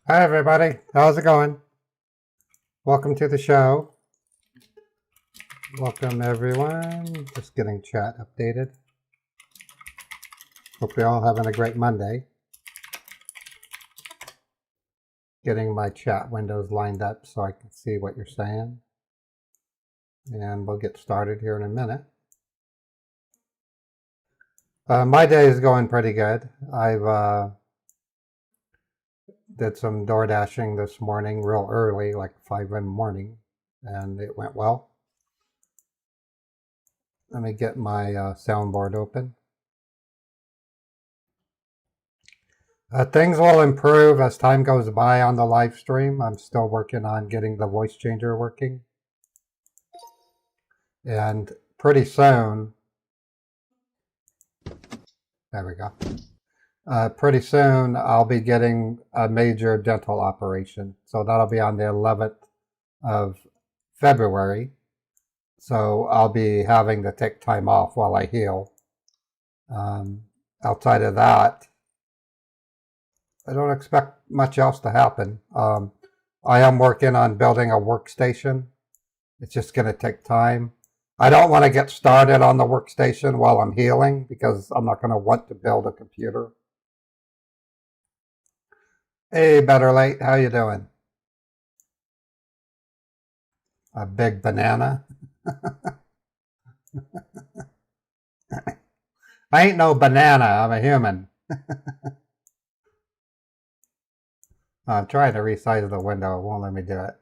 Hi, everybody. How's it going? Welcome to the show. Welcome, everyone. Just getting chat updated. Hope you're all having a great Monday. Getting my chat windows lined up so I can see what you're saying. And we'll get started here in a minute. My day is going pretty good. I've did some door dashing this morning real early, like 5 in the morning, and it went well. Let me get my soundboard open. Things will improve as time goes by on the live stream. I'm still working on getting the voice changer working. And pretty soon, there we go. Pretty soon I'll be getting a major dental operation. So that'll be on the 11th of February. So I'll be having to take time off while I heal. Outside of that, I don't expect much else to happen. I am working on building a workstation. It's just going to take time. I don't want to get started on the workstation while I'm healing because I'm not going to want to build a computer. Hey, Better Late, how you doing? A big banana? I ain't no banana, I'm a human. I'm trying to resize the window, it won't let me do it.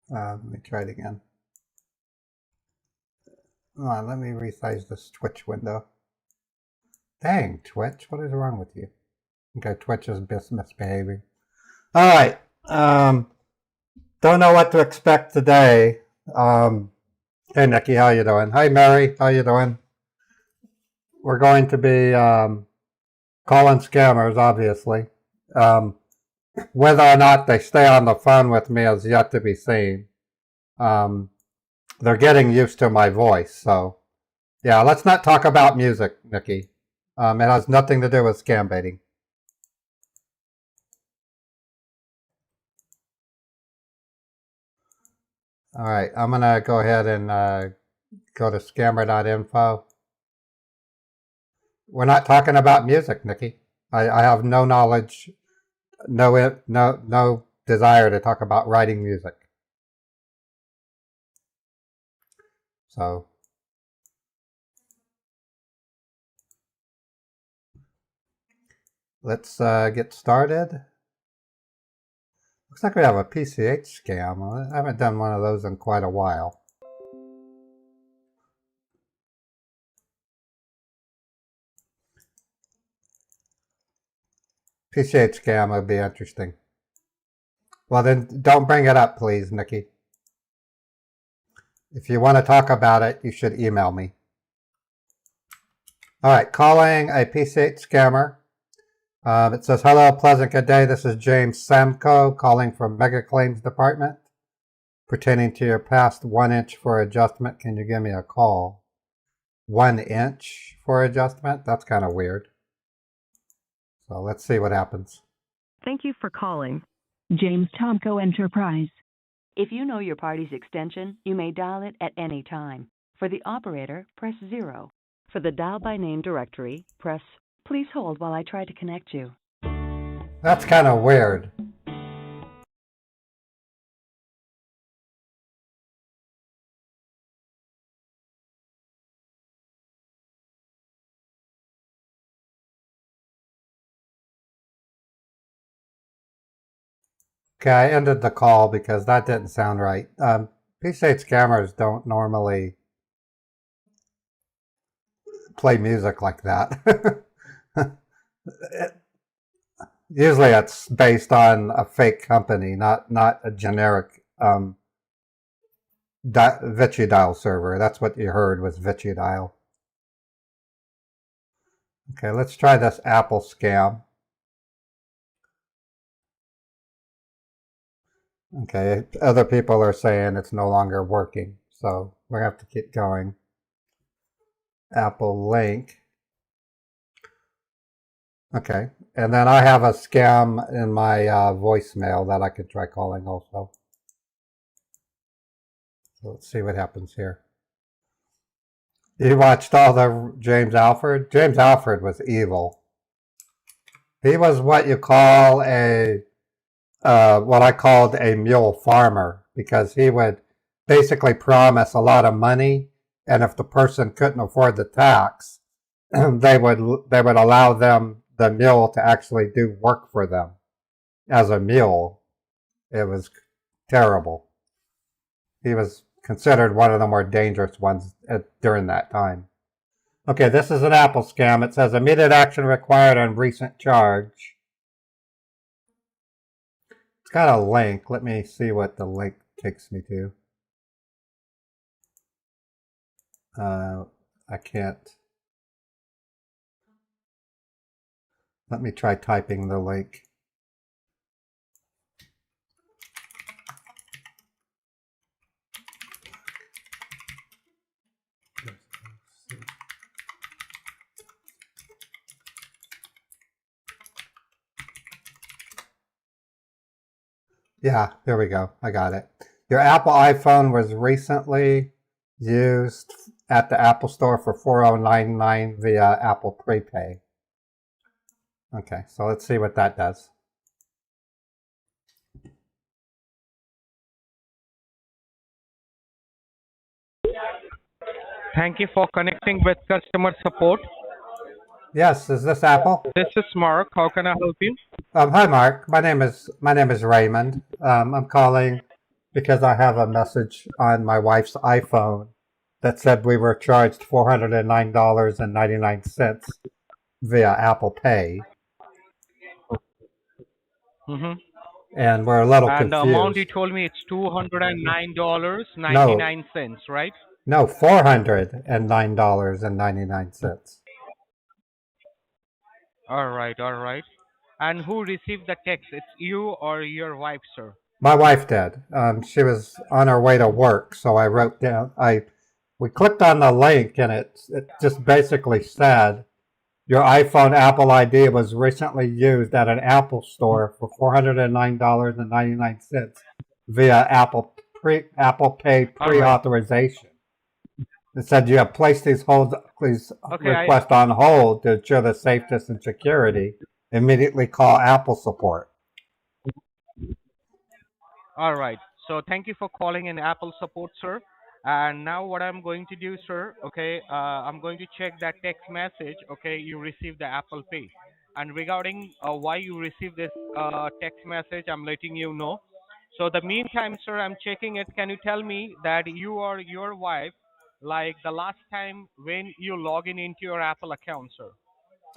Let me try it again. Come on, let me resize this Twitch window. Dang, Twitch, what is wrong with you? Okay, Twitch is misbehaving. All right. Don't know what to expect today. Hey, Nikki, how you doing? Hi, Mary, how you doing? We're going to be calling scammers, obviously. Whether or not they stay on the phone with me is yet to be seen. They're getting used to my voice, so yeah, let's not talk about music, Nikki. It has nothing to do with scam baiting. All right, I'm going to go ahead and go to scammer.info. We're not talking about music, Nikki. I have no knowledge, no desire to talk about writing music. So let's get started. Looks like we have a PCH scam. I haven't done one of those in quite a while. PCH scam would be interesting. Well, then don't bring it up, please, Nikki. If you want to talk about it, you should email me. All right, calling a PCH scammer. It says, hello, pleasant good day. This is James Samko calling from Mega Claims Department. Pertaining to your past 1 inch for adjustment, can you give me a call? 1 inch for adjustment? That's kind of weird. So let's see what happens. Thank you for calling James Tomko Enterprise. If you know your party's extension, you may dial it at any time. For the operator, press 0. For the dial by name directory, press. Please hold while I try to connect you. That's kind of weird. Okay, I ended the call because that didn't sound right. PCH scammers don't normally play music like that. Usually it's based on a fake company, not a generic Vichidial server. That's what you heard was Vichidial. Okay, let's try this Apple scam. Okay, other people are saying it's no longer working, so we have to keep going. Apple link. Okay. And then I have a scam in my voicemail that I could try calling also. So let's see what happens here. You watched all the James Alford? James Alford was evil. He was what you call what I called a mule farmer, because he would basically promise a lot of money, and if the person couldn't afford the tax, they would allow them, the mule, to actually do work for them as a mule. It was terrible. He was considered one of the more dangerous ones during that time. Okay, this is an Apple scam. It says immediate action required on recent charge. It's got a link. Let me see what the link takes me to. I can't. Let me try typing the link. Yeah, here we go. I got it. Your Apple iPhone was recently used at the Apple Store for $4099 via Apple Prepay. Okay, so let's see what that does. Thank you for connecting with customer support. Yes, is this Apple? This is Mark. How can I help you? Hi, Mark. My name is Raymond. I'm calling because I have a message on my wife's iPhone that said we were charged $409.99 via Apple Pay, Mm-hmm. and we're a little And the amount you confused. told me it's $209.99, right? No, $409.99. All right, all right. And who received the text? It's you or your wife, sir? My wife did. She was on her way to work, so I wrote down. We clicked on the link, and it just basically said your iPhone Apple ID was recently used at an Apple store for $409.99 via Apple Pay All right. pre-authorization. It said you have placed these Okay, requests on hold to ensure the safety and security. Immediately call Apple support. all right. So thank you for calling in Apple support, sir. And now what I'm going to do, sir, okay, I'm going to check that text message, okay, you received the Apple Pay. And regarding why you received this text message, I'm letting you know. So the meantime, sir, I'm checking it. Can you tell me that you or your wife, like the last time when you log in into your Apple account, sir?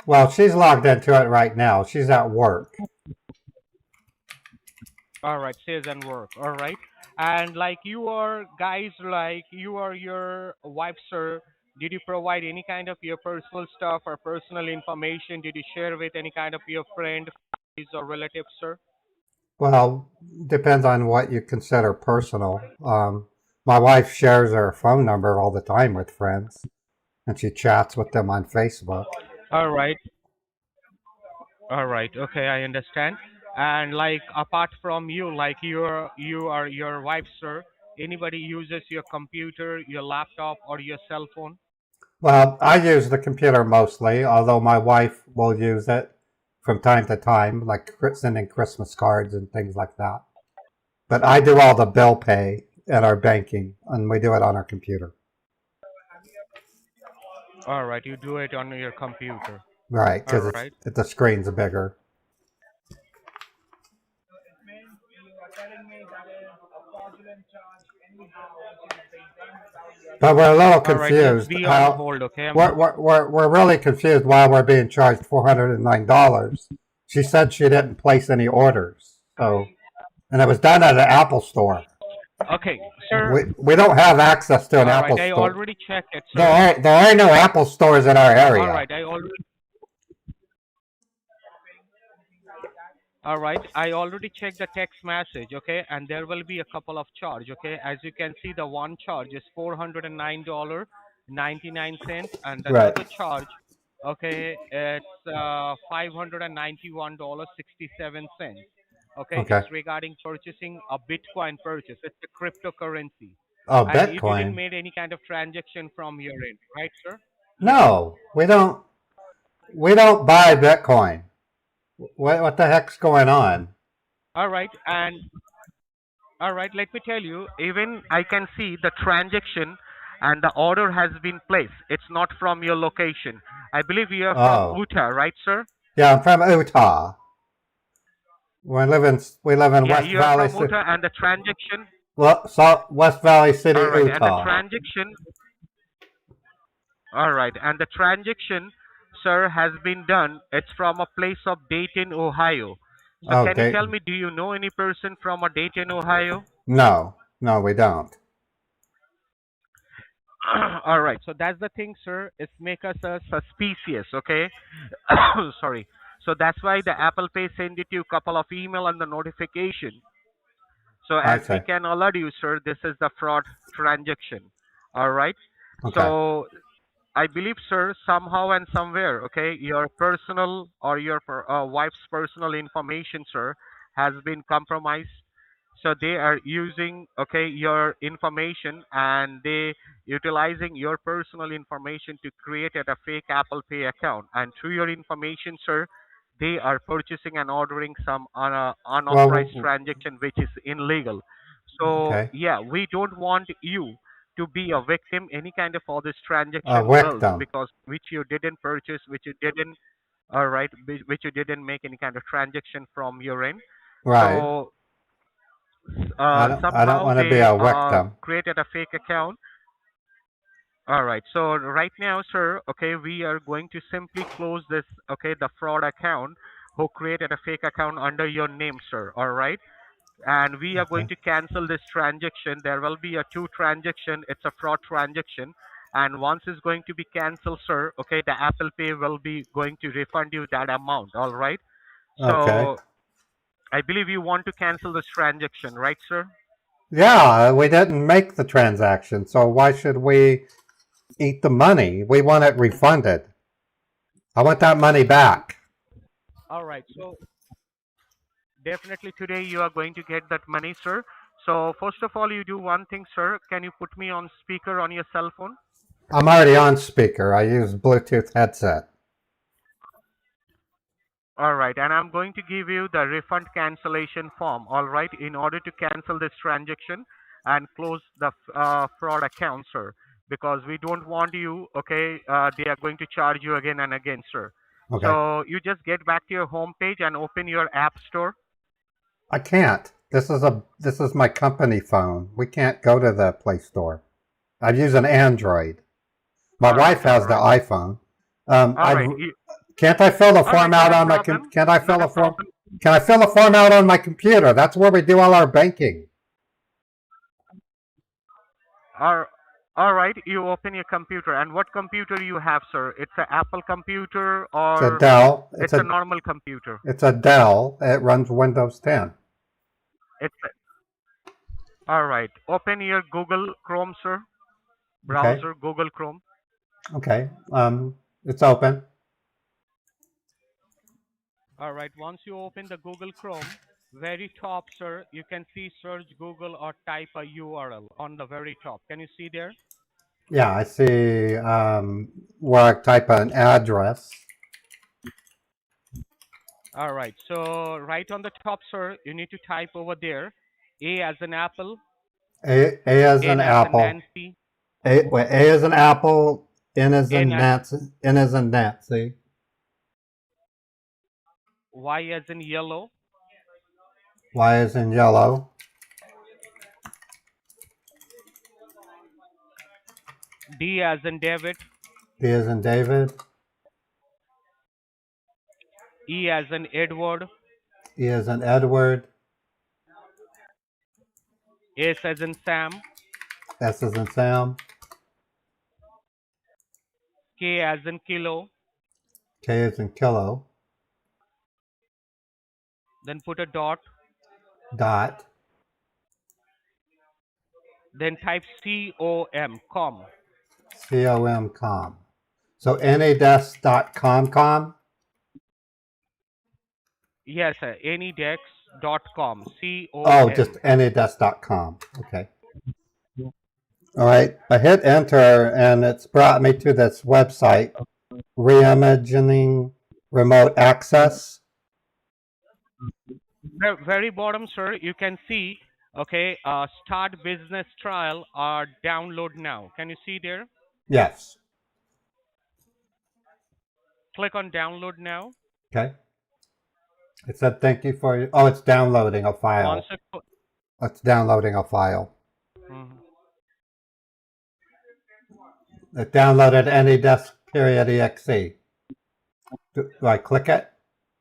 Well, she's logged into it right now. She's at work. All right, sales and work. All right. And like you are guys, like you or your wife, sir, did you provide any kind of your personal stuff or personal information? Did you share with any kind of your friend, families, or relatives, sir? Well, depends on what you consider personal. My wife shares her phone number all the time with friends, and she chats with them on Facebook. All right. All right. Okay, I understand. And like apart from you, like you are your wife, sir, anybody uses your computer, your laptop, or your cell phone? Well, I use the computer mostly, although my wife will use it from time to time, like sending Christmas cards and things like that. But I do all the bill pay and our banking, and we do it on our computer. All right, you do it on your computer. Right, All because right. the screen's bigger. But we're a little All right, just confused be on how hold, okay? we're really confused why we're being charged $409. She said she didn't place any orders, so and it was done at an Apple store. Okay, sir. We don't have access to an All right, Apple I store. already checked it, sir. There are no Apple stores in our All area. right, all right, I already checked the text message, okay? And there will be a couple of charge, okay? As you can see, the one charge is $409.99, and Right. another charge Okay, it's $591.67. Okay, Okay. it's regarding purchasing a Bitcoin purchase. It's a cryptocurrency, Oh, and you didn't Bitcoin. made any kind of transaction from your end, right, sir? Yeah. No, we don't. We don't buy Bitcoin. What the heck's going on? All right, and all right, let me tell you, even I can see the transaction and the order has been placed. It's not from your location. I believe you are from Oh, Utah, right, sir? yeah, I'm from Utah. We live in Yeah, West you are Valley, from Utah, and the transaction, West Valley City, all right, and the Utah. transaction, all right, and the transaction, sir, has been done. It's from a place of Dayton, Ohio. So, Oh, can you tell Dayton. me, do you know any person from a Dayton, Ohio? No, no, we don't. All right, so that's the thing, sir. It's make us suspicious, okay? Sorry. So that's why the Apple Pay send it to you couple of email and the notification. So I as we see. can alert you, sir, this is the fraud transaction. All right. Okay. So I believe, sir, somehow and somewhere, okay, your personal or your wife's personal information, sir, has been compromised. So they are using, okay, your information and they utilizing your personal information to create a fake Apple Pay account. And through your information, sir, they are purchasing and ordering some unauthorized Well, transaction, which is illegal. So okay. yeah, we don't want you to be a victim any kind of all this A transaction bills victim. because which you didn't purchase, which you didn't, all right, which you didn't make any kind of transaction from your end. Right. So I don't somehow want to be they a victim. created a fake account. All right, so right now, sir, okay, we are going to simply close this, okay, the fraud account who created a fake account under your name, sir. All right, and we are going Okay. to cancel this transaction. There will be a two transaction. It's a fraud transaction, and once it's going to be canceled, sir, okay, the Apple Pay will be going to refund you that amount. All right, Okay. so I believe you want to cancel this transaction, right, sir? Yeah, we didn't make the transaction, so why should we eat the money? We want it refunded. I want that money back. All right, so definitely today you are going to get that money, sir. So first of all, you do one thing, sir. Can you put me on speaker on your cell phone? I'm already on speaker. I use Bluetooth headset. All right, and I'm going to give you the refund cancellation form. All right, in order to cancel this transaction and close the fraud account, sir, because we don't want you. Okay, they are going to charge you again and again, sir. Okay. So you just get back to your home page and open your app store. I can't. This is my company phone. We can't go to the Play Store. I use an Android. My All right, wife all has the right, iPhone. all right. Can't I fill the All right, form not out a on my problem. can I fill Not a a form? problem. Can I fill a form out on my computer? That's where we do all our banking. All, all right, you open your computer. And what computer you have, sir? It's an Apple computer It's a or Dell. it's a normal computer? It's a Dell. It runs Windows 10. It's all right. Open your Google Chrome, sir. Okay. Browser, Google Chrome. Okay. It's open. All right. Once you open the Google Chrome, very top, sir, you can see search Google or type a URL on the very top. Can you see there? Yeah, I see. Where I type an address. All right. So right on the top, sir, you need to type over there A as an apple, A as an N as in apple. Nancy, A as an apple. N as N in as Nancy. N as in Nancy. Y as in yellow, Y as in yellow. D as in David, D as in David. E as in Edward, E as in Edward. S as in Sam, S as in Sam. K as in Kilo, K as in Kilo. then put a dot, Dot. then type COM, com. COM com. So anydesk.com. Yes, sir. Anydex.com. Oh, COM. just anydesk.com. Okay. All right. I hit enter and it's brought me to this website, Reimagining Remote Access. Very bottom, sir, you can see, okay, start business trial or download now. Can you see there? Yes. Click on download now. Okay. It said thank you for. Oh, it's downloading a Once file. it, It's downloading a file. Mhm. It downloaded AnyDesk.exe. Do I click it?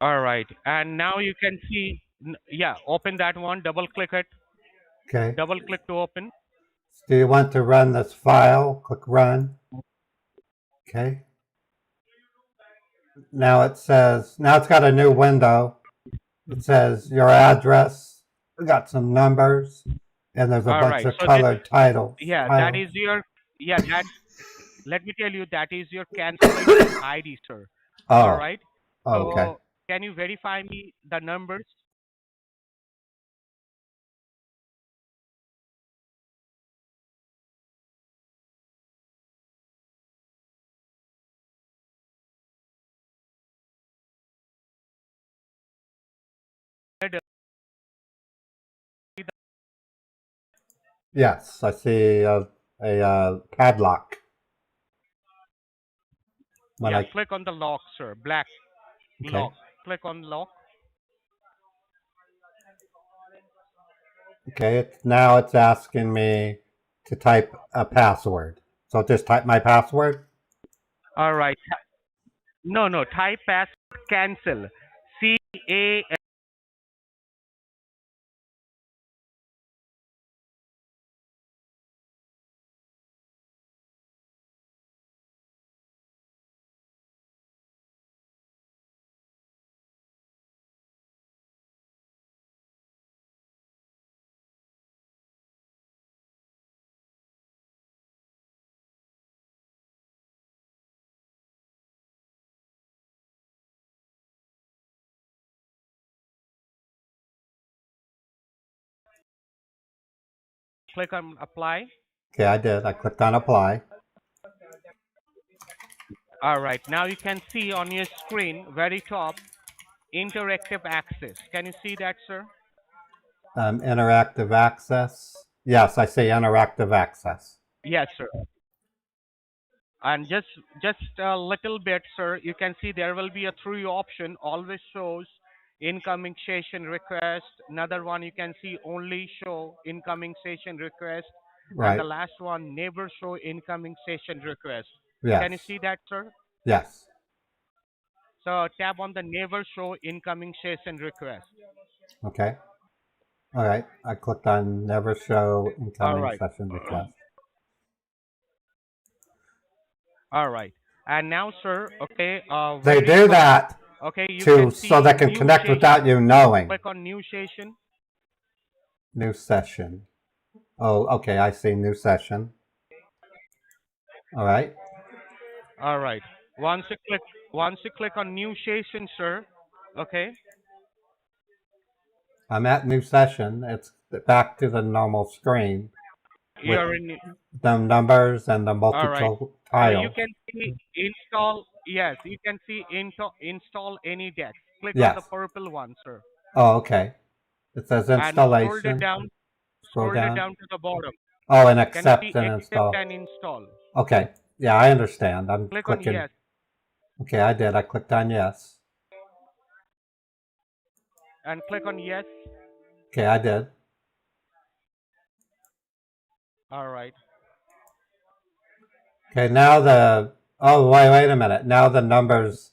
All right, and now you can see, yeah, open that one, double click it, Okay. double click to open. Do you want to run this file? Click run. Okay. Now it says, now it's got a new window. It says your address. We got some numbers, and there's a All bunch right, of so colored titles. yeah, that is your, yeah, that, let me tell you, that is your cancellation ID, sir. All Oh, right, oh, okay. so can you verify me the numbers? Yes, I see a padlock. When Yeah, I click on the lock, sir. Black okay, lock. Click on lock. okay, now it's asking me to type a password. So just type my password. All right. No, no. Type password cancel. CA. Click on apply. Okay, I did. I clicked on apply. All right. Now you can see on your screen, very top, interactive access. Can you see that, sir? Interactive access. Yes, I see interactive access. Yes, sir. And just a little bit, sir. You can see there will be a three option. Always shows incoming session request. Another one you can see only show incoming session request. And the Right. last one never show incoming session request. Can you Yes. see that, sir? Yes. So tap on the never show incoming session request. Okay. All right. I clicked on never show All incoming right. session request. All right. And now, sir, okay, They very do top, that okay, you to can so see they can new connect without session. you knowing. Click on new session. New session. Oh, okay. I see new session. All right. All right. Once you click on new session, sir, okay, I'm at new session. It's back to the normal screen with you're in. the numbers and the All right. multiple So you tiles. can see install. Yes, you can see install any deck. Click on the Yes. purple one, sir, Oh, okay. It says and installation. Scroll scroll it down. down to the bottom. Oh, and Can you accept see and accept install. and install? Okay. Yeah, I understand. I'm Click on clicking. yes, Okay, I did. I clicked on yes. and click on yes. Okay, I did. All right. Okay, now oh, wait a minute. Now the numbers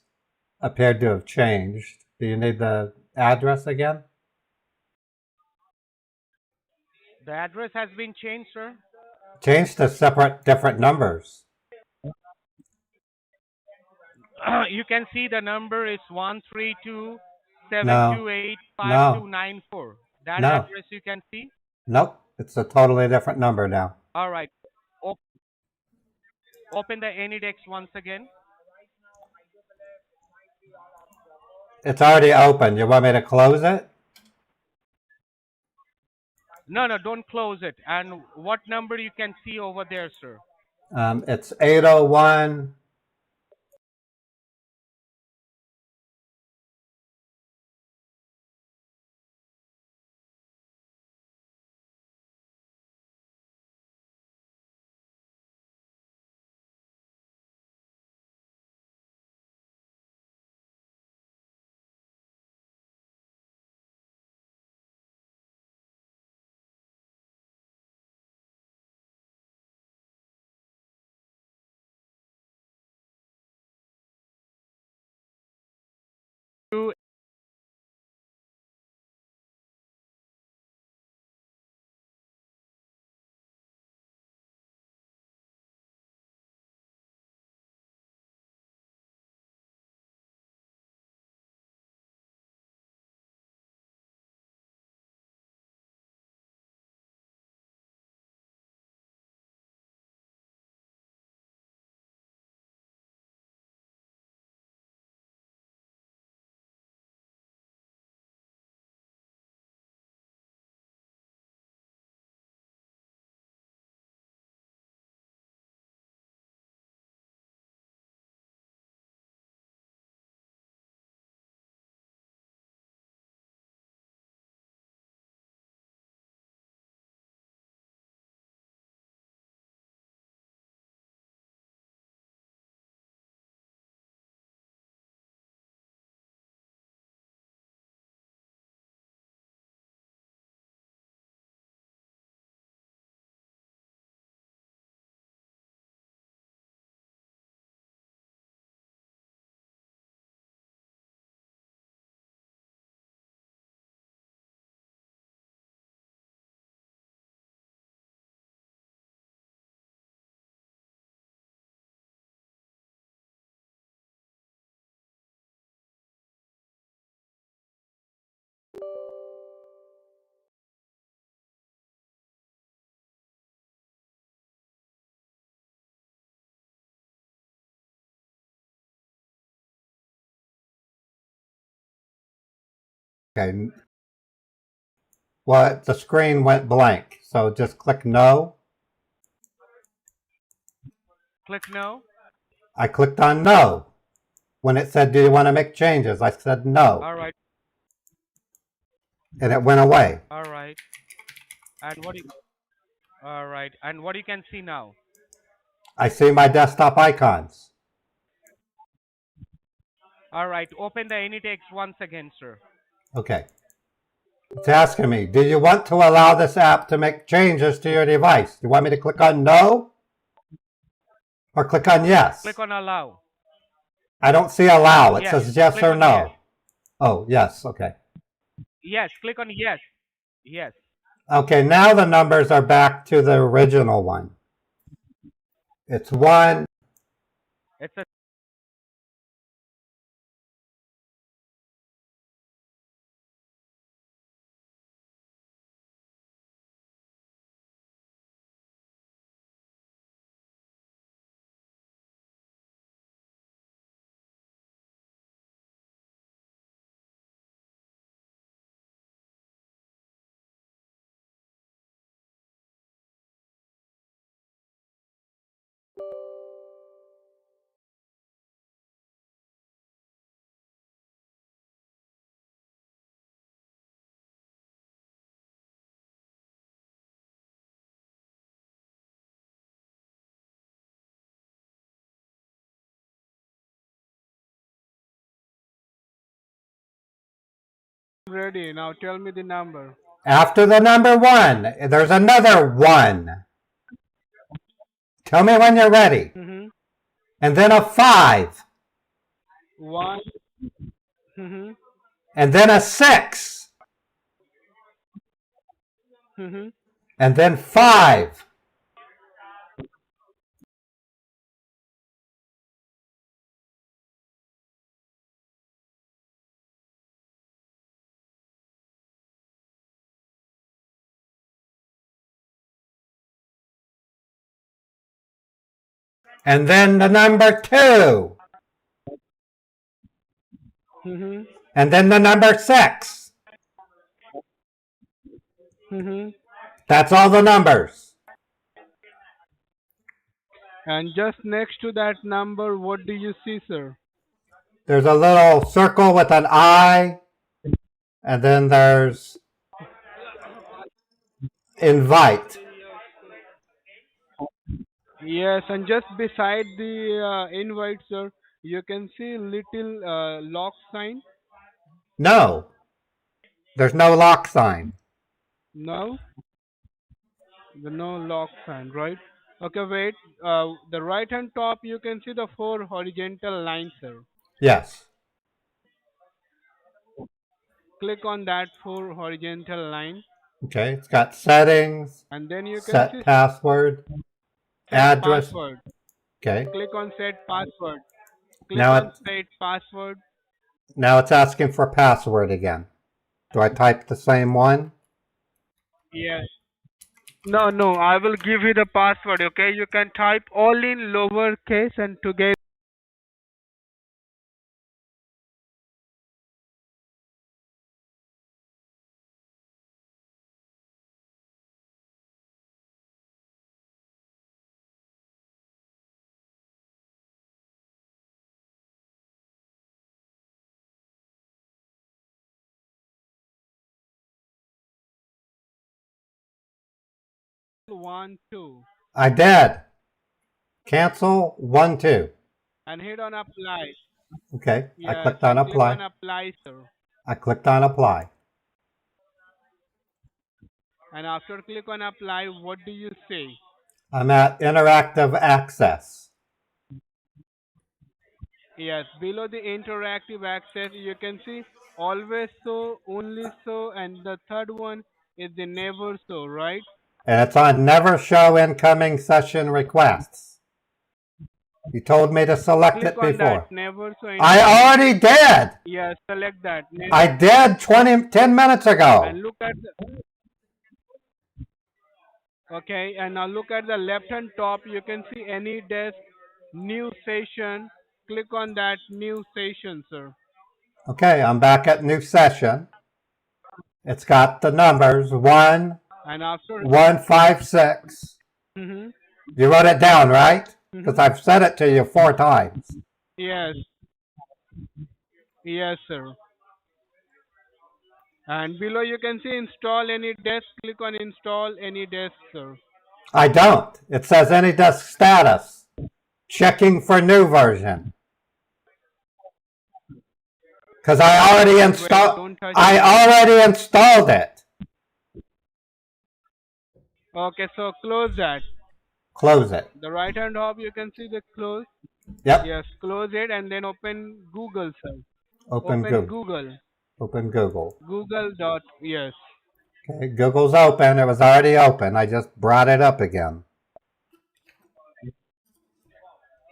appeared to have changed. Do you need the address again? The address has been changed, sir. Changed to separate, different numbers. You can see the number is 132 No, 728 no, 5294. That no. address you can see. Nope. It's a totally different number now. All right. Open the AnyDex once again. It's already open. You want me to close it? No, no, don't close it. And what number you can see over there, sir? It's 801. Two. Okay. Well, the screen went blank, so just click no. Click no. I clicked on no. When it said, do you want to make changes? I said no, All right. and it went away. All right. And what you all right. And what you can see now? I see my desktop icons. All right. Open the Anytext once again, sir. Okay. It's asking me, do you want to allow this app to make changes to your device? You want me to click on no or click on yes? Click on allow. I don't see allow. It Yes. says yes Click or on no. yes. Oh, yes. Okay. Yes. Click on yes. Yes. Okay, now the numbers are back to the original one. It's 1. It's a Ready. Now tell me the number. After the number 1, there's another 1. Tell me when you're ready. Mm-hmm. And then a 5. One. Mm-hmm. And then a 6. Mm-hmm. And then 5. And then the number 2. Mm-hmm. and then the number 6. Mm-hmm. That's all the numbers. And just next to that number, what do you see, sir? There's a little circle with an I, and then there's invite. Yes, and just beside the invite, sir, you can see little lock sign. No, there's no lock sign. No, the no lock sign, right? Okay, wait. The right hand top, you can see the four horizontal lines, sir. Yes. Click on that four horizontal line, Okay, it's got settings, and then you can set see password, set address. password. Okay, Click on set password. Click now on it set password. now it's asking for password again. Do I type the same one? Yes. No, no, I will give you the password, okay? You can type all in lowercase and together. One, two, I did. Cancel 1, 2. and hit on apply. Okay, I Yes, clicked on and click on apply. apply, sir. I clicked on apply. And after click on apply, what do you say? I'm at interactive access. Yes, below the interactive access, you can see always so, only so, and the third one is the never so, right? And it's on never show incoming session requests. You told me to select Click it on that before. never so. I already did. Yes, select that. I did 10 minutes ago. And look at the, okay, and now look at the left hand top. You can see any desk, new session. Click on that new session, sir. Okay, I'm back at new session. It's got the numbers 1, And after, 156. hmm You wrote it down, right? Because I've said it to you 4 times. yes, yes, sir. And below you can see install any desk. Click on install any desk, sir. I don't. It says any disk status. Checking for new version. Because I already Wait, installed. don't touch I it. already installed it. Okay, so close that. Close it. The right hand top you can see the close. Yep. Yes, close it and then open Google, sir. Open Open Google. Google. Open Google. Google dot yes. Okay, Google's open. It was already open. I just brought it up again.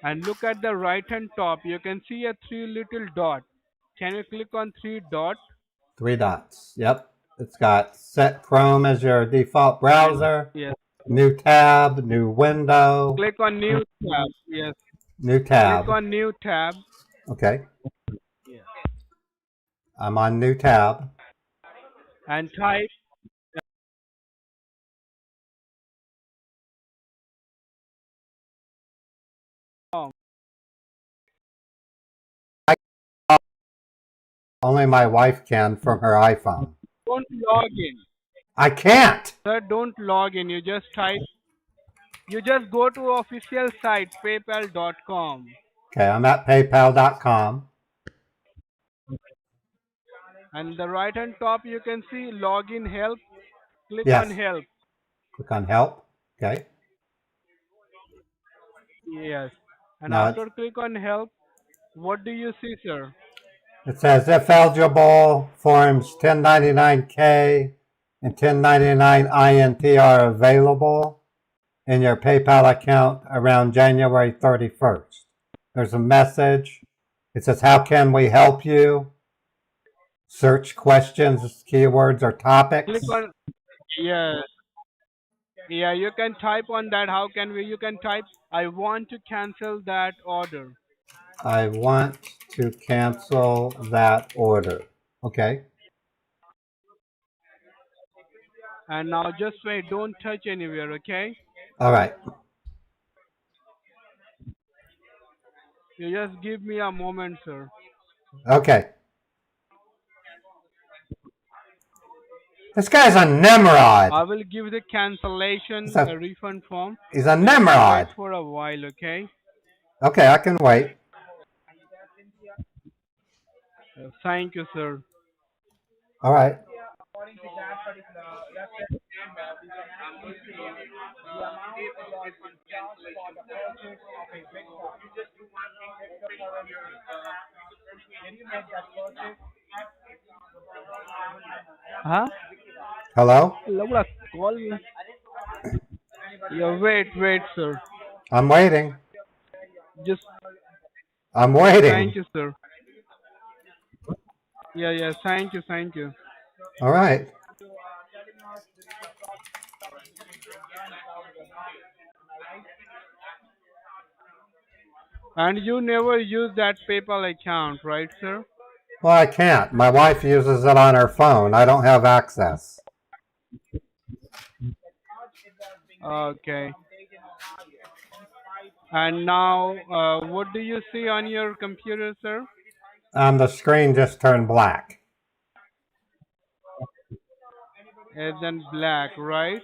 And look at the right hand top. You can see a three little dot. Can you click on three dot? 3 dots. Yep. It's got set Chrome as your default browser. Yes. New tab, new window, Click on new tab. Yes. new tab. Click on new tab. Okay. Yes. I'm on new tab. And type Only my wife can from her iPhone. don't log in. I can't. Sir, don't log in. You just type. You just go to official site paypal.com. Okay, I'm at paypal.com. And the right hand top you can see login help. Click Yes. on help. Click on help. Okay. Yes. And Now after click on help, what do you see, sir? it says if eligible, forms 1099K and 1099 INT are available in your PayPal account around January 31st. There's a message. It says, how can we help you? Search questions, keywords, or topics. Click on yes. Yeah, you can type on that. How can we? You can type, I want to cancel that order. I want to cancel that order. Okay. And now just wait, don't touch anywhere, okay? All right. You just give me a moment, sir. Okay. This guy's a Nimrod. I will give the cancellation So- a refund form. He's a Wait Nimrod. for a while, okay? Okay, I can wait. Thank you, sir. All right. Huh? Hello? Lovely. Call me. Yeah, wait, sir. I'm waiting. Just I'm waiting. thank you, sir. Yeah, thank you. All right. And you never use that PayPal account, right, sir? Well, I can't. My wife uses it on her phone. I don't have access. Okay. And now, what do you see on your computer, sir? The screen just turned black. It's in black, right?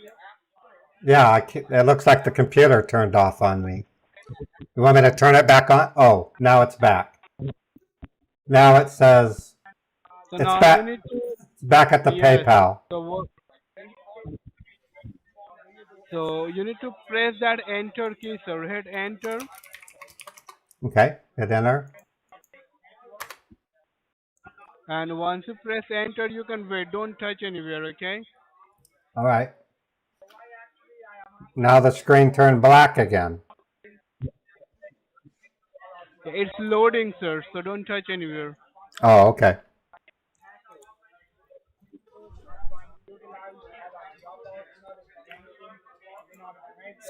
Yeah, it looks like the computer turned off on me. You want me to turn it back on? Oh, now it's back. Now it says So it's now back. you need to. It's back at the Yes. PayPal. So you need to press that enter key, sir. Hit enter. Okay, hit enter. And once you press enter, you can wait. Don't touch anywhere, okay? All right. Now the screen turned black again. It's loading, sir. So don't touch anywhere. Oh, okay.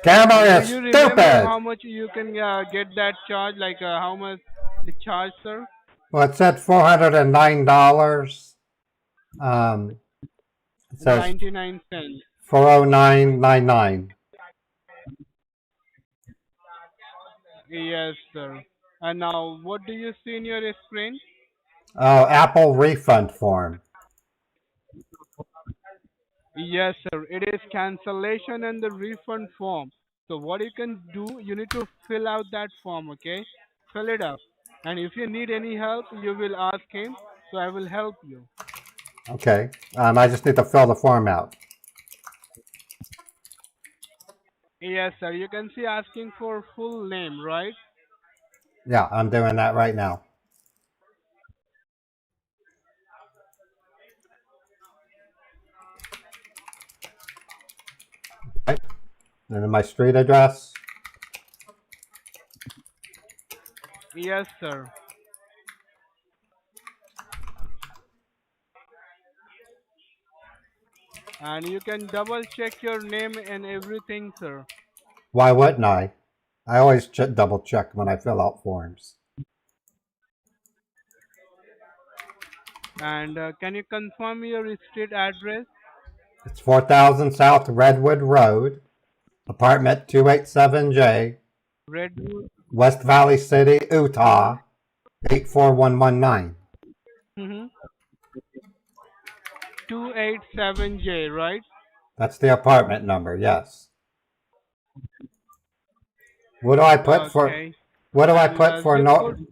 Scammer Do is you remember stupid. how much you can get that charge? Like how much the charge, sir? Well, it said $409. It says 99 cents. 409.99. Yes, sir. And now, what do you see in your screen? Oh, Apple refund form. Yes, sir. It is cancellation and the refund form. So what you can do, you need to fill out that form, okay? Fill it up. And if you need any help, you will ask him. So I will help you. Okay. I just need to fill the form out. Yes, sir. You can see asking for full name, right? Yeah, I'm doing that right now. Okay. And then my street address. Yes, sir. And you can double check your name and everything, sir. Why wouldn't I? I always double check when I fill out forms. And can you confirm your street address? It's 4000 South Redwood Road, apartment 287J, Redwood. West Valley City, Utah, 84119. 287J, right? That's the apartment number, yes. What do I put for, Okay. what do I And, put for zip no, code?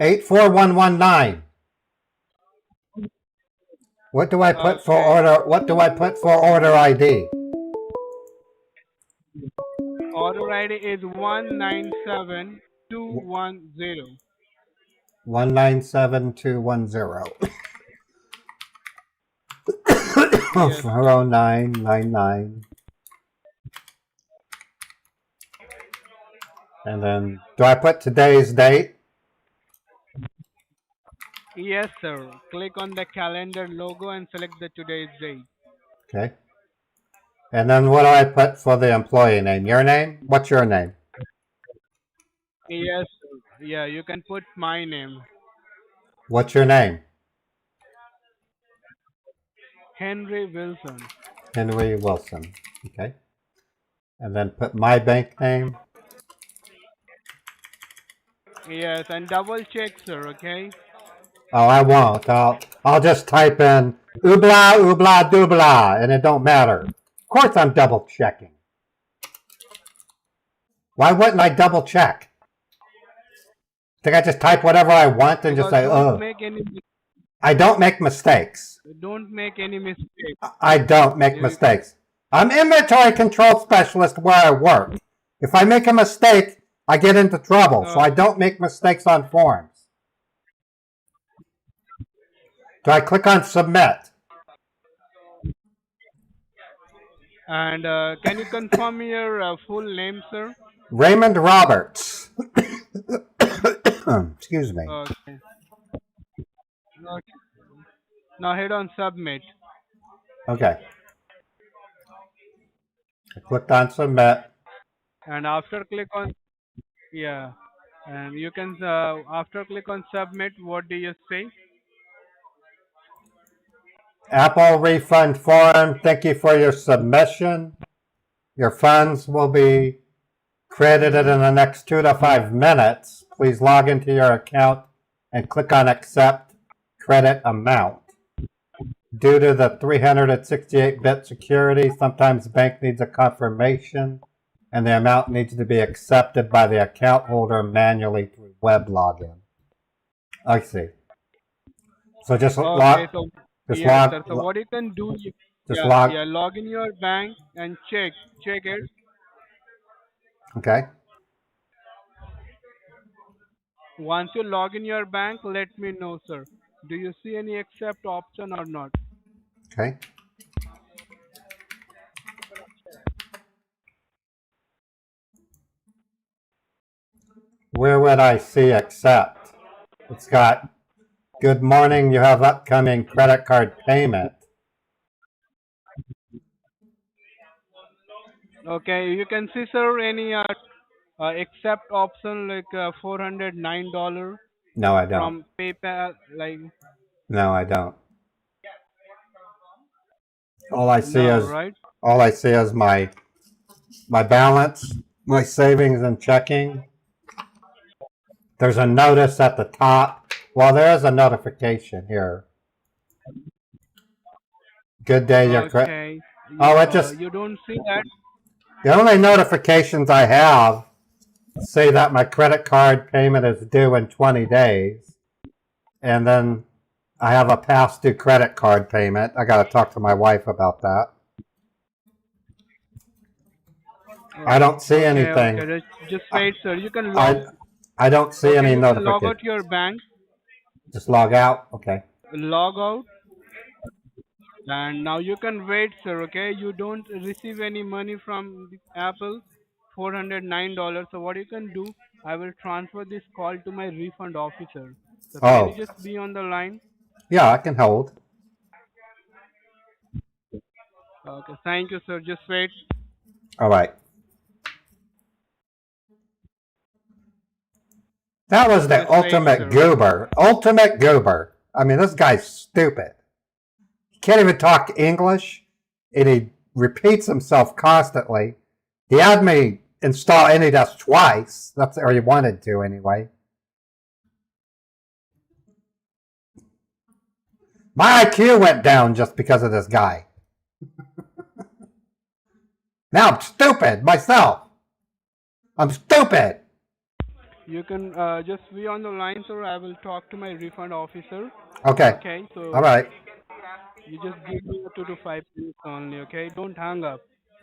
84119. What do I put for order ID? Order ID is 197210. 197210. Yes. 40999. And then, do I put today's date? Yes, sir. Click on the calendar logo and select the today's date. Okay. And then what do I put for the employee name? Your name? What's your name? Yes, Yeah, you can put my name, What's your name? Henry Wilson. Henry Wilson. Okay. And then put my bank name. Yes, and double check, sir. Okay. Oh, I won't. I'll just type in oobla oobla doobla, and it don't matter. Of course, I'm double checking. Why wouldn't I double check? Think I just type whatever I want and just Because say, oh, I don't make mistakes. don't make any mistake. I don't make You- mistakes. I'm inventory control specialist where I work. If I make a mistake, I get into trouble. So I don't make mistakes on forms. Do I click on submit? And can you confirm your full name, sir? Raymond Roberts. Excuse me. Okay. Okay. Now hit on submit. Okay. I clicked on submit. And after click on yeah, and you can after click on submit. What do you say? Apple refund form. Thank you for your submission. Your funds will be credited in the next 2 to 5 minutes. Please log into your account and click on accept credit amount. Due to the 368-bit security, sometimes the bank needs a confirmation and the amount needs to be accepted by the account holder manually through web login. I see. So just log. So Just yes, log. sir. So what you can do? Just log. Yeah, log in your bank and check it. Okay. Once you log in your bank, let me know, sir. Do you see any accept option or not? Okay. Where would I see accept? It's got good morning, you have upcoming credit card payment. Okay, you can see, sir, any accept option like $409 No, I don't. from PayPal, like No, I don't. All I see no, is right? all I see is my balance, my savings and checking. There's a notice at the top. Well, there is a notification here. Good day, your credit. Okay. Oh, it just You don't see that. the only notifications I have say that my credit card payment is due in 20 days. And then I have a past due credit card payment. I got to talk to my wife about that. I don't see anything. Okay. Just wait, sir. You can log. I don't see any You can log out notification. your bank, Just log out. Okay. log out, and now you can wait, sir. Okay, you don't receive any money from the Apple, $409. So what you can do, I will transfer this call to my refund officer. So can Oh, you just be on the line? yeah, I can hold. Okay, thank you, sir. Just wait. All right. That was the Just wait, ultimate sir. goober. Ultimate goober. I mean, this guy's stupid. He can't even talk English, and he repeats himself constantly. He had me install AnyDesk twice. That's or he wanted to anyway. My IQ went down just because of this guy. Now I'm stupid myself. I'm stupid. You can just be on the line, sir. I will talk to my refund officer. Okay. Okay, so All right. you just give me 2 to 5 minutes only. Okay, don't hang up.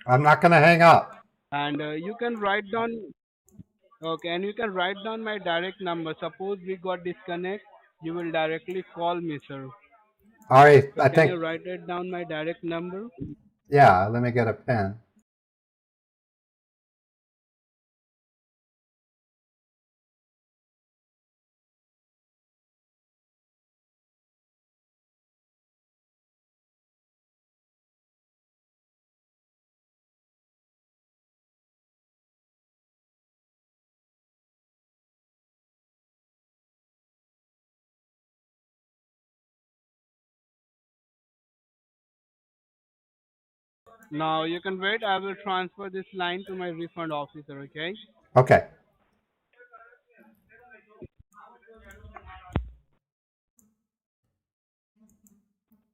I'm not going to hang up. And you can write down. Okay, and you can write down my direct number. Suppose we got disconnect, you will directly call me, sir. All right. So I can you think, write it down my direct number? yeah, let me get a pen. Now you can wait. I will transfer this line to my refund officer. Okay. Okay.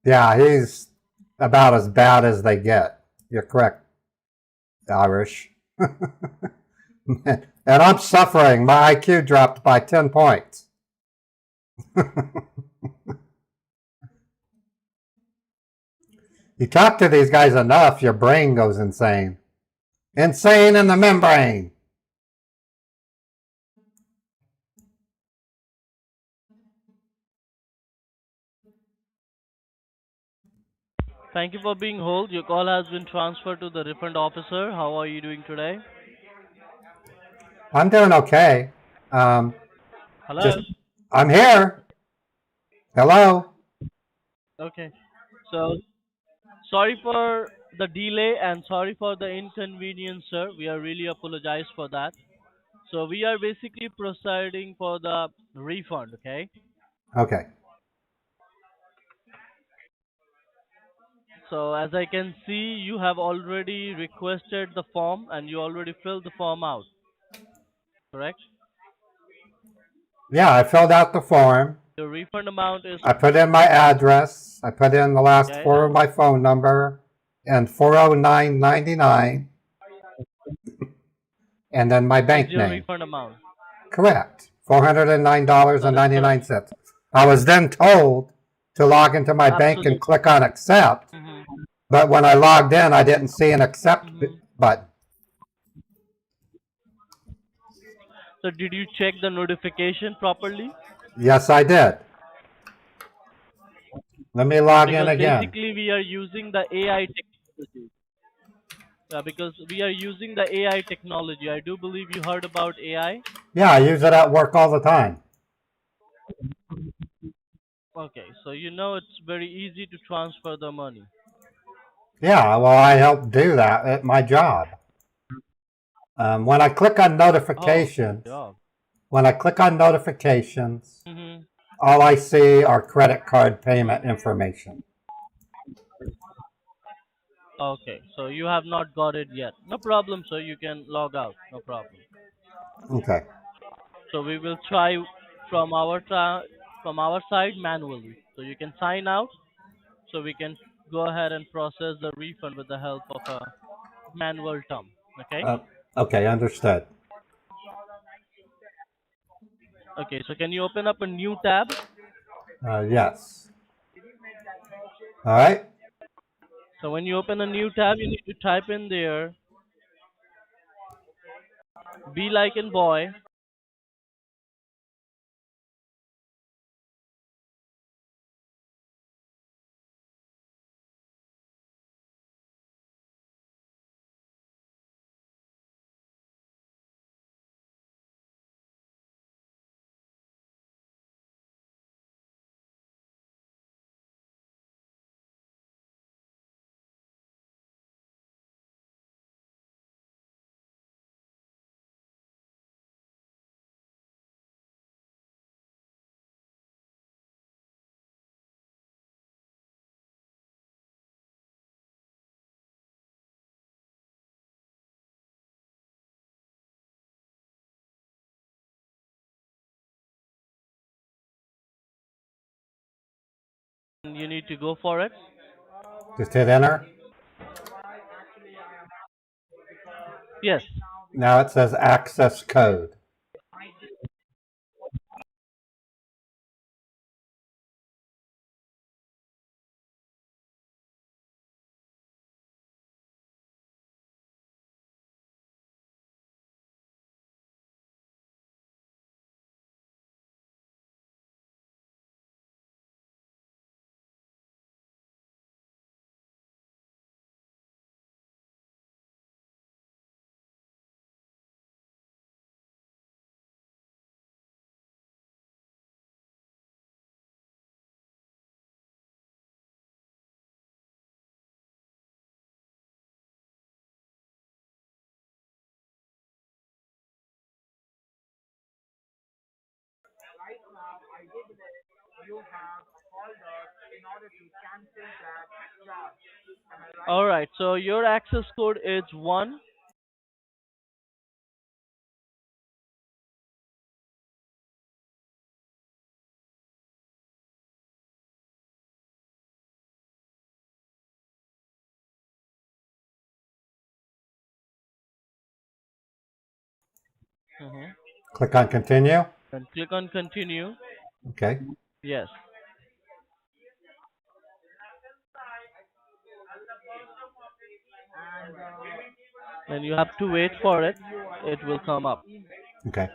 Yeah, he's about as bad as they get. You're correct, Irish. And I'm suffering. My IQ dropped by 10 points. You talk to these guys enough, your brain goes insane. Insane in the membrane. Thank you for being hold. Your call has been transferred to the refund officer. How are you doing today? I'm doing okay. Hello? Just, I'm here. Hello. Okay. So, sorry for the delay and sorry for the inconvenience, sir. We are really apologize for that. So, we are basically proceeding for the refund, okay? Okay. So, as I can see, you have already requested the form and you already filled the form out, correct? Yeah, I filled out the form. Your refund amount is I put in my address. I put in the last okay. four of my phone number and 40999 and then my Is bank your name. refund amount? Correct. $409.99. That is correct. I was then told to log into my bank and Absolutely. click on accept, Mhm. but when I logged in, I didn't see an accept Mhm. button. So did you check the notification properly? Yes, I did. Let me log in Because again. basically we are using the AI technology. Because we are using the AI technology. I do believe you heard about AI. Yeah, I use it at work all the time. Okay, so you know it's very easy to transfer the money. Yeah, well, I help do that at my job. When I click on Oh, notifications, job. when I click on notifications, Mm-hmm. all I see are credit card payment information. Okay, so you have not got it yet. No problem, sir. You can log out. No problem. Okay. So we will try from from our side manually. So you can sign out. So we can go ahead and process the refund with the help of a manual term. Okay. Uh, okay, understood. Okay. So can you open up a new tab? Yes. All right. So when you open a new tab, you need to type in there "be like in boy." And you need to go for it. Just hit enter. Yes. Now it says access code. All right. So your access code is one. Mhm. Click on continue. And click on continue. Okay. Yes. Then you have to wait for it. It will come up. Okay.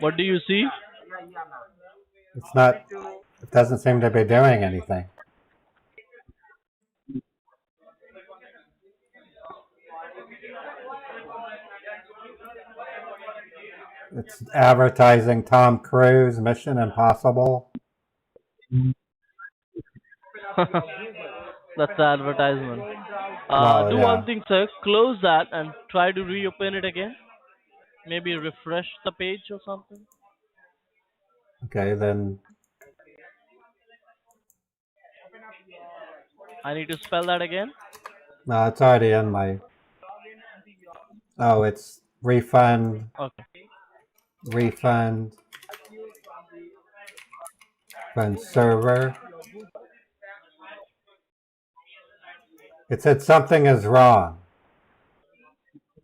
What do you see? It's not, it doesn't seem to be doing anything. It's advertising Tom Cruise, Mission Impossible. That's the advertisement. Well, Do yeah. one thing, sir. Close that and try to reopen it again. Maybe refresh the page or something. Okay, then I need to spell that again. no, it's already in my. Oh, it's refund, Okay. refund, refund server. It said something is wrong.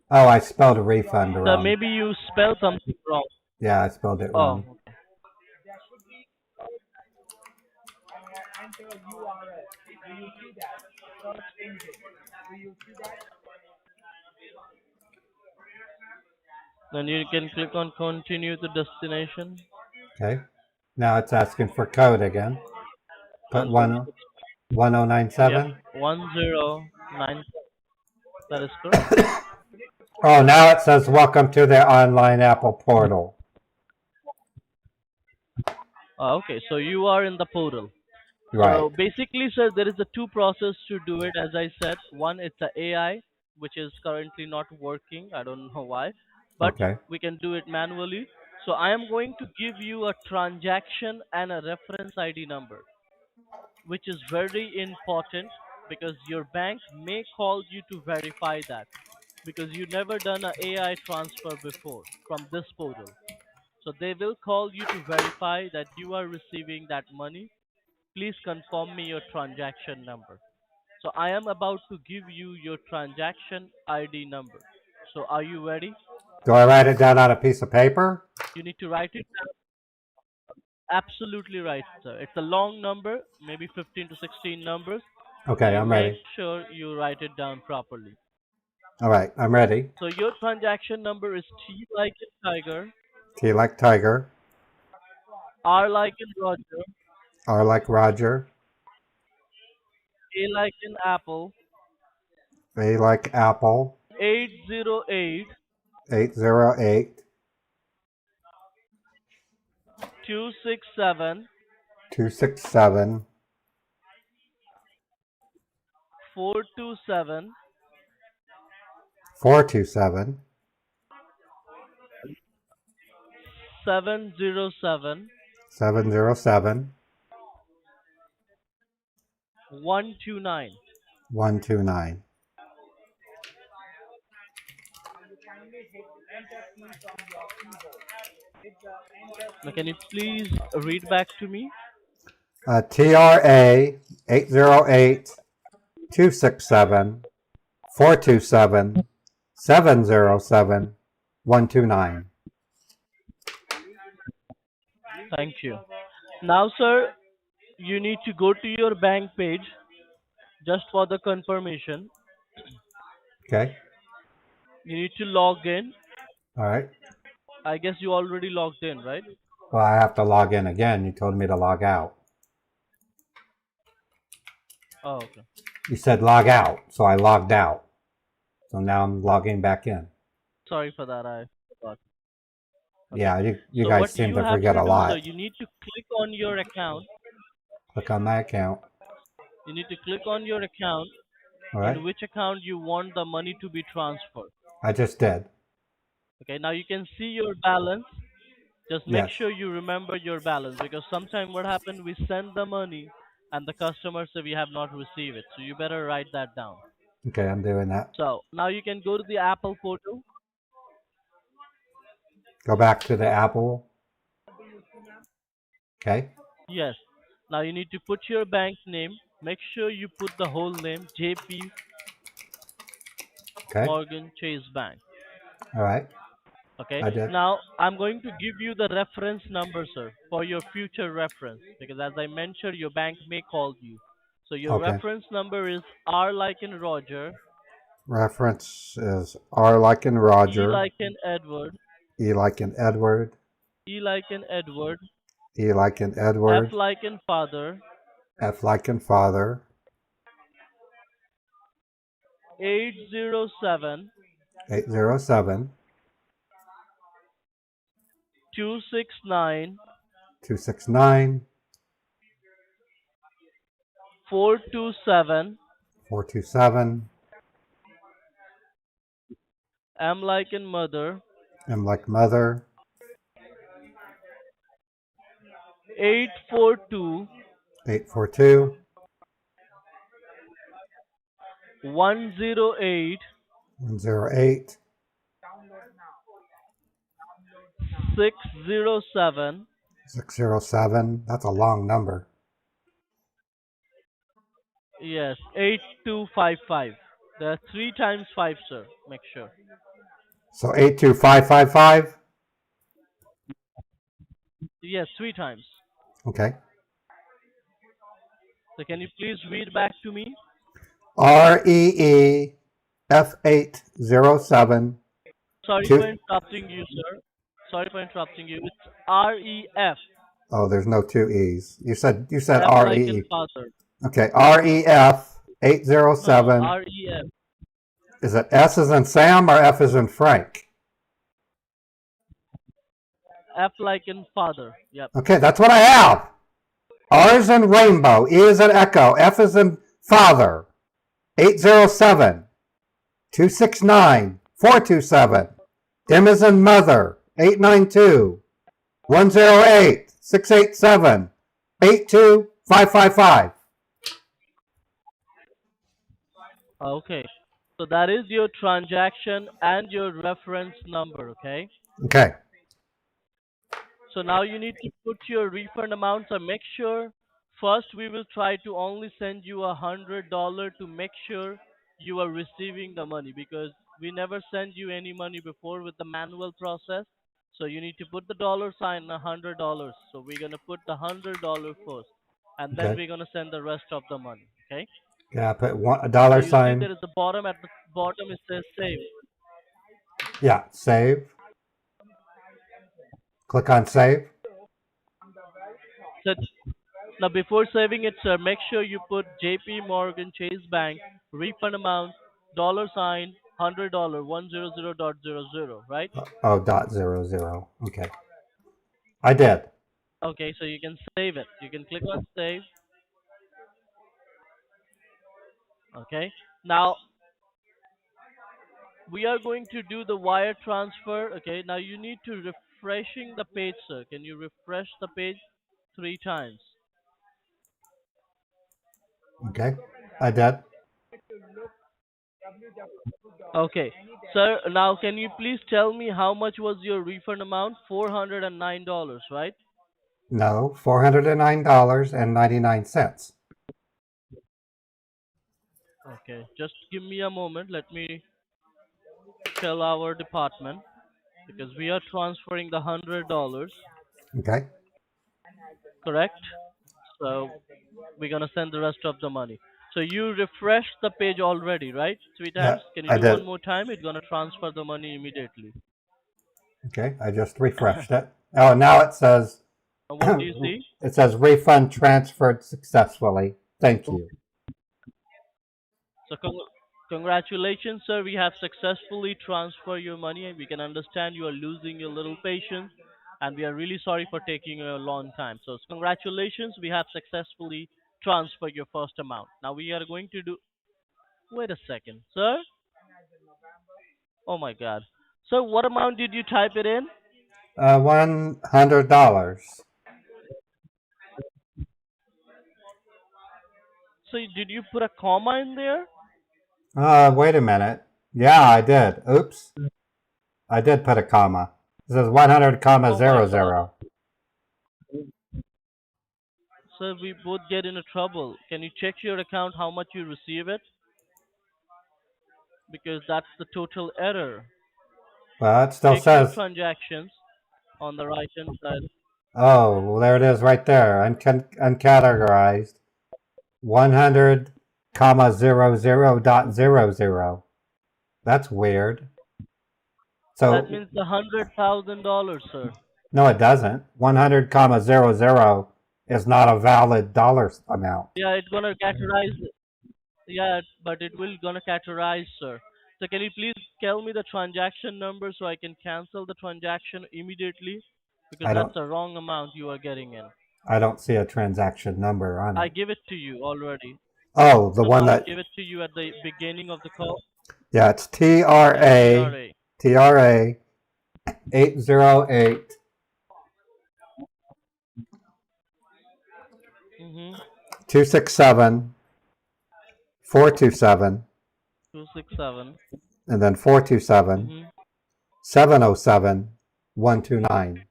Oh, I spelled a refund Sir, wrong. maybe you spelled something wrong. Yeah, I spelled it Oh, wrong. okay. Then you can click on continue to destination. Okay. Now it's asking for code again. Put 1097. Yep, 1097. That is correct. Oh, now it says welcome to the online Apple portal. Okay, so you are in the portal. Right. So basically, sir, there is a two process to do it. As I said, one it's a AI, which is currently not working. I don't know why, but Okay. we can do it manually. So I am going to give you a transaction and a reference ID number, which is very important because your bank may call you to verify that because you never done a AI transfer before from this portal. So they will call you to verify that you are receiving that money. Please confirm me your transaction number. So I am about to give you your transaction ID number. So are you ready? Do I write it down on a piece of paper? You need to write it down. Absolutely right, sir. It's a long number, maybe 15 to 16 numbers. So Okay, you I'm make ready. sure you write it down properly. All right, I'm ready. So your transaction number is T like in tiger, T like tiger, R like in Roger, R like Roger, A like in apple, A like apple, 808 808 267 267 427 427 707 707 129. 129. Now can you please read back to me? TRA 808 267 427 707 129. Thank you. Now, sir, you need to go to your bank page just for the confirmation. Okay. You need to log in. All right. I guess you already logged in, right? Well, I have to log in again. You told me to log out. Oh, okay. You said log out, so I logged out. So now I'm logging back in. Sorry for that. I forgot. Yeah, you So guys what seem you to have forget to a do, lot. sir, you need to click on your account. Click on my account. You need to click on your account All right. in which account you want the money to be transferred. I just did. Okay, now you can see your balance. Just make Yes. sure you remember your balance because sometimes what happened, we send the money and the customer say we have not received it. So you better write that down. Okay, I'm doing that. So now you can go to the Apple portal. Go back to the Apple. Okay. Yes. Now you need to put your bank name. Make sure you put the whole name, JP Okay. Morgan Chase Bank. All right. Okay. I did. Now I'm going to give you the reference number, sir, for your future reference. Because as I mentioned, your bank may call you. So your Okay. reference number is R like in Roger, Reference is R like in E Roger, like in Edward, E like in Edward, E like in Edward, E like in F Edward, like in Father, F like in Father, 807 807 269 269 427, 427, M like in Mother, M like Mother, 842 842 108 108 607. 607. That's a long number. Yes, 8255. There are 3 times 5, sir. Make sure. So 82555. Yes, 3 times. Okay. So can you please read back to me? REE F807. Sorry Two- for interrupting you, sir. Sorry for interrupting you. It's REF. Oh, there's no two E's. You said F like in RE. Father. Okay, REF No, 807. REF. Is it S as in Sam or F as in Frank? F like in Father. Yep. Okay, that's what I have. R is in Rainbow, E is in Echo, F is in Father. 807 269 427. M is in Mother. 892 108 687 82555. Okay. So that is your transaction and your reference number, okay? Okay. So now you need to put your refund amount. So make sure first we will try to only send you $100 to make sure you are receiving the money because we never send you any money before with the manual process. So you need to put the dollar sign $100. So we're gonna put the $100 first, and then Okay. we're gonna send the rest of the money. Okay? Yeah, I put a So dollar you see sign. there is the bottom at the bottom it says save. Yeah, save. Click on save. So now before saving it, sir, make sure you put JP Morgan Chase Bank refund amount dollar sign $100 100.00, right? Oh, .00. Okay. I did. Okay, so you can save it. You can click on save. Okay. Now we are going to do the wire transfer. Okay. Now you need to refreshing the page, sir. Can you refresh the page 3 times? Okay. I did. Okay. Sir, now can you please tell me how much was your refund amount? $409, right? No, $409.99. Okay. Just give me a moment. Let me tell our department because we are transferring the $100, Okay. correct? So we're gonna send the rest of the money. So you refreshed the page already, right? 3 Yeah, times. Can you I do did. one more time? It's gonna transfer the money immediately. Okay. I just refreshed it. Oh, now it says And what do you see? it says refund transferred successfully. Thank you. So Congratulations, sir. We have successfully transferred your money. We can understand you are losing your little patience, and we are really sorry for taking a long time. So, congratulations. We have successfully transferred your first amount. Now, we are going to do. Wait a second, sir. Oh my God. So, what amount did you type it in? $100. So, did you put a comma in there? Wait a minute. Yeah, I did. Oops. I did put a comma. It says 100 comma Oh my 00. God. Sir, we both get into trouble. Can you check your account how much you receive it? Because that's the total error. Well, it still Check your says, transactions on the right hand side. oh, well, there it is right there. Uncategorized. 100 comma 00.00. That's weird. So, That means the $100,000, sir. no, it doesn't. 100 comma 00 is not a valid dollar amount. Yeah, it's gonna categorize. Yeah, but it will gonna categorize, sir. So can you please tell me the transaction number so I can cancel the transaction immediately? Because I that's don't, the wrong amount you are getting in. I don't see a transaction number on I it. give it to you already. Oh, the So one I that, give it to you at the beginning of the call. yeah, it's Yeah, TRA 808 Mm-hmm. 267 427 267. and then 427 Mm-hmm. 707 129.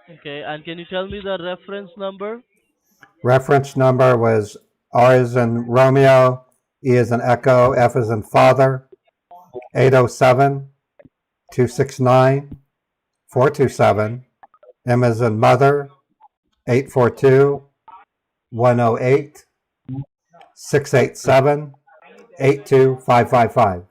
Okay, and can you tell me the reference number? Reference number was R as in Romeo, E as in Echo, F as in Father, 807 269 427, M as in Mother, 842 108 687 82555.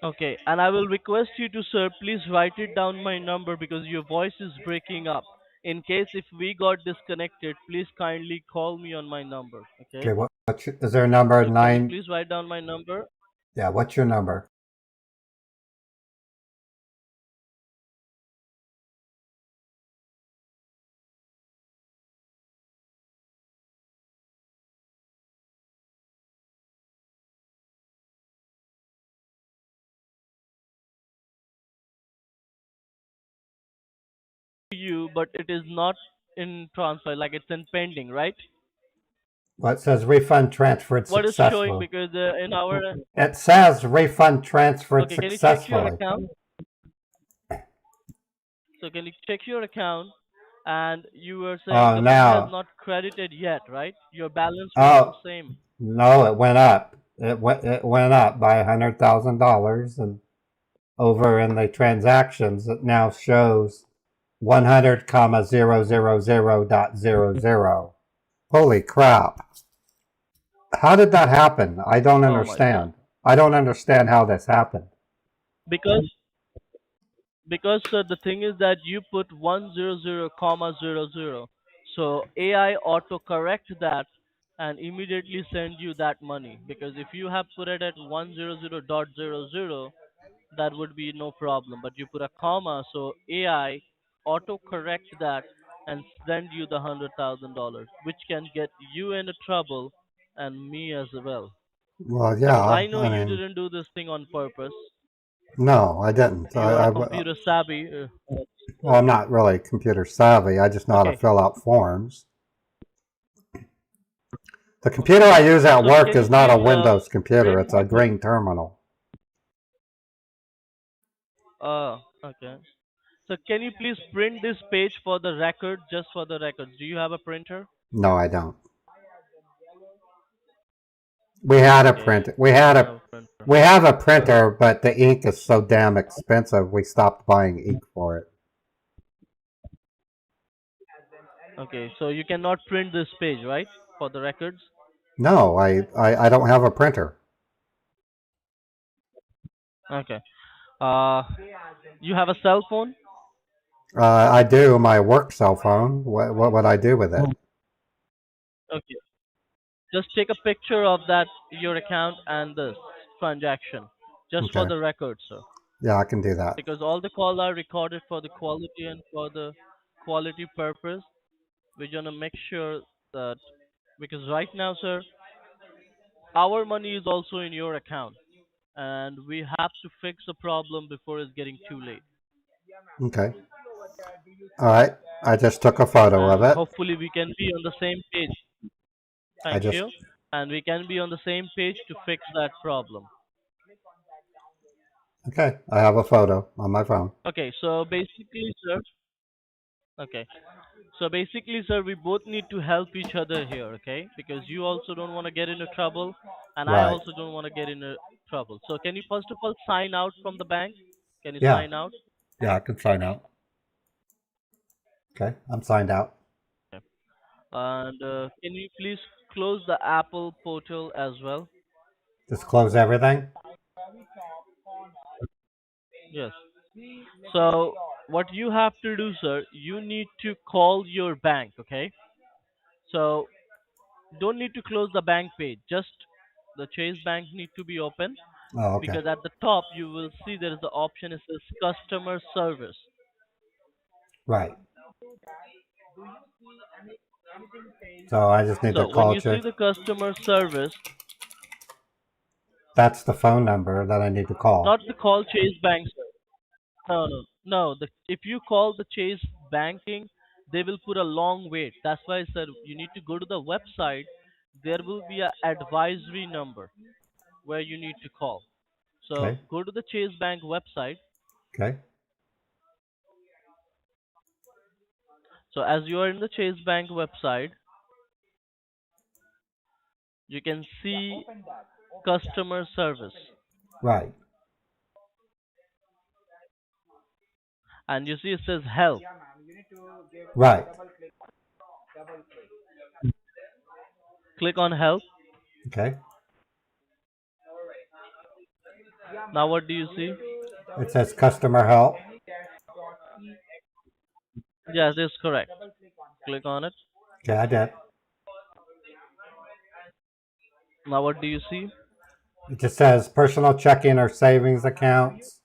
Okay, and I will request you to, sir, please write it down my number because your voice is breaking up. In case if we got disconnected, please kindly call me on my number. Okay, Okay, is there a number so can you 9? please write down my number? Yeah, what's your number? You, but it is not in transfer, like it's in pending, right? Well, it says refund transferred What is showing successfully. because in our It says refund transferred okay, can you check your successfully. account? So can you check your account? And you were saying Oh, the money has now. not credited yet, right? Your balance remains Oh, same. no, it went up. It went up by $100,000, and over in the transactions, it now shows 100 comma 000.00. Holy crap! How did that happen? I don't Oh my God. understand. I don't understand how this happened. Because the thing is that you put 100 comma 00, so AI auto correct that and immediately send you that money. Because if you have put it at 100.00, that would be no problem, but you put a comma, so AI auto correct that and send you the $100,000, which can get you into trouble and me as well. Well, But yeah. I know I you mean, didn't do this thing on purpose. no, I didn't. You are a computer savvy. Well, I'm not really computer savvy. I just know how to Okay. fill out forms. The computer I use at So work can you is not a please Windows computer. print? It's a green terminal. Okay. So can you please print this page for the record, just for the records? Do you have a printer? No, I don't. We had a Okay, printer. We you had don't a have a printer. we have a printer, but the ink is so damn expensive. We stopped buying ink for it. Okay, so you cannot print this page, right? For the records? No, I don't have a printer. Okay. Uh, you have a cell phone? I do my work cell phone. What would I do with it? Okay. Just take a picture of that your account and this transaction, just for Okay. the record, sir. Yeah, I can do that. Because all the calls are recorded for the quality and for the quality purpose. We're gonna make sure that because right now, sir, our money is also in your account, and we have to fix the problem before it's getting too late. Okay. All right. I just took a photo of And it. hopefully, we can be on the same page. I Thank just you. And we can be on the same page to fix that problem. Okay. I have a photo on my phone. Okay, so basically, sir. Okay, so basically, sir, we both need to help each other here, okay? Because you also don't want to get into trouble, and I Right. also don't want to get into trouble. So can you first of all sign out from the bank? Can you Yeah. sign out? Yeah, I can sign out. Okay. I'm signed out. Okay. And can you please close the Apple portal as well? Just close everything. Yes. So what you have to do, sir, you need to call your bank, okay? So don't need to close the bank page. Just the Chase Bank need to be open Oh, okay. because at the top you will see there is the option it says customer service. Right. So I just need to So when call you see Chase. the customer service, That's the phone number that I need to call. not the call Chase Bank, sir. No, no, no. If you call the Chase banking, they will put a long wait. That's why I said you need to go to the website. There will be a advisory number where you need to call. So Okay. go to the Chase Bank website. Okay. So as you are in the Chase Bank website, you can see customer service, Right. and you see it says help. Right. Click on help. Okay. Now what do you see? It says customer help. Yes, it's correct. Click on it. Okay, I did. Now what do you see? It just says personal checking or savings accounts,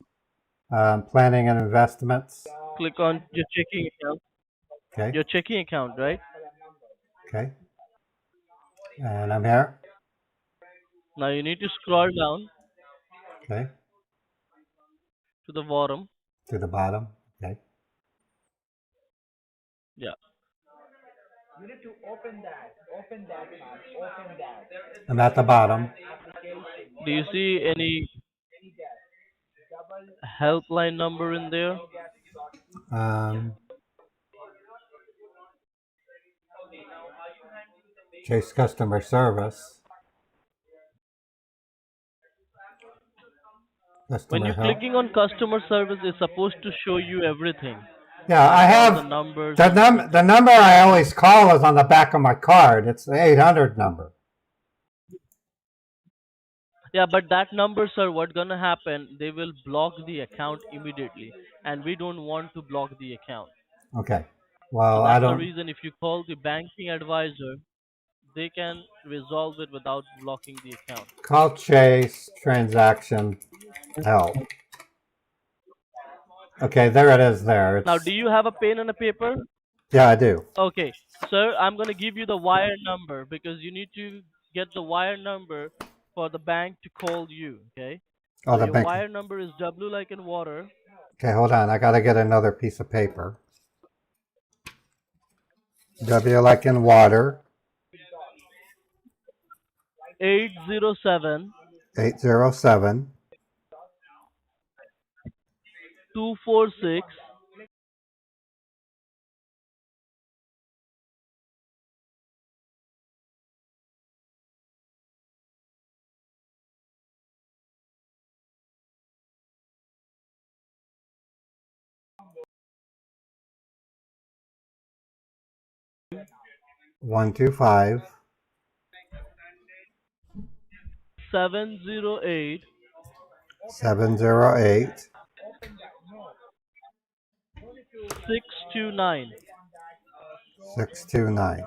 planning and investments. Click on your checking account. Okay. Your checking account, right? Okay. And I'm here. Now you need to scroll down Okay. to the bottom. To the bottom. Okay. Yeah. I'm at the bottom. Do you see any helpline number in there? Chase customer service. When Customer you're help. clicking on customer service, it's supposed to show you everything. Yeah, I All have the numbers. the number I always call is on the back of my card. It's the 800 number. Yeah, but that number, sir, what's gonna happen? They will block the account immediately, and we don't want to block the account. Okay. So Well, I that's the don't reason if you call the banking advisor, they can resolve it without blocking the account. call Chase transaction help. Okay, there it is there. Now, It's, do you have a pen and a paper? yeah, I do. Okay, sir, I'm gonna give you the wire number because you need to get the wire number for the bank to call you. Okay. Oh, So the your bank. wire number is W like in water. Okay, hold on. I got to get another piece of paper. W like in water. 807 807 246 125 708 708 629. 629.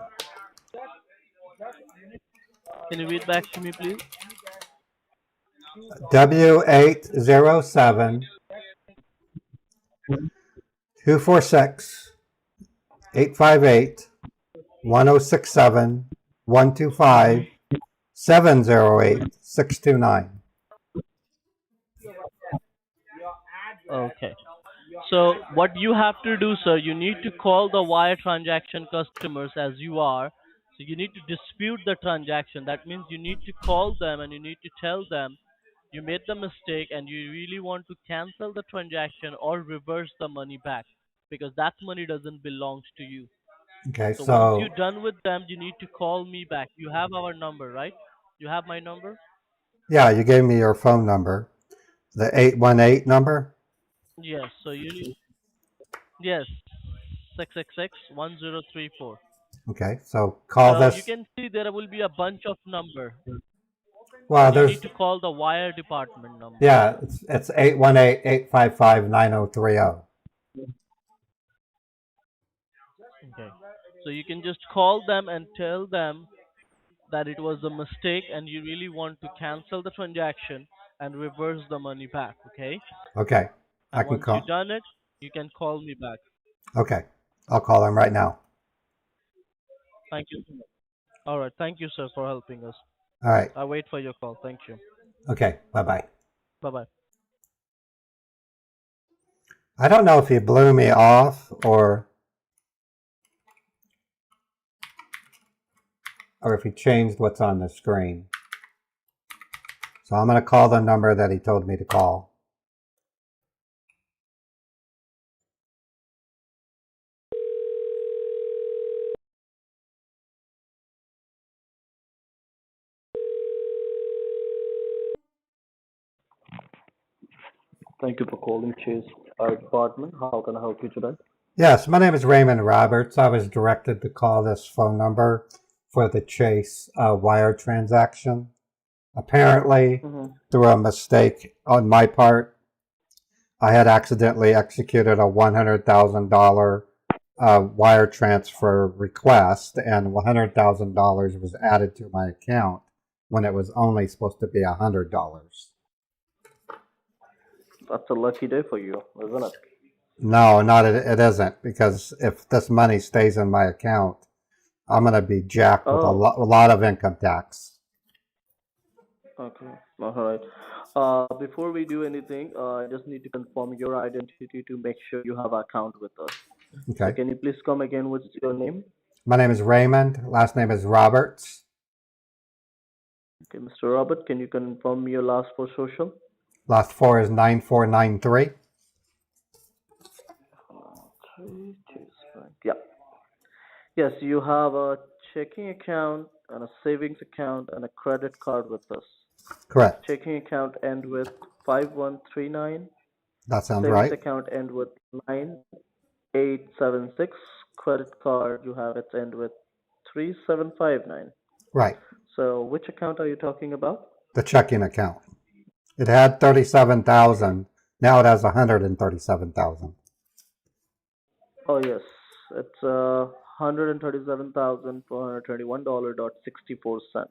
Can you read back to me, please? W807 246 858 1067 125 708 629. Okay. So what you have to do, sir, you need to call the wire transaction customers as you are. So you need to dispute the transaction. That means you need to call them and you need to tell them you made the mistake and you really want to cancel the transaction or reverse the money back because that money doesn't belong to you. Okay, So once you're so done with them, you need to call me back. You have our number, right? You have my number? yeah, you gave me your phone number, the 818 number. Yes. So yes, 666-1034. Okay, so call So you this. can see there will be a bunch of number, Well, and you need there's, to call the wire department number. yeah, it's 818-855-9030. Okay. So you can just call them and tell them that it was a mistake and you really want to cancel the transaction and reverse the money back. Okay. Okay, I And can once you've call. done it, you can call me back. Okay, I'll call him right now. Thank you. All right. Thank you, sir, for helping us. All right. I'll wait for your call. Thank you. Okay, bye-bye. Bye bye. I don't know if he blew me off or if he changed what's on the screen. So I'm going to call the number that he told me to call. Thank you for calling Chase our department. How can I help you today? Yes, my name is Raymond Roberts. I was directed to call this phone number for the Chase wire transaction. Apparently, Mm-hmm. through a mistake on my part, I had accidentally executed a $100,000 wire transfer request, and $100,000 was added to my account when it was only supposed to be $100. That's a lucky day for you, isn't it? No, not it isn't, because if this money stays in my account, I'm going to be jacked with Oh, a lot of income tax. okay. All right. Before we do anything, I just need to confirm your identity to make sure you have an account with us. So Okay. can you please come again with your name? My name is Raymond. Last name is Roberts. Okay, Mr. Robert, can you confirm your last four social? Last four is 9493. 325. Yeah. Yes, you have a checking account and a savings account and a credit card with us. Correct. Checking account end with 5139. That sounds Savings right. account end with 9876. Credit card you have it end with 3759. Right. So which account are you talking about? The checking account. It had 37,000. Now it has 137,000. Oh yes, it's $137,421.64.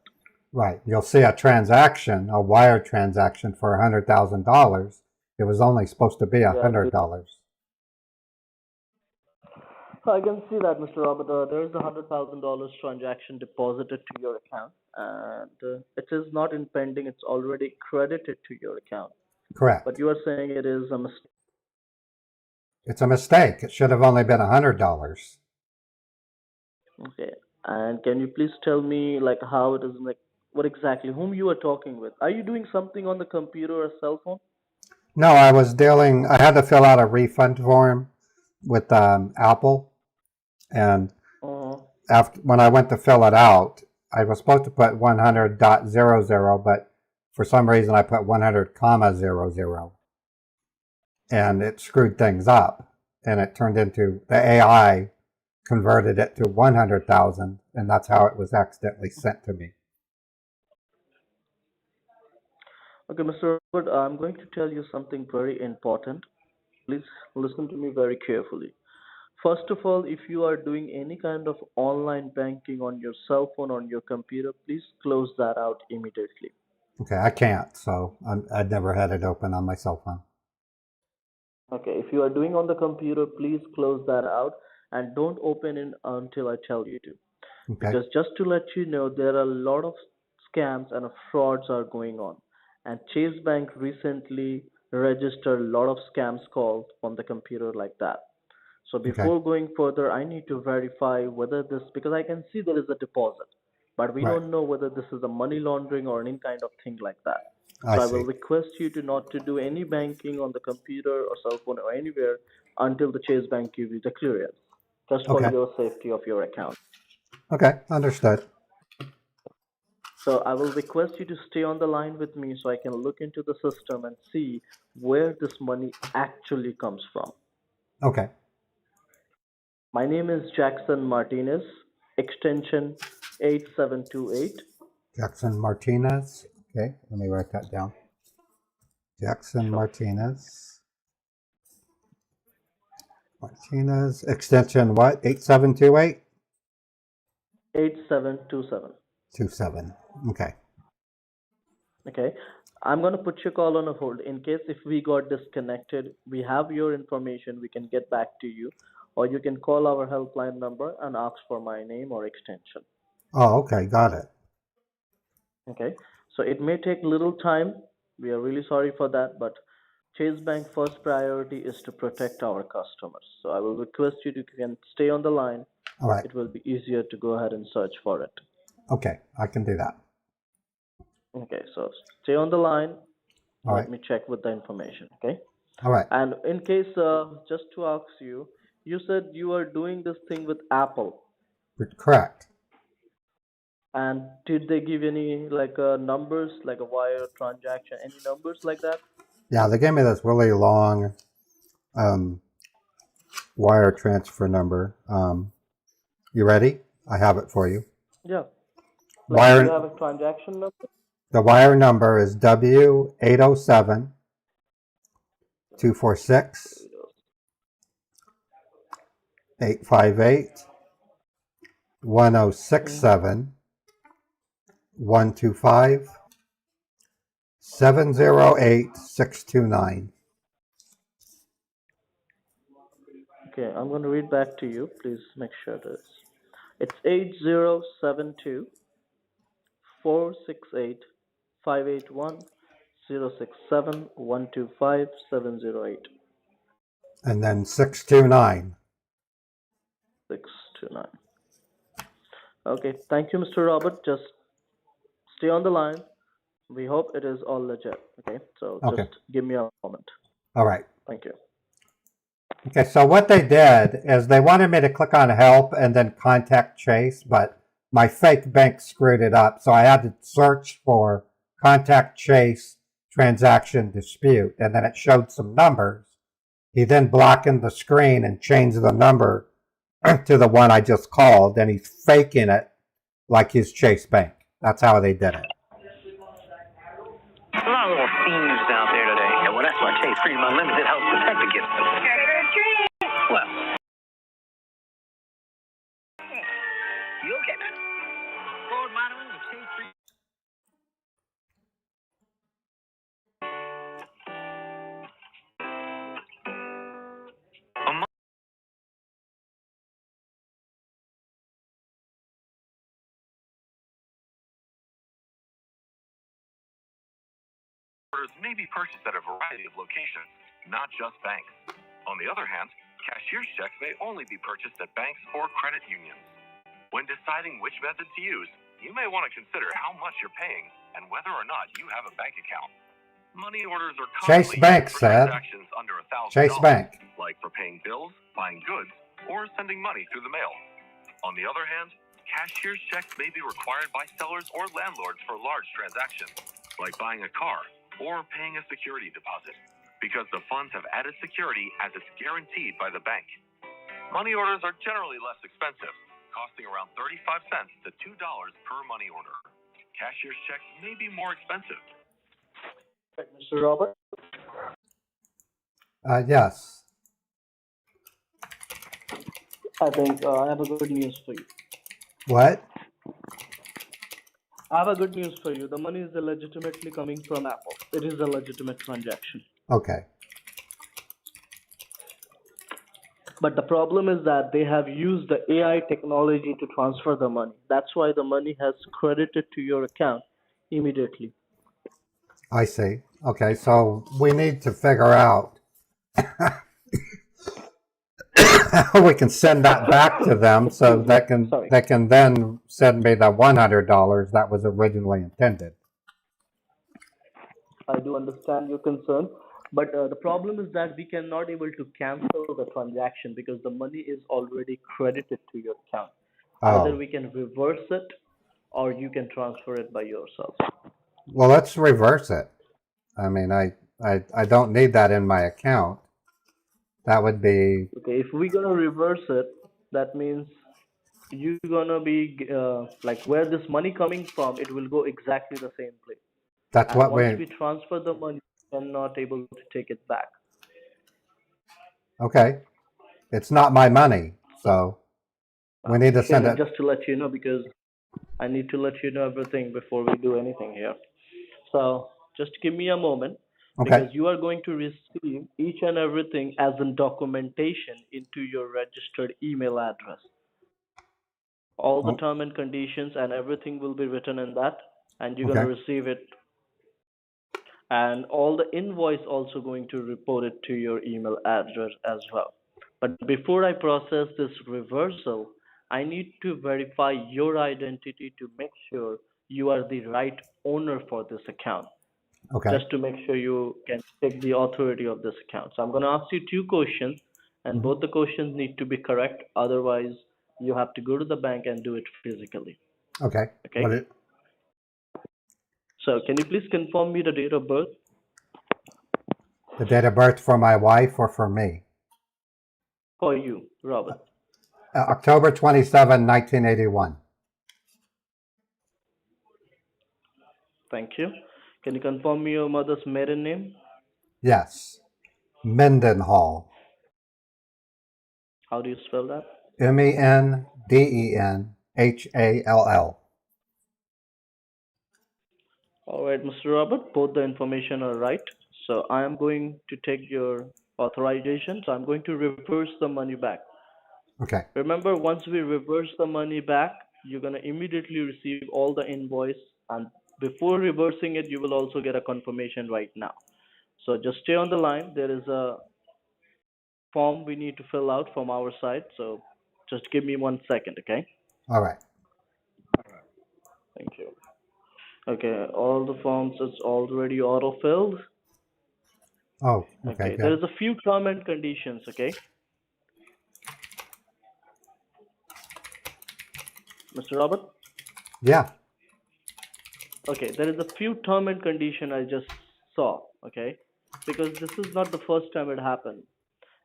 Right. You'll see a transaction, a wire transaction for $100,000. It was only supposed to be Yeah, $100. I can see that, Mr. Robert. There is a $100,000 transaction deposited to your account, and it is not in pending. It's already credited to your account. Correct. But you are saying it is a mistake. It's a mistake. It should have only been $100. Okay. And can you please tell me like how it is like what exactly whom you are talking with? Are you doing something on the computer or cell phone? No, I had to fill out a refund form with Apple. And Uh-huh. when I went to fill it out, I was supposed to put 100.00, but for some reason I put 100,00. And it screwed things up. And it turned into, the AI converted it to 100,000, and that's how it was accidentally sent to me. Okay, Mr. Robert, I'm going to tell you something very important. Please listen to me very carefully. First of all, if you are doing any kind of online banking on your cell phone, on your computer, please close that out immediately. Okay, I can't, so I'd never had it open on my cell phone. Okay, if you are doing on the computer, please close that out and don't open it until I tell you to. Okay. Because just to let you know, there are a lot of scams and frauds are going on. And Chase Bank recently registered a lot of scams calls on the computer like that. So Okay. before going further, I need to verify whether this, because I can see there is a deposit, but we Right. don't know whether this is a money laundering or any kind of thing like that. I So I see. will request you to not to do any banking on the computer or cell phone or anywhere until the Chase Bank give you the clearance, just for Okay. your safety of your account. Okay, understood. So I will request you to stay on the line with me so I can look into the system and see where this money actually comes from. Okay. My name is Jackson Martinez, extension 8728. Jackson Martinez. Okay, let me write that down. Jackson Sure. Martinez. Martinez, extension what? 8728? 8727. 27. Okay. Okay. I'm going to put your call on a hold. In case if we got disconnected, we have your information, we can get back to you, or you can call our helpline number and ask for my name or extension. Oh, okay, got it. Okay. So it may take little time. We are really sorry for that, but Chase Bank first priority is to protect our customers. So I will request you to can stay on the line. All right. It will be easier to go ahead and search for it. Okay, I can do that. Okay, so stay on the line. All Let right. me check with the information. Okay. All right. And in case, just to ask you, you said you are doing this thing with Apple, Correct. and did they give any like numbers, like a wire transaction, any numbers like that? Yeah, they gave me this really long wire transfer number. You ready? I have it for you. Yeah. Like, do you Wire. have a transaction number? The wire number is W807 246 858 1067 125 708 629. Okay, I'm going to read back to you. Please make sure it is. It's 8072 468 581 067 125 708 And then 629. 629. Okay, thank you, Mr. Robert. Just stay on the line. We hope it is all legit. Okay, so Okay. just give me a moment. All right. Thank you. Okay, so what they did is they wanted me to click on help and then contact Chase, but my fake bank screwed it up. So I had to search for contact Chase transaction dispute, and then it showed some numbers. He then blackened the screen and changed the number to the one I just called, and he's faking it like his Chase Bank. That's how they did it. A lot of little fiends out there today. Yeah, well, that's why Chase Freedom Unlimited helps protect against them. Well, you okay, man? Forward monitoring with Chase Freedom. Orders may be purchased at a variety of locations, not just banks. On the other hand, cashier's checks may only be purchased at banks or credit unions. When deciding which method to use, you may want to consider how much you're paying and whether or not you have a bank account. Money orders are Chase commonly Bank used for said. transactions under $1,000, Chase Bank. like for paying bills, buying goods, or sending money through the mail. On the other hand, cashier's checks may be required by sellers or landlords for large transactions, like buying a car or paying a security deposit, because the funds have added security as it's guaranteed by the bank. Money orders are generally less expensive, costing around 35 cents to $2 per money order. Cashier's checks may be more expensive. Mr. Robert? Yes. I think I have a good news for you. What? I have a good news for you. The money is legitimately coming from Apple. It is a legitimate transaction. Okay. But the problem is that they have used the AI technology to transfer the money. That's why the money has credited to your account immediately. I see. Okay, so we need to figure out how we can send that back to them so Sorry. they can then send me the $100 that was originally intended. I do understand your concern, but the problem is that we cannot able to cancel the transaction because the money is already credited to your account. Either Oh, we can reverse it or you can transfer it by yourself. well, let's reverse it. I mean, I don't need that in my account. That would be, Okay, if we're gonna reverse it, that means you're gonna be like where this money coming from, it will go exactly the same place. that's And what once we, we transfer the money, we're not able to take it back. okay. It's not my money, so we need to send it. Just to let you know, because I need to let you know everything before we do anything here. So just give me a moment Okay, because you are going to receive each and everything as in documentation into your registered email address. All the Oh, term and conditions and everything will be written in that, and you're okay, going to receive it. And all the invoice also going to report it to your email address as well. But before I process this reversal, I need to verify your identity to make sure you are the right owner for this account, okay, just to make sure you can take the authority of this account. So I'm going to ask you two questions, and mhm, both the questions need to be correct. Otherwise, you have to go to the bank and do it physically. okay. What Okay? it, So can you please confirm me the date of birth the date of birth for my wife or for me? for you, Robert? October 27, 1981. Thank you. Can you confirm me your mother's maiden name? Yes. Mendenhall. How do you spell that? Mendenhall. All right, Mr. Robert, both the information are right. So I am going to take your authorization. So I'm going to reverse the money back. Okay, Remember, once we reverse the money back, you're going to immediately receive all the invoice. And before reversing it, you will also get a confirmation right now. So just stay on the line. There is a form we need to fill out from our side. So just give me 1 second, okay? all right. Thank you. Okay, all the forms is already auto-filled. Oh, okay, Okay, there good. is a few term and conditions, okay? Mr. Robert? Yeah, Okay, there is a few term and condition I just saw, okay? Because this is not the first time it happened.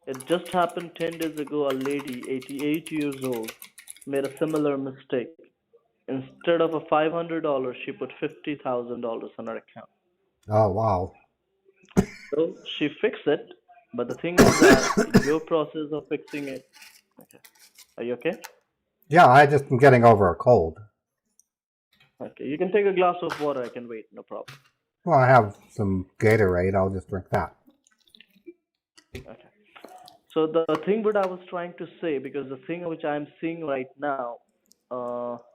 It just happened 10 days ago. A lady, 88 years old, made a similar mistake. Instead of a $500, she put $50,000 on her account. oh, wow. So she fixed it, but the thing is that your process of fixing it. Okay. Are you okay? Yeah, I just am getting over a cold. Okay, you can take a glass of water. I can wait, no problem. Well, I have some Gatorade. I'll just drink that. Okay. So the thing what I was trying to say, because the thing which I'm seeing right now,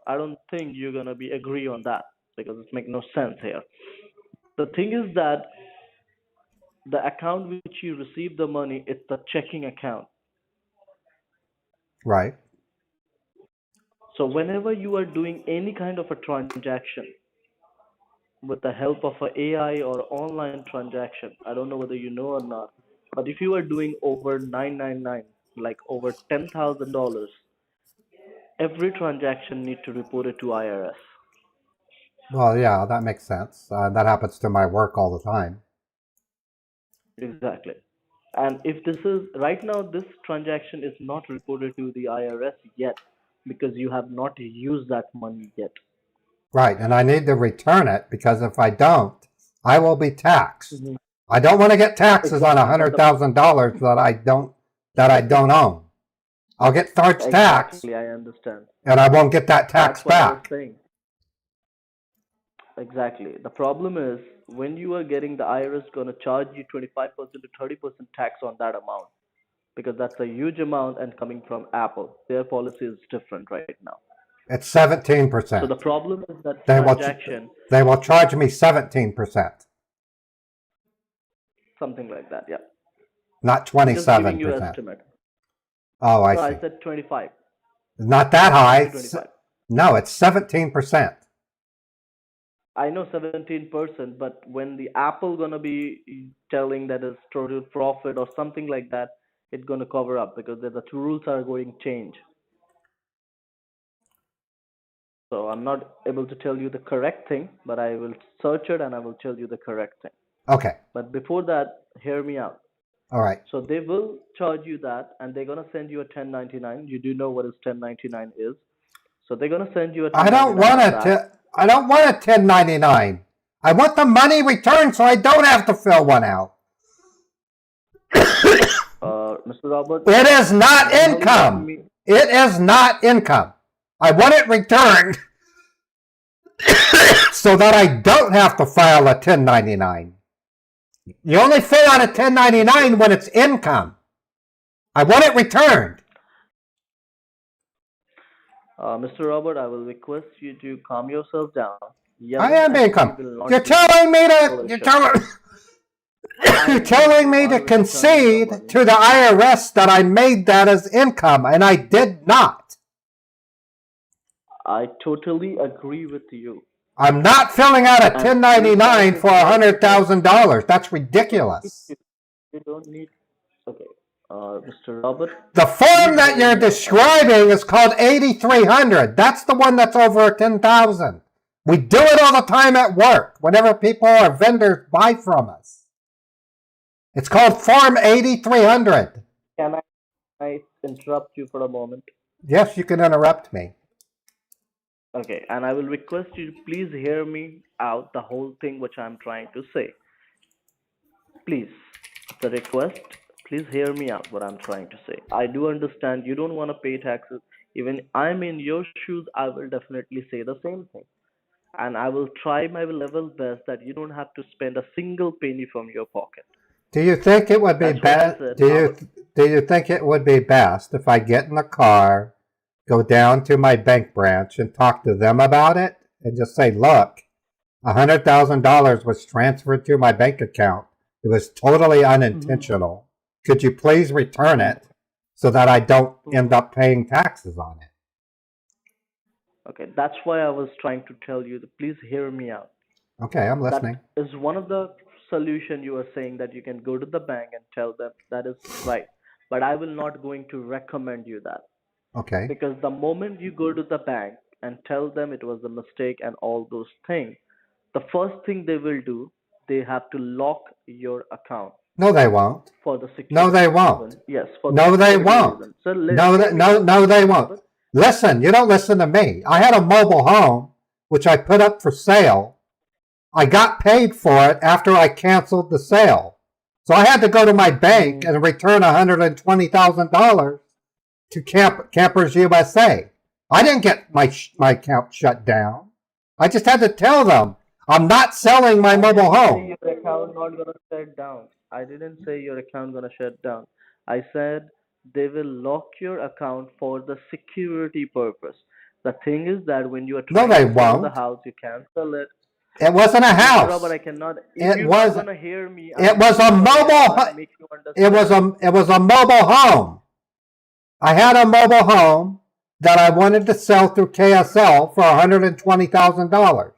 I don't think you're gonna be agree on that because it makes no sense here. The thing is that the account which you receive the money, it's the checking account. Right. So whenever you are doing any kind of a transaction with the help of a AI or online transaction, I don't know whether you know or not, but if you are doing over 999, like over $10,000, every transaction need to report it to IRS. Well, yeah, that makes sense. That happens to my work all the time. Exactly. And if this is right now, this transaction is not reported to the IRS yet because you have not used that money yet. Right, and I need to return it because if I don't, I will be taxed. Mhm. I don't want to get taxes on Exactly. But the $100,000 that I don't own. I'll get surge tax, Exactly, I understand. and I won't get that tax That's what I was back. saying. Exactly. The problem is when you are getting the IRS gonna charge you 25% to 30% tax on that amount because that's a huge amount and coming from Apple. Their policy is different right now. It's So 17%. the problem is that They will, transaction, they will charge me 17%, something like that, yeah. not Just giving you 27%. estimate. Oh, I No, see. I said 25. Not that high. 25. No, it's 17%. I know 17%, but when the Apple gonna be telling that it's total profit or something like that, it's gonna cover up because the two rules are going to change. So I'm not able to tell you the correct thing, but I will search it and I will tell you the correct thing. Okay. But before that, hear me out. All right. So they will charge you that, and they're gonna send you a 1099. You do know what is 1099 is. So they're gonna send you a I don't 1099 want back. I don't want a 1099. I want the money returned so I don't have to fill one out. Mr. Robert. It is not can you income. me- It is not income. I want it returned so that I don't have to file a 1099. You only fill out a 1099 when it's income. I want it returned. Mr. Robert, I will request you to calm yourself down. I am being calm. actually will not You're be telling me to. solution. You're telling me to Already concede charged to the IRS that I made that as income, and I did not. I totally agree with you. I'm not filling out a And 1099 for $100,000. That's ridiculous. You don't need. Okay, Mr. Robert. The form that you're describing is called 8300. That's the one that's over 10,000. We do it all the time at work whenever people or vendors buy from us. It's called Form 8300. Can I interrupt you for a moment? Yes, you can interrupt me. Okay, and I will request you to please hear me out the whole thing which I'm trying to say. Please, the request, please hear me out what I'm trying to say. I do understand you don't want to pay taxes. Even I'm in your shoes, I will definitely say the same thing. And I will try my level best that you don't have to spend a single penny from your pocket. Do you think it would be That's what I best? said. Do you think it would be best if I get in the car, go down to my bank branch and talk to them about it and just say, look, $100,000 was transferred to my bank account. It was totally unintentional. Could you please return it so that I don't end up paying taxes on it? Okay, that's why I was trying to tell you. Please hear me out. Okay, I'm listening. That is one of the solution you are saying that you can go to the bank and tell them that is right. But I will not going to recommend you that. Okay. Because the moment you go to the bank and tell them it was a mistake and all those things, the first thing they will do, they have to lock your account. No, they won't. For the security. No, they won't. Reason. Yes. For no, the they security won't. Reason. So No, they won't. Listen, you don't listen to me. I had a mobile home, which I put up for sale. I got paid for it after I canceled the sale. So I had to go to my bank and return $120,000 to Campers USA. I didn't get my account shut down. I just had to tell them I'm not selling my mobile home. Your account not gonna shut down. I didn't say your account gonna shut down. I said they will lock your account for the security purpose. The thing is that when you are trying to sell the house, you cancel it. It wasn't a house. Robert, I cannot. It wasn't. Gonna hear me, it was a mobile. It was a mobile home. I had a mobile home that I wanted to sell through KSL for $120,000.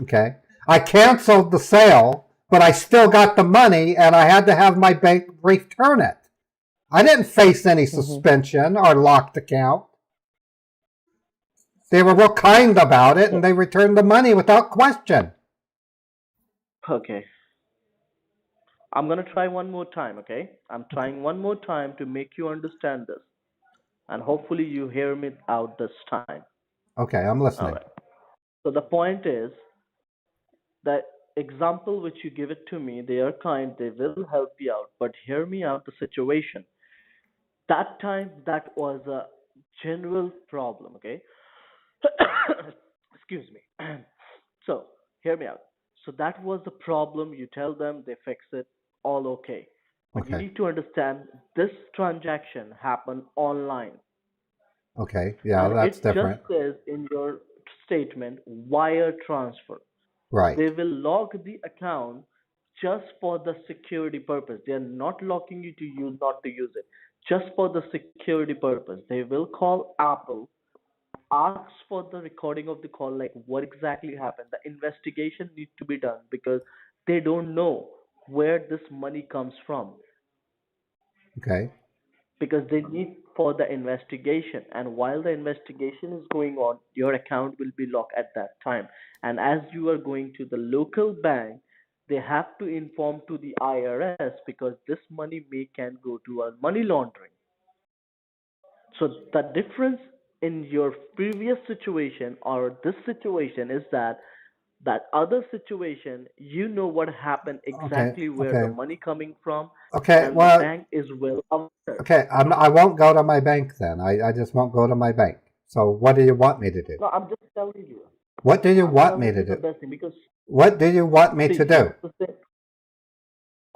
Okay, I canceled the sale, but I still got the money, and I had to have my bank return it. I didn't face any suspension or locked account. They were real kind about it, and they returned the money without question. Okay. I'm going to try one more time, okay? I'm trying one more time to make you understand this. And hopefully you hear me out this time. Okay, I'm listening. All right. So the point is, that example which you give it to me, they are kind, they will help you out. But hear me out the situation. That time, that was a general problem, okay? Excuse me. So, hear me out. So, that was the problem. You tell them, they fix it, all okay. But you Okay. need to understand this transaction happened online. Okay. Yeah, And that's it just different. says in your statement wire transfer. Right. They will log the account just for the security purpose. They are not locking you to use, not to use it, just for the security purpose. They will call Apple, ask for the recording of the call, like what exactly happened. The investigation needs to be done because they don't know where this money comes from, Okay. because they need for the investigation, and while the investigation is going on your account will be locked at that time. And as you are going to the local bank, they have to inform to the IRS because this money may can go to a money laundering. So the difference in your previous situation or this situation is that that other situation, you know what happened Okay. exactly, where the Okay. money coming from, Okay. and the Well, bank is well aware. okay. I won't go to my bank then. I just won't go to my bank. So what do you want me to do? No, I'm just telling you. What do you I'm want me telling to you the do? best thing because What do you want me see, to here's do? the thing.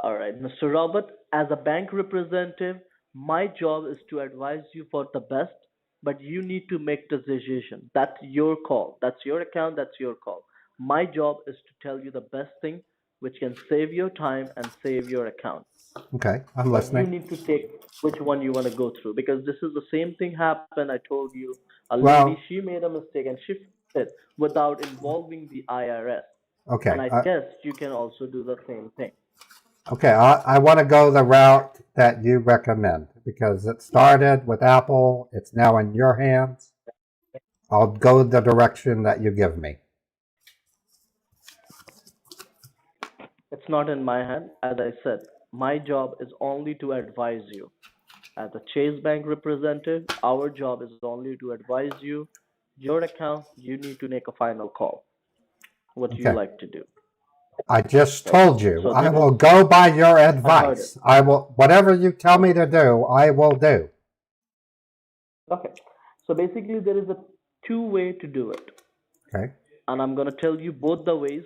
All right, Mr. Robert, as a bank representative, my job is to advise you for the best, but you need to make the decision. That's your call. That's your account. That's your call. My job is to tell you the best thing which can save your time and save your account. Okay. I'm But you listening. need to take which one you want to go through, because this is the same thing happened. I told you, a lady, Well, she made a mistake and she fixed it without involving the IRS. And okay. I guess you can also do the same thing. Okay. I want to go the route that you recommend because it started with Apple. It's now in your hands. I'll go the direction that you give me. It's not in my hand. As I said, my job is only to advise you. As a Chase Bank representative, our job is only to advise you. Your account, you need to make a final call. What you Okay. like to do. I just Okay. told you So I this will is, go by your I heard it. advice. I will, whatever you tell me to do, I will do. Okay. So basically, there is a two-way to do it. Okay. And I'm going to tell you both the ways.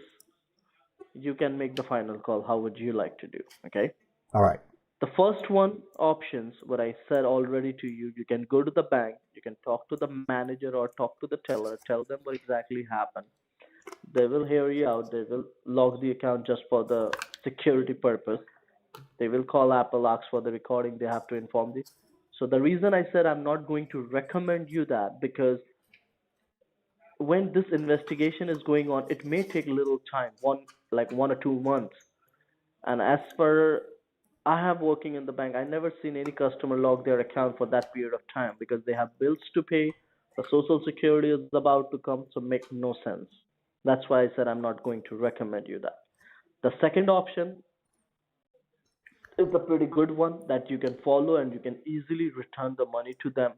You can make the final call. How would you like to do? Okay. All right. The first one options, what I said already to you, you can go to the bank, you can talk to the manager or talk to the teller, tell them what exactly happened. They will hear you out, they will log the account just for the security purpose. They will call Apple, ask for the recording, they have to inform the. So the reason I said I'm not going to recommend you that, because when this investigation is going on, it may take little time, like 1 or 2 months. And as per I have working in the bank, I never seen any customer log their account for that period of time because they have bills to pay. The social security is about to come, so make no sense. That's why I said I'm not going to recommend you that. The second option is a pretty good one that you can follow and you can easily return the money to them.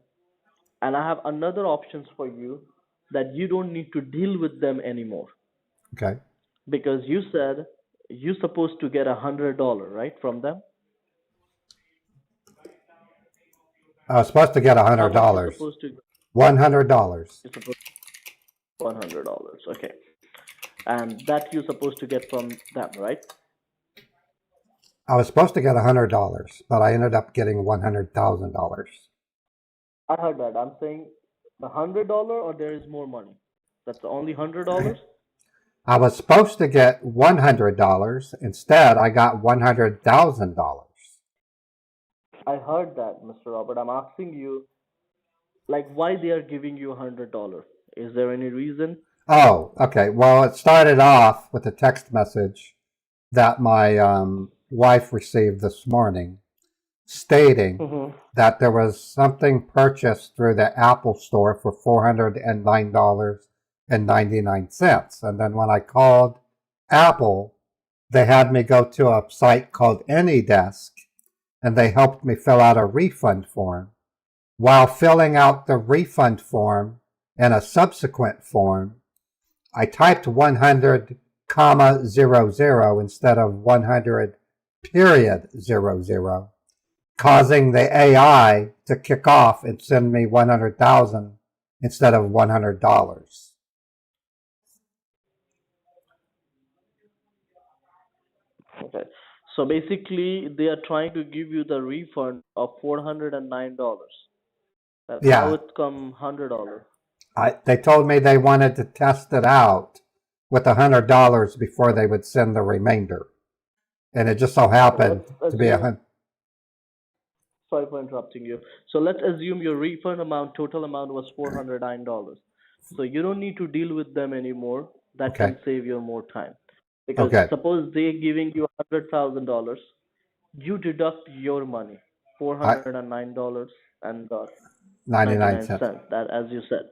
And I have another options for you that you don't need to deal with them anymore, Okay. because you said you're supposed to get $100, right, from them. I was supposed to get How much you're $100. supposed to? $100. You're supposed $100. Okay, and that you're supposed to get from them, right? I was supposed to get $100, but I ended up getting $100,000. I heard that. I'm saying the $100, or there is more money. That's the only $100. I was supposed to get $100. Instead, I got $100,000. I heard that, Mr. Robert. I'm asking you, like, why they are giving you $100? Is there any reason? Oh, okay. Well, it started off with a text message that my wife received this morning stating Mm-hmm. that there was something purchased through the Apple store for $409.99. And then when I called Apple, they had me go to a site called AnyDesk, and they helped me fill out a refund form. While filling out the refund form and a subsequent form, I typed 100,000 instead of 100,000,000. causing the AI to kick off and send me 100,000 instead of $100. Okay. So basically, they are trying to give you the refund of $409. That's how Yeah, it come $100. they told me they wanted to test it out with $100 before they would send the remainder, and it just so Okay, happened let's to be a assume. hundred. Sorry for interrupting you. So let's assume your refund amount, total amount was $409. So you don't need to deal with them anymore. That Okay, can save you more time. Because okay, suppose they're giving you $100,000, you deduct your money, I $409 and 99 99 cents. cents. That, as you said,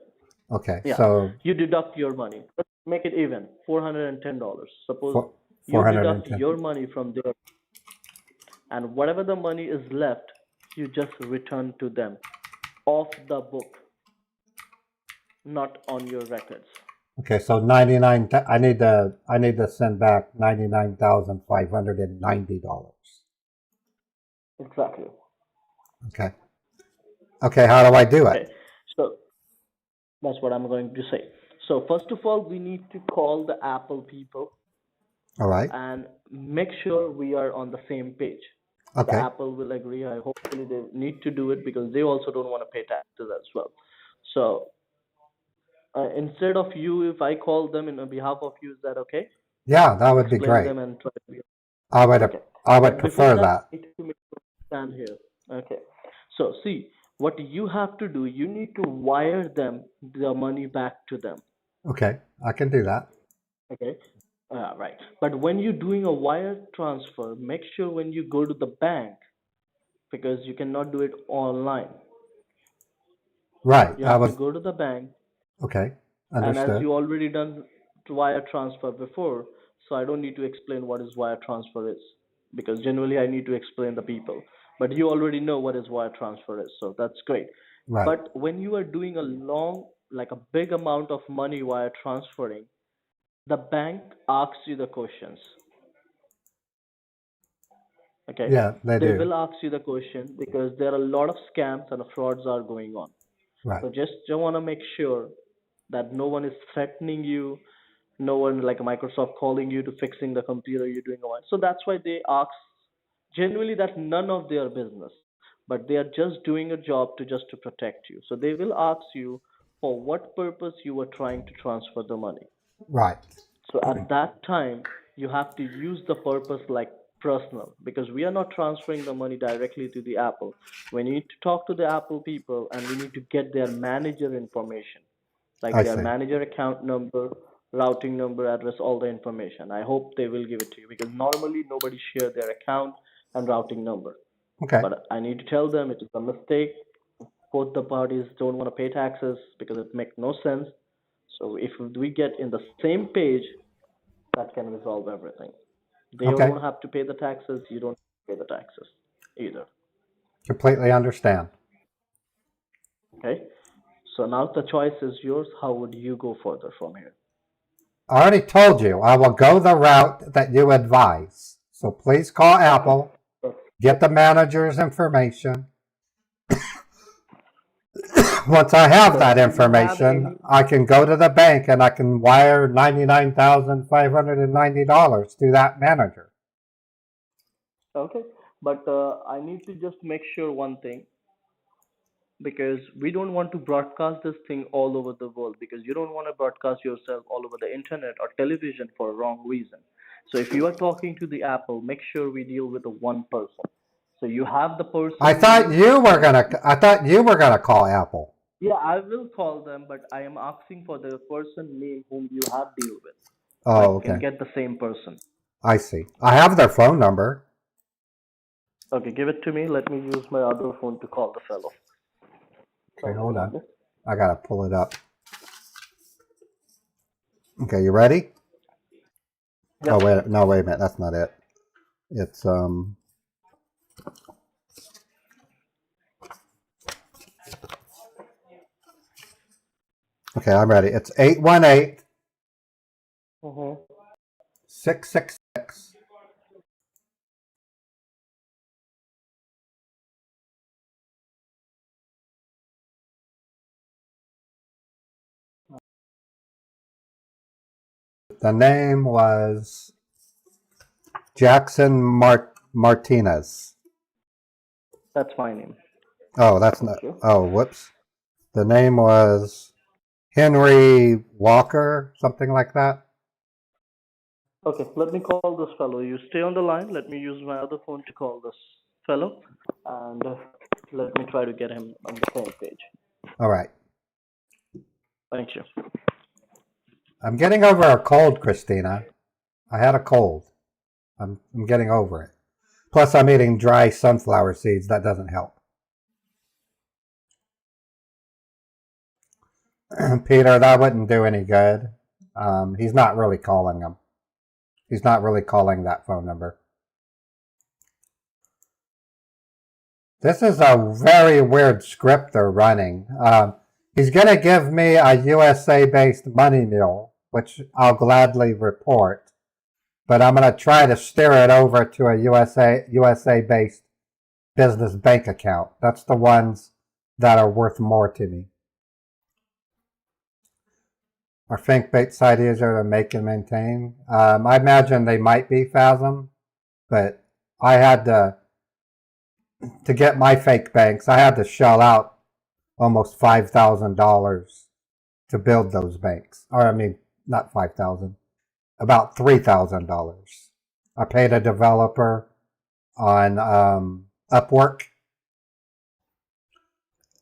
Okay, yeah, so you deduct your money. Let's make it even, $410. Suppose four, you deduct 410. your money from there, and whatever the money is left, you just return to them off the book, not on your records. Okay, so 99. I need to send back $99,590. Exactly. Okay. Okay, how do I do it? Okay. So that's what I'm going to say. So first of all, we need to call the Apple people All right. and make sure we are on the same page. The Okay. Apple will agree. Hopefully they need to do it because they also don't want to pay taxes as well. So instead of you, if I call them in on behalf of you, is that okay? Yeah, that would be Explain great. them and try to be I would okay. I would But before prefer that, that. I need to make sure you stand here. Okay. So see, what you have to do, you need to wire them the money back to them. Okay, I can do that. Okay. Right. But when you're doing a wire transfer, make sure when you go to the bank, because you cannot do it online. Right. You I have to was go to the bank, okay. and as Understood. you already done wire transfer before, so I don't need to explain what is wire transfer is, because generally I need to explain the people. But you already know what is wire transfer is, so that's great. Right. But when you are doing a long, like a big amount of money wire transferring, the bank asks you the questions. Okay, Yeah, they they do. will ask you the question because there are a lot of scams and frauds are going on. Right. So just want to make sure that no one is threatening you, no one like Microsoft calling you to fixing the computer you're doing a so that's why they ask. Generally that's none of their business, but they are just doing a job to just to protect you. So they will ask you for what purpose you were trying to transfer the money. Right. So at that time, you have to use the purpose like personal, because we are not transferring the money directly to the Apple. We need to talk to the Apple people and we need to get their manager information, like I their see. manager account number, routing number, address, all the information. I hope they will give it to you because normally nobody share their account and routing number. Okay. But I need to tell them it is a mistake. Both the parties don't want to pay taxes because it makes no sense. So if we get in the same page, that can resolve everything. They Okay. don't have to pay the taxes, you don't pay the taxes either. Completely understand. Okay? So now the choice is yours. How would you go further from here? I already told you I will go the route that you advise. So please call Apple, get the manager's information. Once I have So that do you have information, any? I can go to the bank and I can wire $99,590 to that manager. Okay, but I need to just make sure one thing, because we don't want to broadcast this thing all over the world, because you don't want to broadcast yourself all over the internet or television for a wrong reason. So if you are talking to the Apple, make sure we deal with the one person. So you have the person I thought name. you were gonna call Apple. Yeah, I will call them, but I am asking for the person name whom you have deal with, so I Oh, can okay. get the same person. I see. I have their phone number. Okay, give it to me. Let me use my other phone to call the fellow. Okay, hold on. Okay. I gotta pull it up. Okay, you ready? Yeah. Oh wait, no, wait a minute. That's not it. It's Okay, I'm ready. It's 818 Mm-hmm. 666 The name was Jackson Martinez. That's my name. Oh, that's not. Thank you. Oh, whoops. The name was Henry Walker, something like that. Okay, let me call this fellow. You stay on the line. Let me use my other phone to call this fellow, and let me try to get him on the same page. All right. Thank you. I'm getting over a cold, Christina. I had a cold. I'm getting over it. Plus, I'm eating dry sunflower seeds. That doesn't help. Peter, that wouldn't do any good. He's not really calling them. He's not really calling that phone number. This is a very weird script they're running. He's going to give me a USA-based money mule, which I'll gladly report. But I'm going to try to steer it over to a USA-based business bank account. That's the ones that are worth more to me. Are FakeBait's ideas are to make and maintain? I imagine they might be, Phasm, but I had to get my fake banks, I had to shell out almost $5,000 to build those banks. Or, I mean, not $5,000, about $3,000. I paid a developer on Upwork.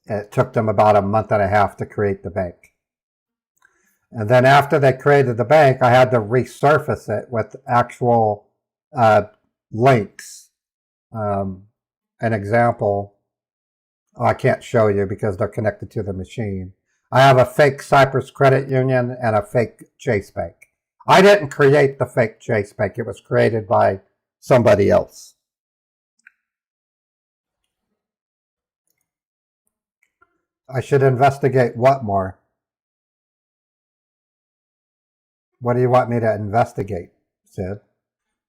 It took them about a month and a half to create the bank. And then after they created the bank, I had to resurface it with actual links. An example, I can't show you because they're connected to the machine. I have a fake Cyprus Credit Union and a fake Chase Bank. I didn't create the fake Chase Bank. It was created by somebody else. I should investigate what more? What do you want me to investigate, Sid?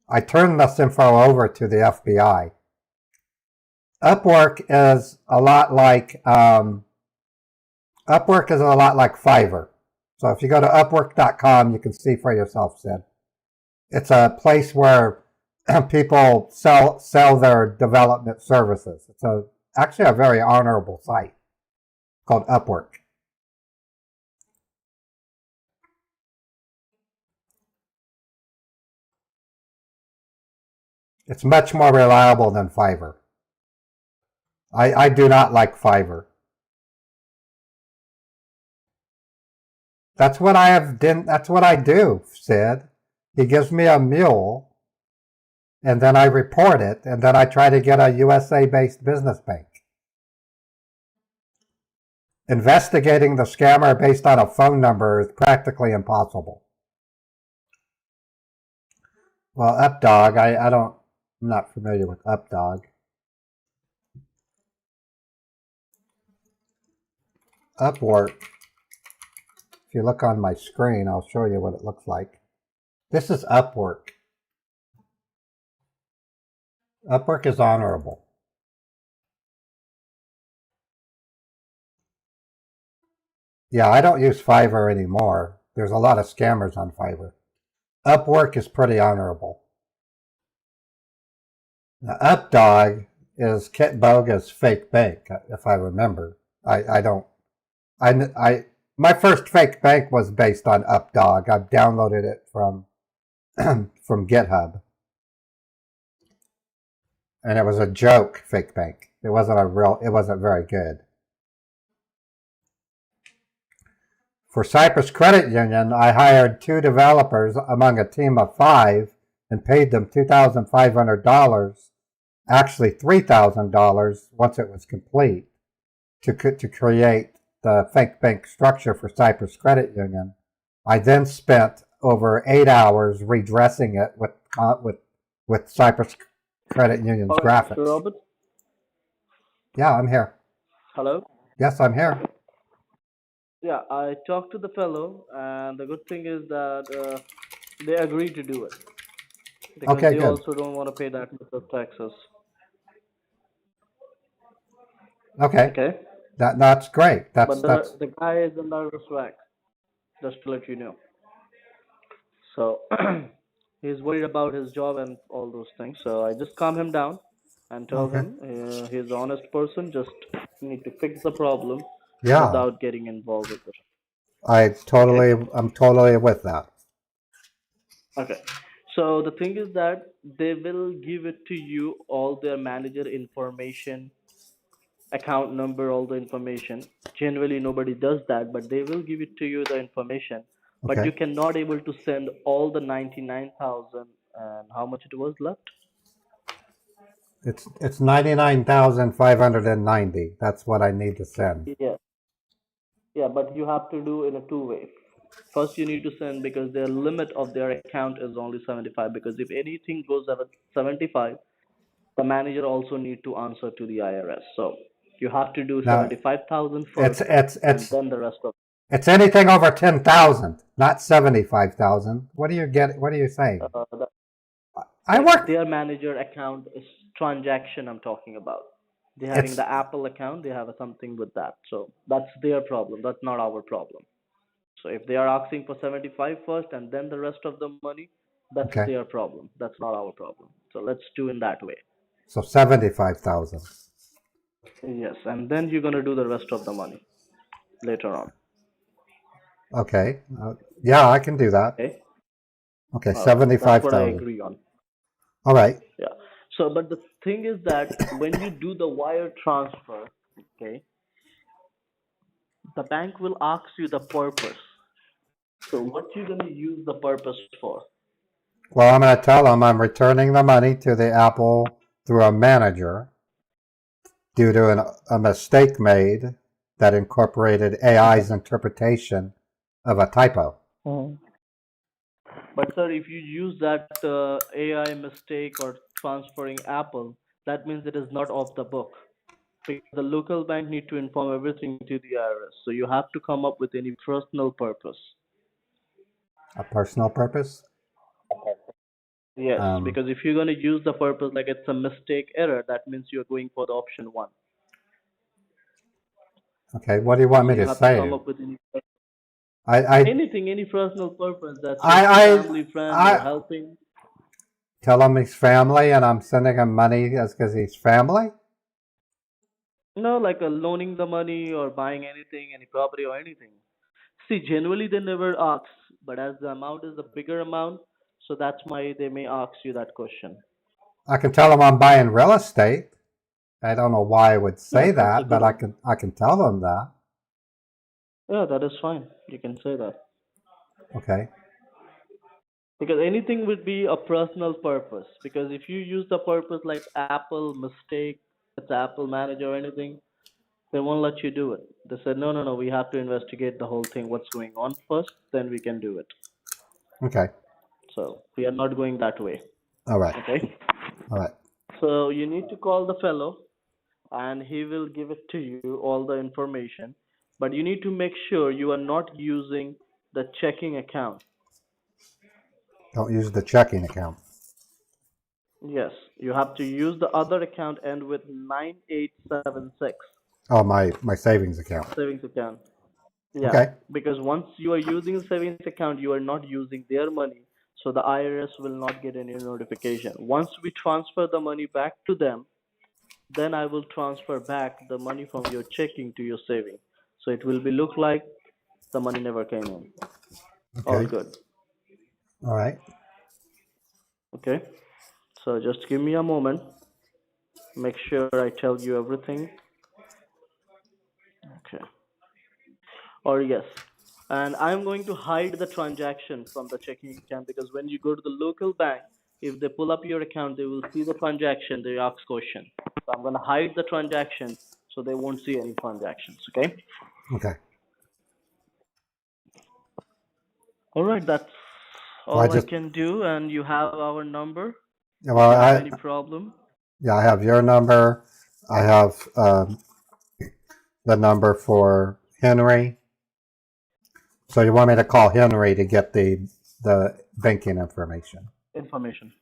I turned this info over to the FBI. Upwork is a lot like Fiverr. So if you go to Upwork.com, you can see for yourself, Sid. It's a place where people sell their development services. It's actually a very honorable site called Upwork. It's much more reliable than Fiverr. I do not like Fiverr. That's what that's what I do, Sid. He gives me a mule, and then I report it, and then I try to get a USA-based business bank. Investigating the scammer based on a phone number is practically impossible. Well, Updog, I'm not familiar with Updog. Upwork. If you look on my screen, I'll show you what it looks like. This is Upwork. Upwork is honorable. Yeah, I don't use Fiverr anymore. There's a lot of scammers on Fiverr. Upwork is pretty honorable. Now, Updog is Kit Boga's fake bank, if I remember. My first fake bank was based on Updog. I've downloaded it from from GitHub. And it was a joke fake bank. It wasn't very good. For Cyprus Credit Union, I hired 2 developers among a team of 5 and paid them $2,500, actually $3,000 once it was complete, to create the fake bank structure for Cyprus Credit Union. I then spent over 8 hours redressing it with Cyprus Credit Union's graphics. Mr. Robert? Yeah, I'm here. Hello? Yes, I'm here. Yeah, I talked to the fellow, and the good thing is that they agreed to do it. Because Okay, they good. also don't want to pay that much of taxes. Okay. Okay? That's great. But the guy is a nervous wreck, just to let you know. So he's worried about his job and all those things. So I just calm him down and tell Okay. him he's an honest person. Just need to fix the problem Yeah, without getting involved with it. I'm totally with that. Okay. So the thing is that they will give it to you all their manager information, account number, all the information. Generally, nobody does that, but they will give it to you the information. But Okay. you cannot able to send all the 99,000 and how much it was left. It's 99,590. That's what I need to send. Yeah, yeah, but you have to do in a two-way. First, you need to send because their limit of their account is only 75. Because if anything goes above 75, the manager also need to answer to the IRS. So you have to do Now, 75,000 it's first, it's and it's then the rest of. it's anything over 10,000, not 75,000. What are you saying? The, I like work. their manager account is transaction I'm talking about. They're having It's the Apple account, they have something with that. So that's their problem. That's not our problem. So if they are asking for 75 first and then the rest of the money, that's okay. their problem. That's not our problem. So let's do in that way. So 75,000. Yes, and then you're gonna do the rest of the money later on. Okay. Yeah, I can do that. Okay. Okay, That's what I 75,000. agree on. All right. Yeah. So, but the thing is that when you do the wire transfer, okay, the bank will ask you the purpose. So, what you gonna use the purpose for? Well, I'm going to tell them I'm returning the money to the Apple through a manager due to a mistake made that incorporated AI's interpretation of a typo. But sir, if you use that AI mistake or transferring Apple, that means it is not off the book. Because the local bank need to inform everything to the IRS. So you have to come up with any personal purpose. A personal purpose? Yes, Um, because if you're going to use the purpose like it's a mistake error, that means you're going for the option one. Okay, what do you want me You to have to say? come up with I anything, any personal purpose that's I family, friend, or I helping. tell him he's family and I'm sending him money because he's family? No, like loaning the money or buying anything, any property or anything. See, generally they never ask, but as the amount is a bigger amount, so that's why they may ask you that question. I can tell him I'm buying real estate. I don't know why I would say Yeah, that's a that, but good one. I can tell them that. Yeah, that is fine. You can say that. Okay. Because anything would be a personal purpose. Because if you use the purpose like Apple mistake, it's Apple manager or anything, they won't let you do it. They said, no, no, no, we have to investigate the whole thing, what's going on first, then we can do it. Okay. So we are not going that way. All right. Okay? All right. So you need to call the fellow and he will give it to you, all the information. But you need to make sure you are not using the checking account. Don't use the checking account. Yes, you have to use the other account end with 9876 Oh, my savings account. savings account. Yeah, Okay. because once you are using the savings account, you are not using their money, so the IRS will not get any notification. Once we transfer the money back to them, then I will transfer back the money from your checking to your saving. So it will be look like the money never came in. All Okay. good. All right. Okay. So just give me a moment. Make sure I tell you everything. Okay. Or yes. And I'm going to hide the transaction from the checking account because when you go to the local bank, if they pull up your account, they will see the transaction, they ask question. So I'm going to hide the transaction so they won't see any transactions. Okay. Okay. All right. That's Well, all I can do. And you have our number. well, If you have any problem. yeah, I have your number. I have the number for Henry. So you want me to call Henry to get the banking information? Information.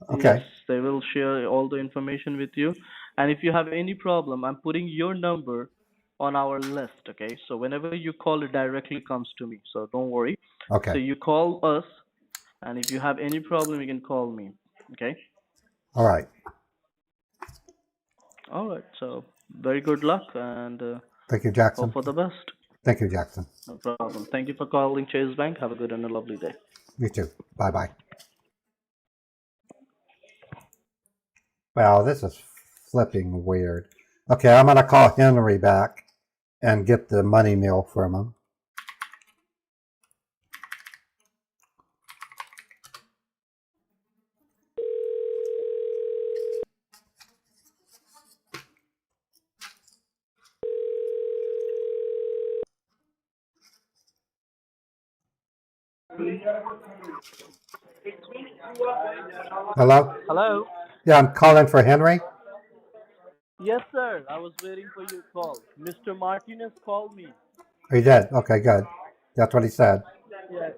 Okay. Yes, they will share all the information with you. And if you have any problem, I'm putting your number on our list, okay? So whenever you call, it directly comes to me. So don't worry. So Okay. you call us And if you have any problem, you can call me. Okay. All right. All right. So very good luck and Thank you, Jackson. hope for the best. Thank you, Jackson. No problem. Thank you for calling Chase Bank. Have a good and a lovely day. You too. Bye-bye. Wow, this is flipping weird. Okay, I'm going to call Henry back and get the money mill from him. Hello? Hello. Yeah, I'm calling for Henry. Yes, sir. I was waiting for your call. Mr. Martinez called me. He did. Okay, good. That's what he said. Yeah.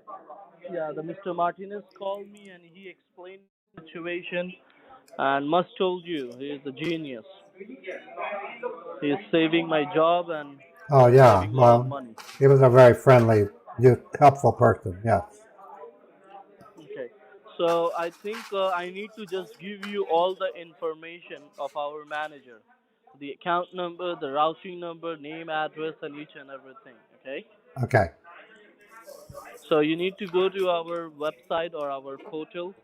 Yeah, the Mr. Martinez called me and he explained the situation and must told you he is a genius. He is saving my job and Oh, yeah. saving a lot of Well, money. he was a very friendly, helpful person. Yes. Okay. So I think I need to just give you all the information of our manager. The account number, the routing number, name, address, and each and everything. Okay. Okay. So you need to go to our website or our portal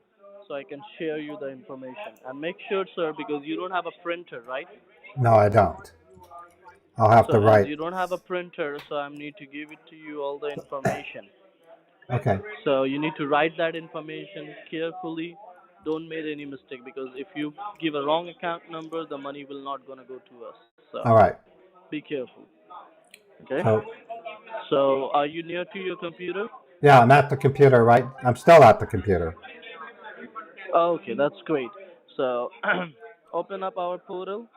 so I can share you the information. And make sure, sir, because you don't have a printer, right? No, I don't. I'll have to So as write. you don't have a printer, so I need to give it to you all the information. Okay. So you need to write that information carefully. Don't make any mistake because if you give a wrong account number, the money will not gonna go to us. So All right. be careful. Okay. So, So are you near to your computer? yeah, I'm at the computer, right? I'm still at the computer. Okay, that's great. So open up our portal.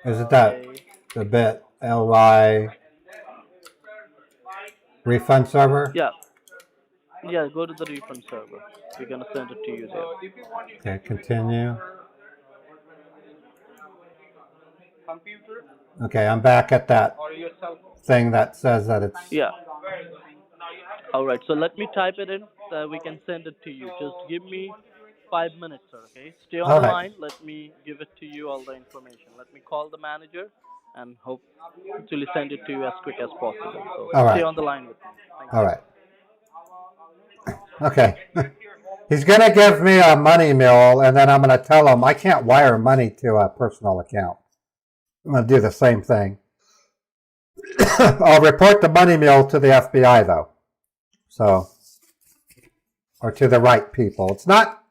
Is it that Okay. the bit LY refund server? Yeah. Yeah, go to the refund server. We're gonna send it to you there. Okay, continue. Okay, I'm back at that thing that says that it's. Yeah. All right. So let me type it in. We can send it to you. Just give me 5 minutes, sir. Okay. Stay on All the right. line. Let me give it to you all the information. Let me call the manager and hope to send it to you as quick as possible. So All right. stay on the line with me. Thank All you. right. Okay. He's going to give me a money mill, and then I'm going to tell him I can't wire money to a personal account. I'm going to do the same thing. I'll report the money mill to the FBI, though. So, or to the right people. It's not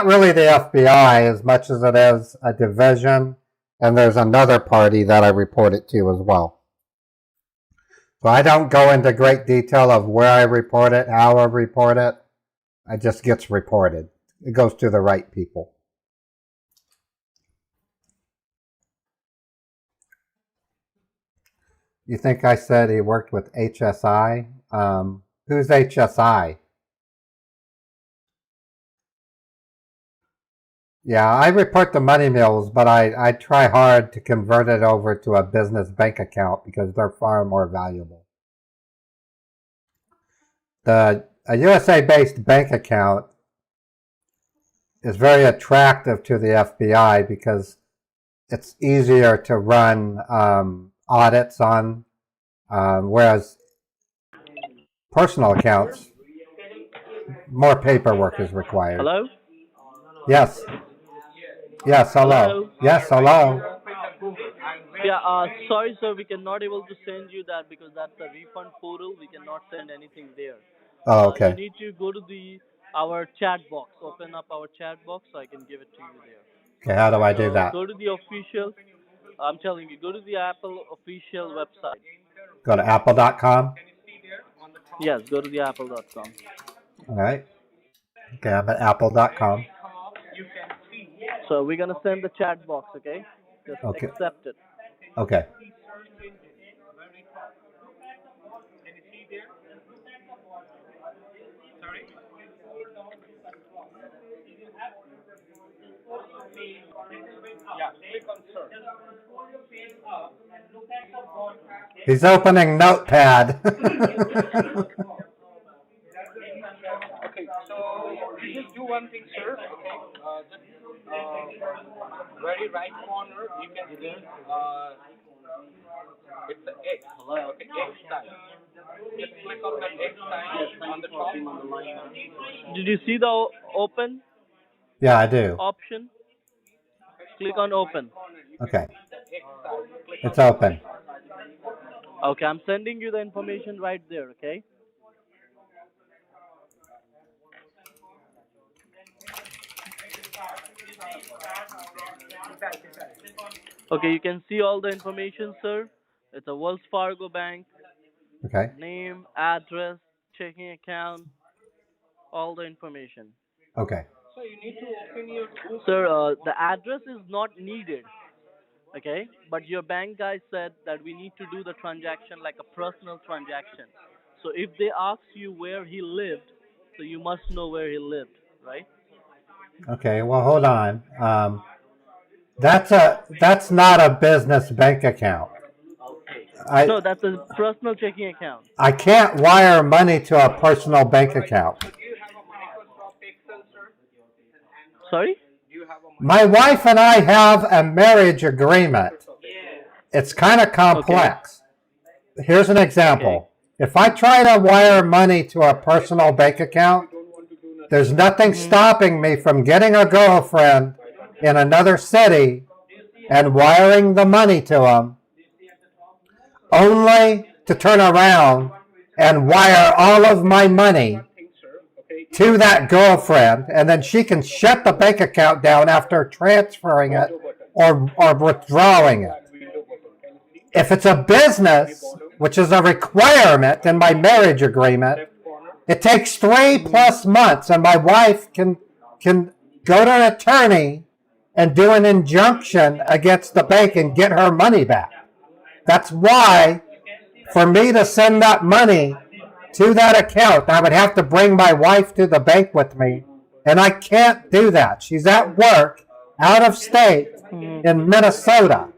really the FBI as much as it is a division, and there's another party that I report it to as well. So I don't go into great detail of where I report it, how I report it. It just gets reported. It goes to the right people. You think I said he worked with HSI? Who's HSI? Yeah, I report the money mills, but I try hard to convert it over to a business bank account because they're far more valuable. A USA-based bank account is very attractive to the FBI because it's easier to run audits on, whereas personal accounts, more paperwork is required. Hello? Yes. Yes, hello. Hello? Yes, hello. Yeah, sorry, sir. We cannot able to send you that because that's a refund portal. We cannot send anything there. Oh, You okay. need to go to our chat box. Open up our chat box so I can give it to you there. Okay, how do I do So that? go to the official. I'm telling you, go to the Apple official website. Go to apple.com. Yes, go to the apple.com. All right. Okay, I'm at apple.com. So we're gonna send the chat box, okay? Just Okay. accept it. Okay. He's opening Notepad. one thing, sir. Okay. Very right corner, you can see it's the X. Okay, X sign. Just click on that X sign on the top. Did you see the open Yeah, I do. option? Click on open. Okay. It's open. Okay, I'm sending you the information right there, okay? Okay, you can see all the information, sir. It's a Wells Fargo bank, Okay. name, address, checking account, all the information. Okay. So you need to open your Sir, the address is not needed, okay? But your bank guy said that we need to do the transaction like a personal transaction. So if they ask you where he lived, so you must know where he lived, right? Okay. Well, hold on. That's not a business bank account. No, that's a personal checking account. I can't wire money to a personal bank account. Sorry? My wife and I have a marriage agreement. It's kind of complex. Here's an example. If I try to wire money to a personal bank account, there's nothing stopping me from getting a girlfriend in another city and wiring the money to them, only to turn around and wire all of my money to that girlfriend, and then she can shut the bank account down after transferring it or withdrawing it. If it's a business, which is a requirement in my marriage agreement, it takes 3+ months, and my wife can go to an attorney and do an injunction against the bank and get her money back. That's why, for me to send that money to that account, I would have to bring my wife to the bank with me, and I can't do that. She's at work, out of state, in Minnesota.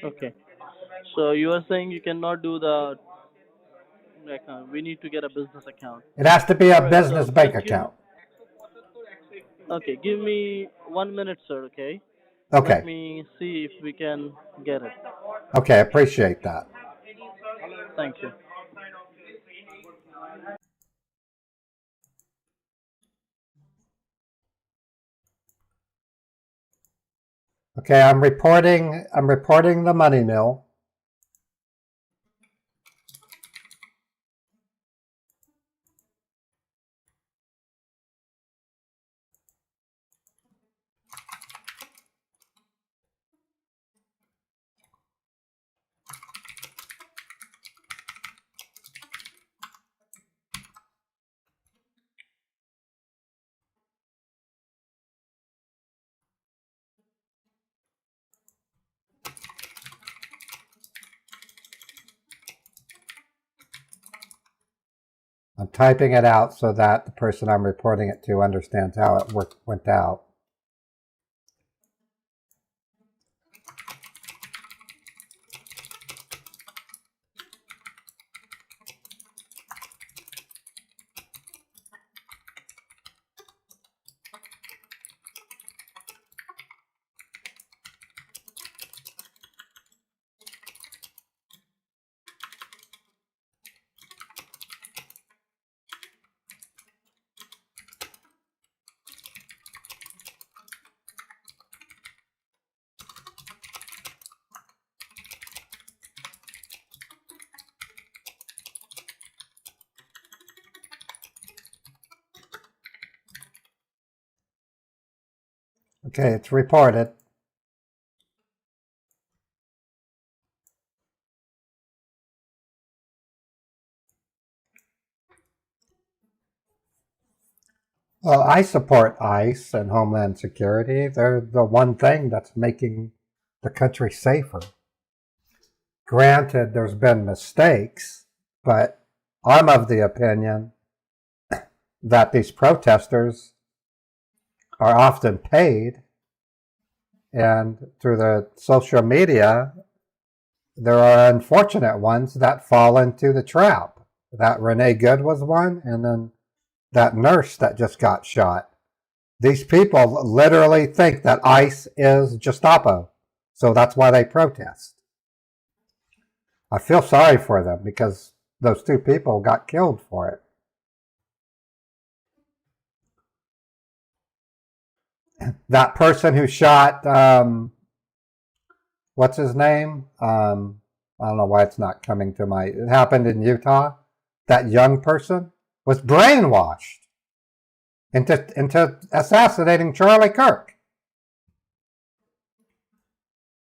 Okay. So you are saying you cannot do the account. We need to get a business account. It has to be a business bank account. Okay, give me 1 minute, sir, okay? Okay. Let me see if we can get it. Okay, I appreciate that. Thank you. Okay, I'm reporting the money mill. I'm typing it out so that the person I'm reporting it to understands how it went out. Okay, it's reported. Well, I support ICE and Homeland Security. They're the one thing that's making the country safer. Granted, there's been mistakes, but I'm of the opinion that these protesters are often paid, and through the social media, there are unfortunate ones that fall into the trap. That Renee Good was one, and then that nurse that just got shot. These people literally think that ICE is Gestapo, so that's why they protest. I feel sorry for them because those two people got killed for it. That person who shot, what's his name? I don't know why it's not coming to my, it happened in Utah. That young person was brainwashed into assassinating Charlie Kirk.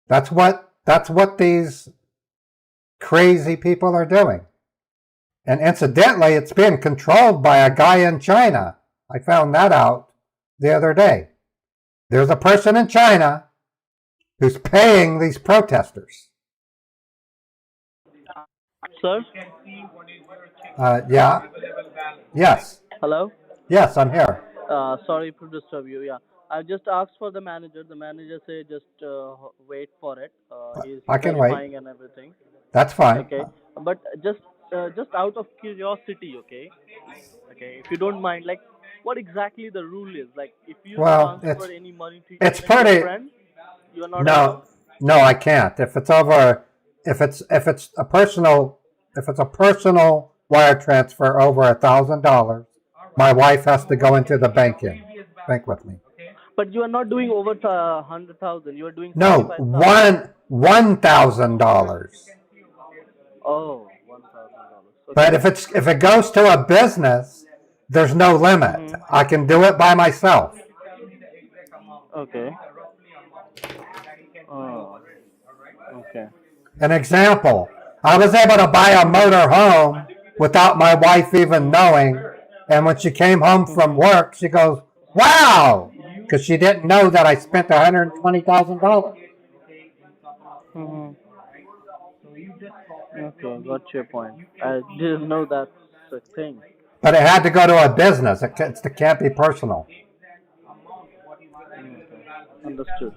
That's what these crazy people are doing. And incidentally, it's being controlled by a guy in China. I found that out the other day. There's a person in China who's paying these protesters. Sir? Yeah. Yes. Hello? Yes, I'm here. Sorry to disturb you. Yeah, I just asked for the manager. The manager said just wait for it. He's I can wait. verifying and everything. That's fine. Okay, but just out of curiosity, okay, if you don't mind, like, what exactly the rule is? Like, if you transfer any money to it's your pretty. friend, you are not. No, I can't. If it's over, if it's a personal wire transfer over $1,000, my wife has to go into the bank with me. But you are not doing over 100,000. You are doing No, $1,000. Oh, $1,000. Okay. But if it goes to a business, there's no limit. Mm-hmm. I can do it by myself. Okay. Oh. Okay. An example, I was able to buy a motor home without my wife even knowing. And when she came home from work, she goes, "Wow!" Because she didn't know that I spent $120,000. Mm-hmm. Okay, got your point. I didn't know that's a thing. But it had to go to a business. It can't be personal. Okay. Understood.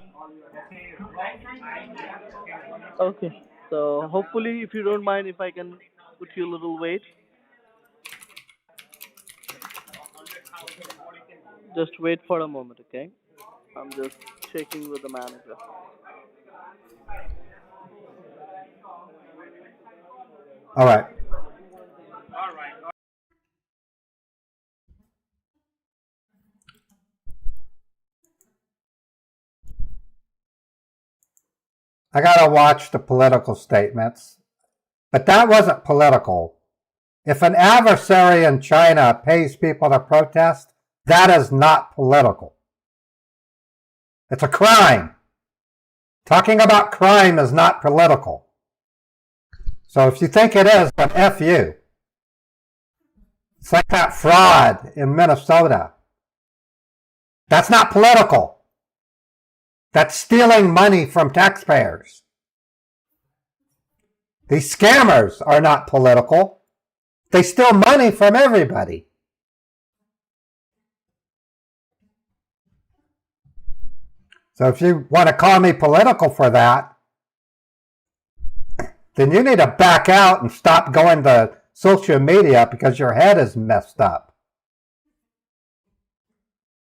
Okay, so hopefully, if you don't mind, if I can put you a little wait. Just wait for a moment, okay? I'm just checking with the manager. All right. I gotta watch the political statements. But that wasn't political. If an adversary in China pays people to protest, that is not political. It's a crime. Talking about crime is not political. So if you think it is, then F you. It's like that fraud in Minnesota. That's not political. That's stealing money from taxpayers. These scammers are not political. They steal money from everybody. So if you want to call me political for that, then you need to back out and stop going to social media because your head is messed up.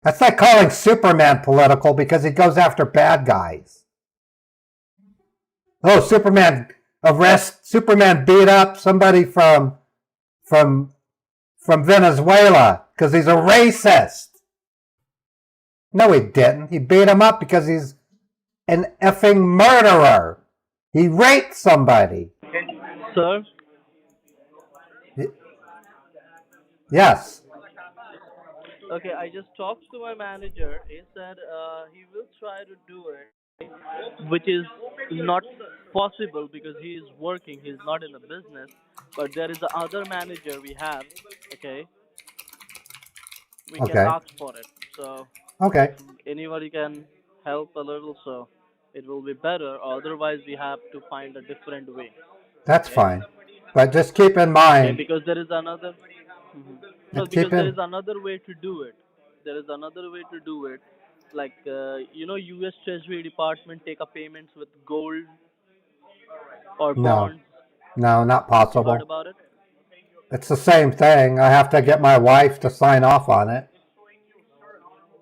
That's like calling Superman political because he goes after bad guys. Oh, Superman beat up somebody from Venezuela because he's a racist. No, he didn't. He beat him up because he's an effing murderer. He raped somebody. Sir? Yes. Okay, I just talked to my manager. He said he will try to do it, which is not possible because he is working. He's not in a business. But there is the other manager we have. Okay. We can ask for it. So. Okay. Anybody can help a little, so it will be better. Otherwise, we have to find a different way. That's fine. But just keep in mind. Okay, because there is another. No, because there is another way to do it. There is another way to do it. Like, U.S. Treasury Department take a payments with gold or bonds. No, not possible. You heard about it? It's the same thing. I have to get my wife to sign off on it.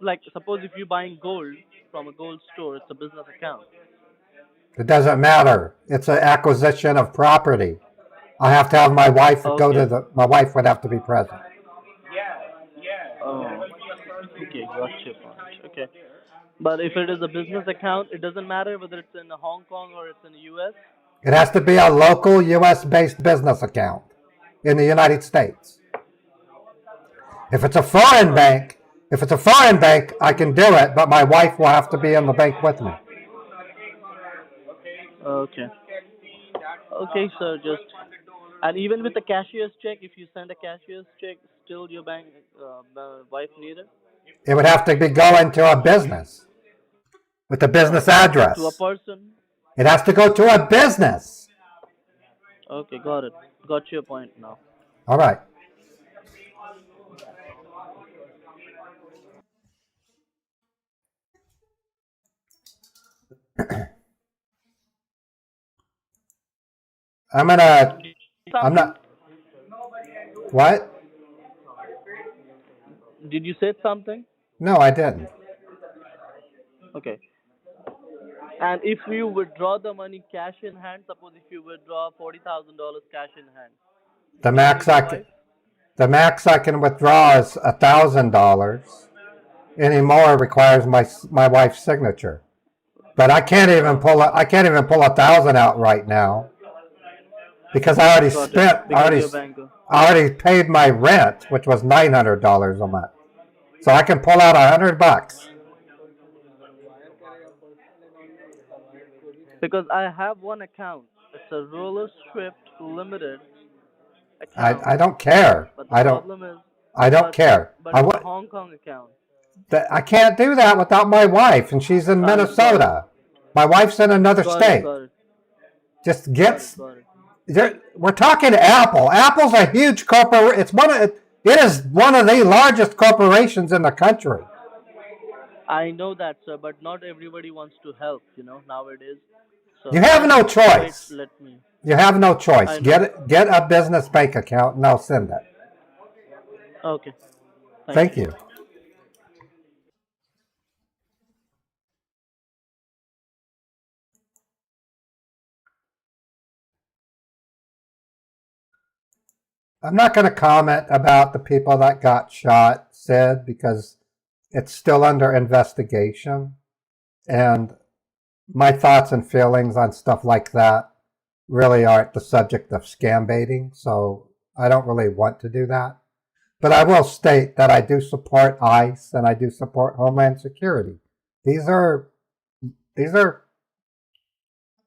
Like, suppose if you're buying gold from a gold store, it's a business account. It doesn't matter. It's an acquisition of property. I have to have my wife go to Okay. my wife would have to be present. Oh, okay, got your point. Okay. But if it is a business account, it doesn't matter whether it's in Hong Kong or it's in the US. It has to be a local US based business account in the United States. If it's a foreign bank, I can do it, but my wife will have to be in the bank with me. Okay. Okay, sir. And even with the cashier's check, if you send a cashier's check, still your bank wife need it It would have to be going to a business with a business address. to a person. It has to go to a business. Okay, got it. Got your point now. All right. I'm not, what? Did you say something? No, I didn't. Okay. And if you withdraw the money cash in hand, suppose if you withdraw $40,000 cash in hand, The will max you I be can, wife? the max I can withdraw is $1,000. Any more requires my wife's signature. But I can't even pull $1,000 out right now because I already Got spent, it. Because your banker. I already paid my rent, which was $900 a month. So I can pull out $100. Because I have one account. It's a Roller Swift Limited account. I don't care. But the I don't problem is, but care. But I it's a wa- Hong Kong account. I can't do that without my wife, and she's in Got it, Minnesota. My wife's in another Got state. it, got it, Just got it, got it. we're talking Apple. Apple's a huge corporation. It is one of the largest corporations in the country. I know that, sir, but not everybody wants to help, nowadays. So You have no wait, choice. let me. You have no choice. I know. Get a business bank account, and I'll send it. Okay. Thank you. I'm not going to comment about the people that got shot, Sid, because it's still under investigation. And my thoughts and feelings on stuff like that really aren't the subject of scam baiting, so I don't really want to do that. But I will state that I do support ICE and I do support Homeland Security. These are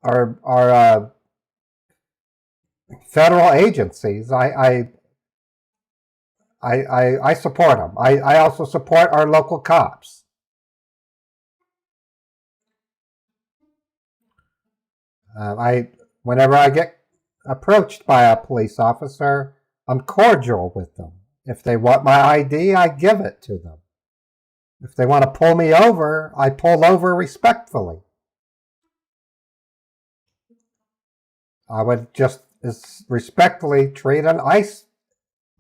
our federal agencies. I support them. I also support our local cops. Whenever I get approached by a police officer, I'm cordial with them. If they want my ID, I give it to them. If they want to pull me over, I pull over respectfully. I would just as respectfully treat an ICE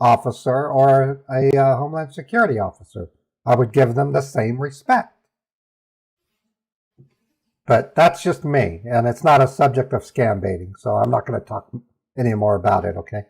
officer or a Homeland Security officer. I would give them the same respect. But that's just me, and it's not a subject of scam baiting, so I'm not going to talk any more about it, okay?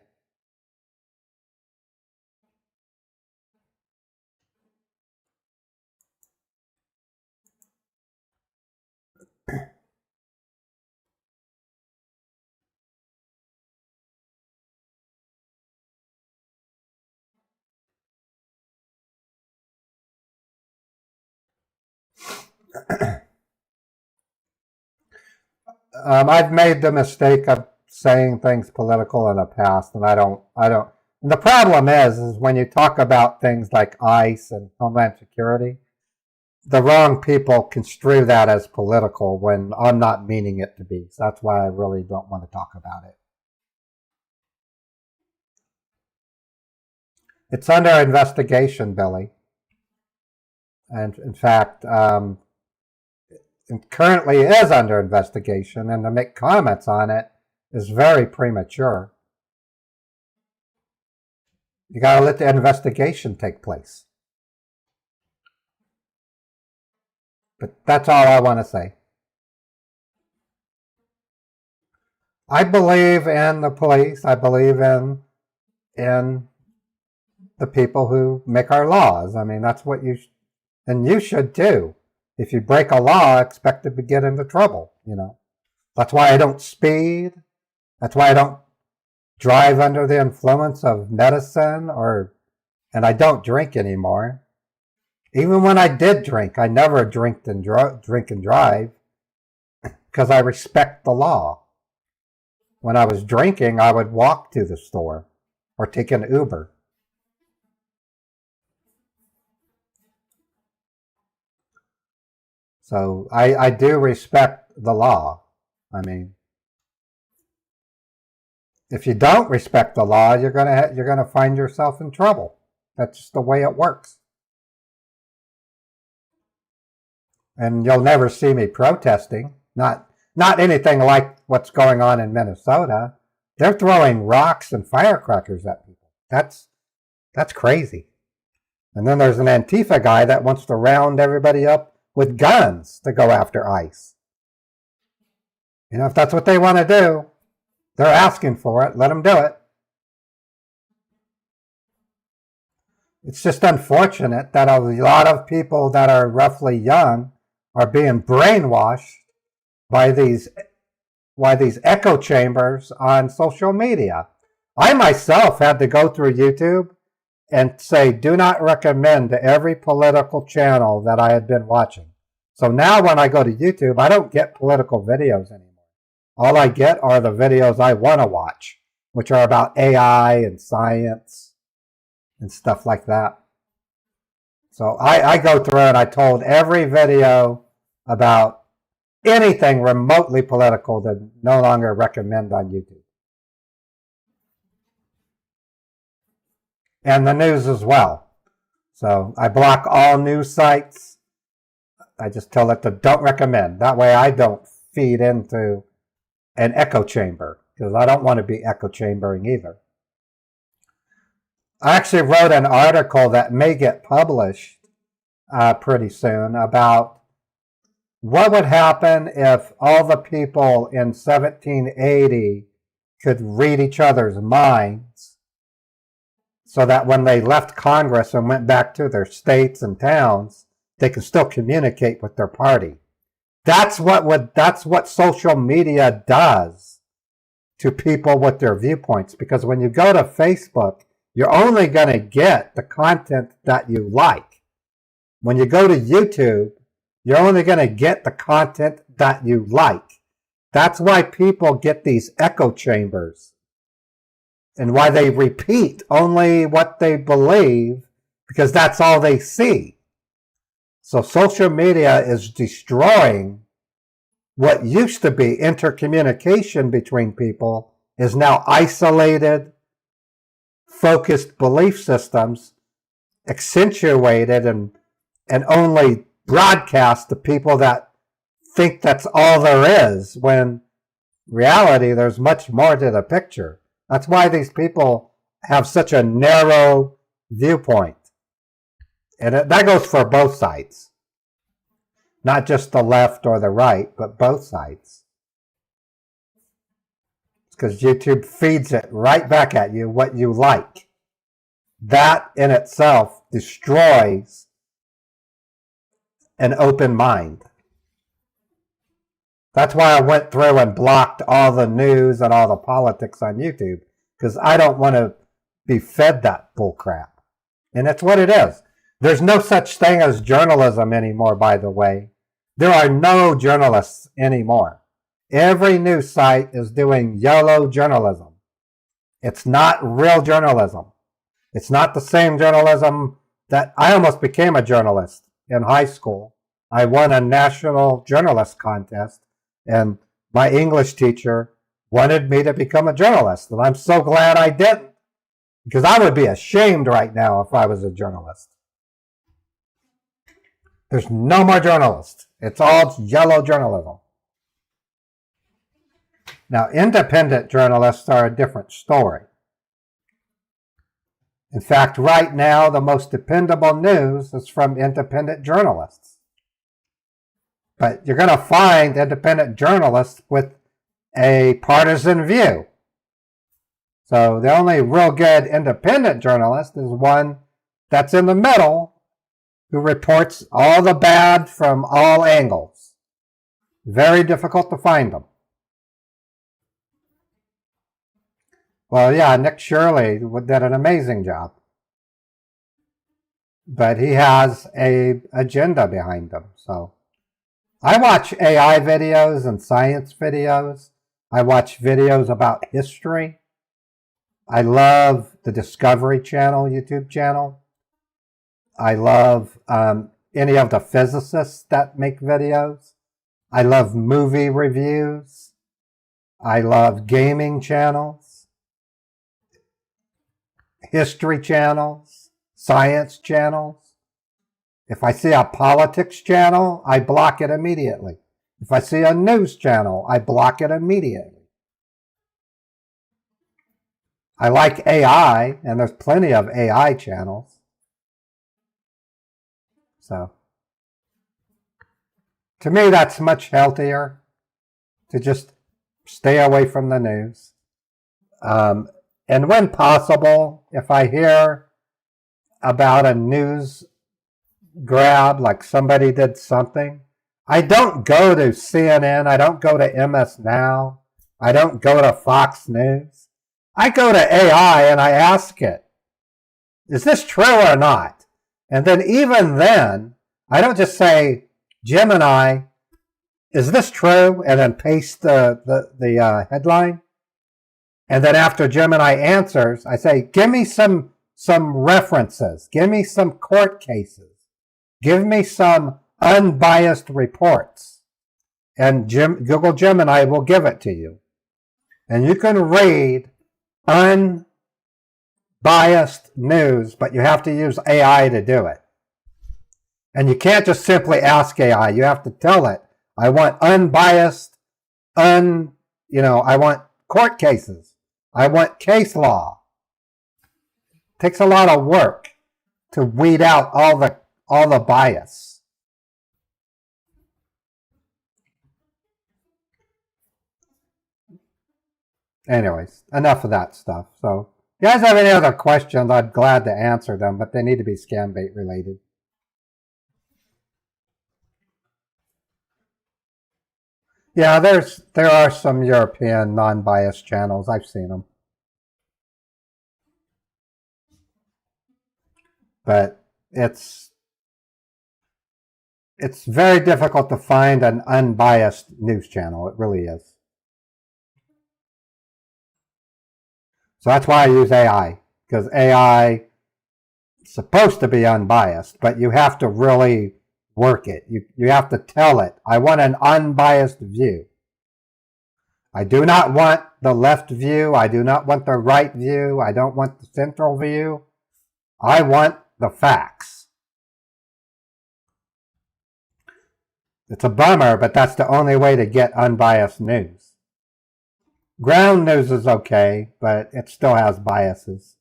I've made the mistake of saying things political in the past, and I don't. And the problem is when you talk about things like ICE and Homeland Security, the wrong people construe that as political when I'm not meaning it to be. So that's why I really don't want to talk about it. It's under investigation, Billy. And in fact, it currently is under investigation, and to make comments on it is very premature. You got to let the investigation take place. But that's all I want to say. I believe in the police. I believe in the people who make our laws. I mean, that's what and you should too. If you break a law, expect to get into trouble, you know. That's why I don't speed. That's why I don't drive under the influence of medicine and I don't drink anymore. Even when I did drink, I never drink and drive because I respect the law. When I was drinking, I would walk to the store or take an Uber. So I do respect the law. I mean, if you don't respect the law, you're gonna find yourself in trouble. That's just the way it works. And you'll never see me protesting. Not anything like what's going on in Minnesota. They're throwing rocks and firecrackers at people. That's crazy. And then there's an Antifa guy that wants to round everybody up with guns to go after ICE. You know, if that's what they want to do, they're asking for it. Let them do it. It's just unfortunate that a lot of people that are roughly young are being brainwashed by these echo chambers on social media. I myself had to go through YouTube and say, do not recommend to every political channel that I had been watching. So now when I go to YouTube, I don't get political videos anymore. All I get are the videos I want to watch, which are about AI and science and stuff like that. So I go through and I told every video about anything remotely political to no longer recommend on YouTube. And the news as well. So I block all news sites. I just tell it to don't recommend. That way I don't feed into an echo chamber because I don't want to be echo chambering either. I actually wrote an article that may get published pretty soon about what would happen if all the people in 1780 could read each other's minds so that when they left Congress and went back to their states and towns, they could still communicate with their party. That's what social media does to people with their viewpoints. Because when you go to Facebook, you're only going to get the content that you like. When you go to YouTube, you're only going to get the content that you like. That's why people get these echo chambers and why they repeat only what they believe because that's all they see. So social media is destroying what used to be intercommunication between people is now isolated, focused belief systems, accentuated and only broadcast to people that think that's all there is, when reality there's much more to the picture. That's why these people have such a narrow viewpoint. And that goes for both sides. Not just the left or the right, but both sides. Because YouTube feeds it right back at you what you like. That in itself destroys an open mind. That's why I went through and blocked all the news and all the politics on YouTube, because I don't want to be fed that bull crap. And that's what it is. There's no such thing as journalism anymore, by the way. There are no journalists anymore. Every news site is doing yellow journalism. It's not real journalism. It's not the same journalism that I almost became a journalist in high school. I won a national journalist contest, and my English teacher wanted me to become a journalist. And I'm so glad I didn't, because I would be ashamed right now if I was a journalist. There's no more journalists. It's all yellow journalism. Now, independent journalists are a different story. In fact, right now, the most dependable news is from independent journalists. But you're going to find independent journalists with a partisan view. So the only real good independent journalist is one that's in the middle, who reports all the bad from all angles. Very difficult to find them. Well, yeah, Nick Shirley did an amazing job. But he has an agenda behind him. So I watch AI videos and science videos. I watch videos about history. I love the Discovery Channel YouTube channel. I love any of the physicists that make videos. I love movie reviews. I love gaming channels, history channels, science channels. If I see a politics channel, I block it immediately. If I see a news channel, I block it immediately. I like AI, and there's plenty of AI channels. So, to me, that's much healthier to just stay away from the news. And when possible, if I hear about a news grab, like somebody did something, I don't go to CNN, I don't go to MS Now, I don't go to Fox News. I go to AI and I ask it, is this true or not? And then even then, I don't just say, Gemini, is this true? And then paste the headline. And then after Gemini answers, I say, give me some references. Give me some court cases. Give me some unbiased reports. And Google Gemini will give it to you. And you can read unbiased news, but you have to use AI to do it. And you can't just simply ask AI. You have to tell it, I want unbiased, I want court cases. I want case law. It takes a lot of work to weed out all the bias. Anyways, enough of that stuff. So, if you guys have any other questions, I'd glad to answer them, but they need to be scam bait related. Yeah, there are some European non-biased channels. I've seen them. But it's very difficult to find an unbiased news channel. It really is. So that's why I use AI, because AI is supposed to be unbiased, but you have to really work it. You have to tell it, I want an unbiased view. I do not want the left view. I do not want the right view. I don't want the central view. I want the facts. It's a bummer, but that's the only way to get unbiased news. Ground news is okay, but it still has biases.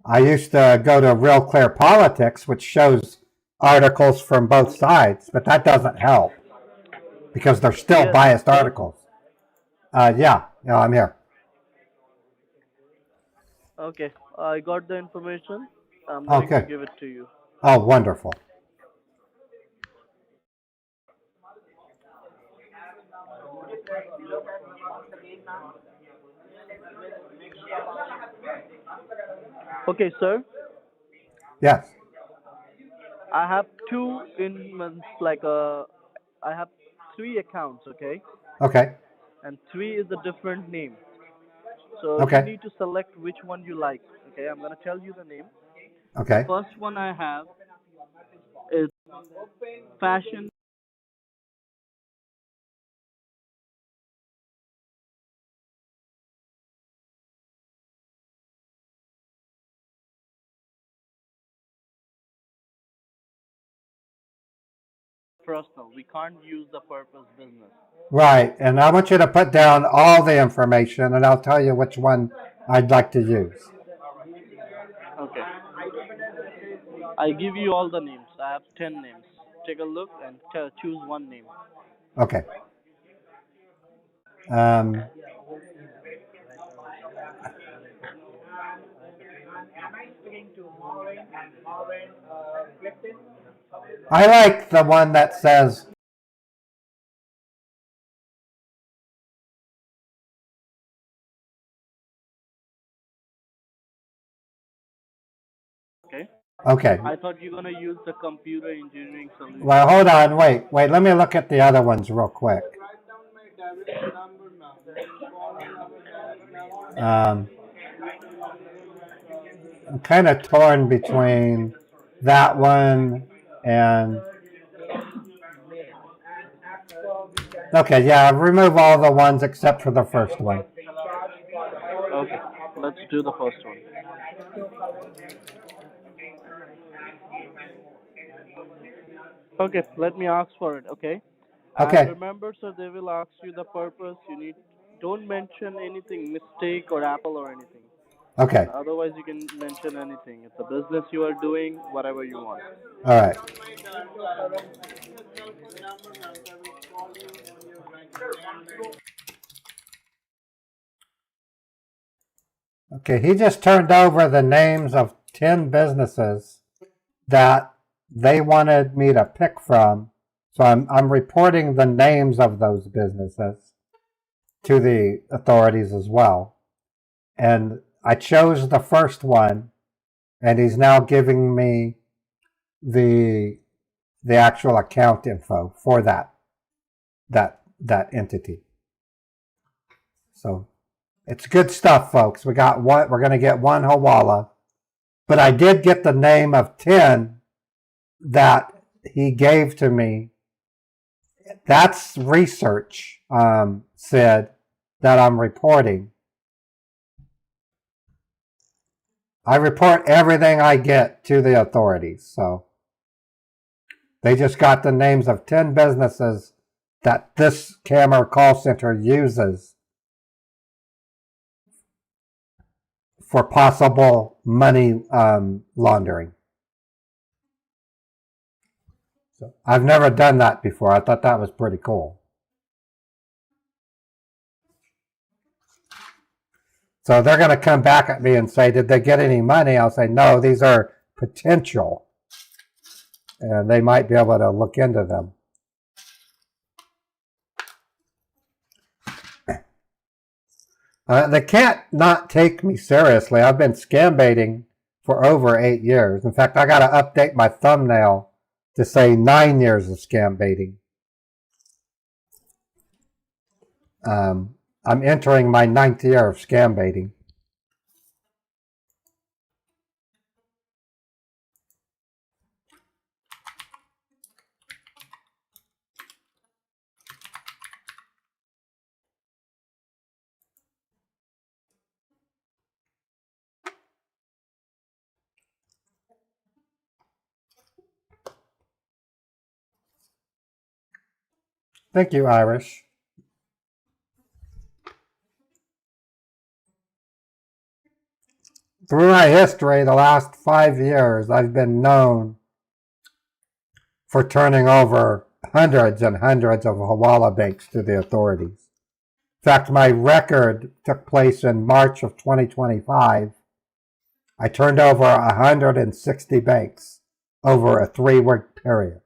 I used to go to Real Clear Politics, which shows articles from both sides, but that doesn't help because they're still biased articles. Yeah, I'm here. Okay, I got the information. I'm going to give it to you. Oh, wonderful. Okay, sir. Yes. I have I have 3 accounts, okay? Okay. And 3 is a different name. So Okay. you need to select which one you like. Okay, I'm gonna tell you the name. Okay. The first one I have is Fashion. personal. We can't use the purpose business. Right, and I want you to put down all the information, and I'll tell you which one I'd like to use. Okay. I give you all the names. I have 10 names. Take a look and choose one name. Okay. Um, I like the one that says Okay. okay. I thought you were gonna use the computer engineering solution. Well, hold on, wait, let me look at the other ones real quick. I'm kind of torn between that one and. Okay, yeah, remove all the ones except for the first one. Okay. Let's do the first one. Okay, let me ask for it, okay? Okay. And remember, sir, they will ask you the purpose. Don't mention anything, mistake or Apple or anything. Okay, Otherwise, you can mention anything. It's a business you are doing, whatever you want. all right. Okay, he just turned over the names of 10 businesses that they wanted me to pick from. So I'm reporting the names of those businesses to the authorities as well. And I chose the first one, and he's now giving me the actual account info for that entity. So it's good stuff, folks. We're going to get one Hawala, but I did get the name of 10 that he gave to me. That's research, Sid, that I'm reporting. I report everything I get to the authorities, so they just got the names of 10 businesses that this camera call center uses for possible money laundering. So I've never done that before. I thought that was pretty cool. So they're going to come back at me and say, did they get any money? I'll say, no, these are potential. And they might be able to look into them. They can't not take me seriously. I've been scam baiting for over 8 years. In fact, I got to update my thumbnail to say 9 years of scam baiting. I'm entering my 9th year of scam baiting. Thank you, Irish. Through my history, the last 5 years, I've been known for turning over hundreds and hundreds of Hawala banks to the authorities. In fact, my record took place in March of 2025. I turned over 160 banks over a 3-week period.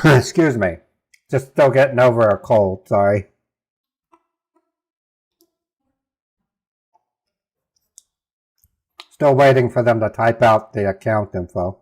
Excuse me. Just still getting over a cold, sorry. Still waiting for them to type out the account info.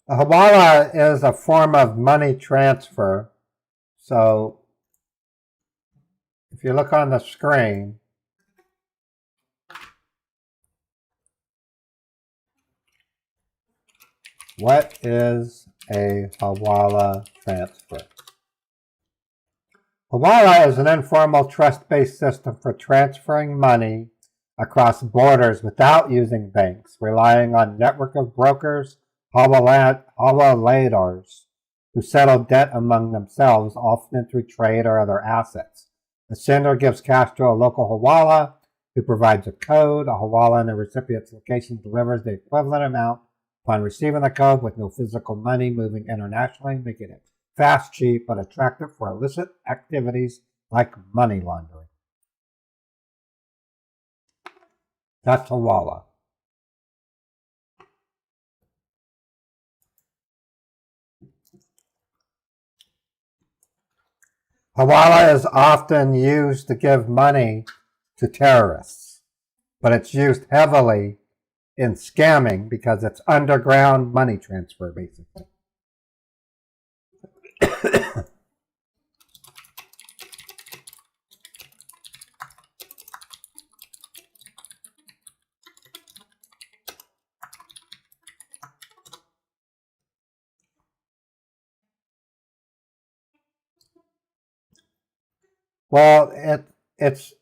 A hawala is a form of money transfer. So if you look on the screen, what is a hawala transfer? Hawala is an informal trust-based system for transferring money across borders without using banks, relying on a network of brokers, hawaladars, who settle debt among themselves, often through trade or other assets. The sender gives cash to a local hawala, who provides a code. A hawala in the recipient's location delivers the equivalent amount upon receiving the code, with no physical money moving internationally, making it fast, cheap, but attractive for illicit activities like money laundering. That's hawala. Hawala is often used to give money to terrorists, but it's used heavily in scamming because it's underground money transfer, basically. Well, it's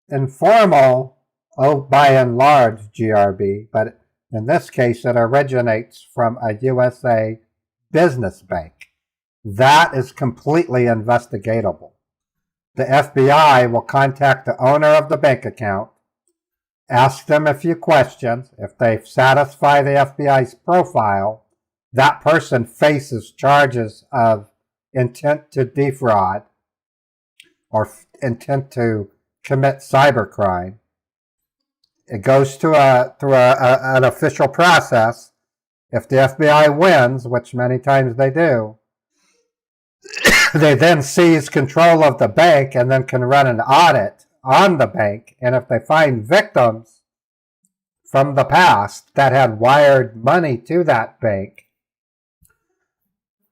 informal, by and large, GRB, but in this case, it originates from a USA business bank. That is completely investigatable. The FBI will contact the owner of the bank account, ask them a few questions. If they satisfy the FBI's profile, that person faces charges of intent to defraud or intent to commit cybercrime. It goes through an official process. If the FBI wins, which many times they do, they then seize control of the bank and then can run an audit on the bank. And if they find victims from the past that had wired money to that bank,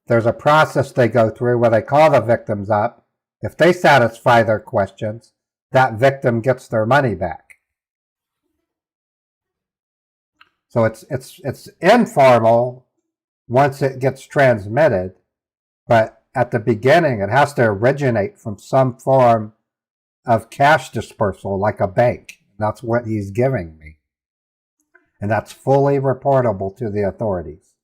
there's a process they go through where they call the victims up. If they satisfy their questions, that victim gets their money back. So it's informal once it gets transmitted, but at the beginning it has to originate from some form of cash dispersal like a bank. That's what he's giving me. And that's fully reportable to the authorities.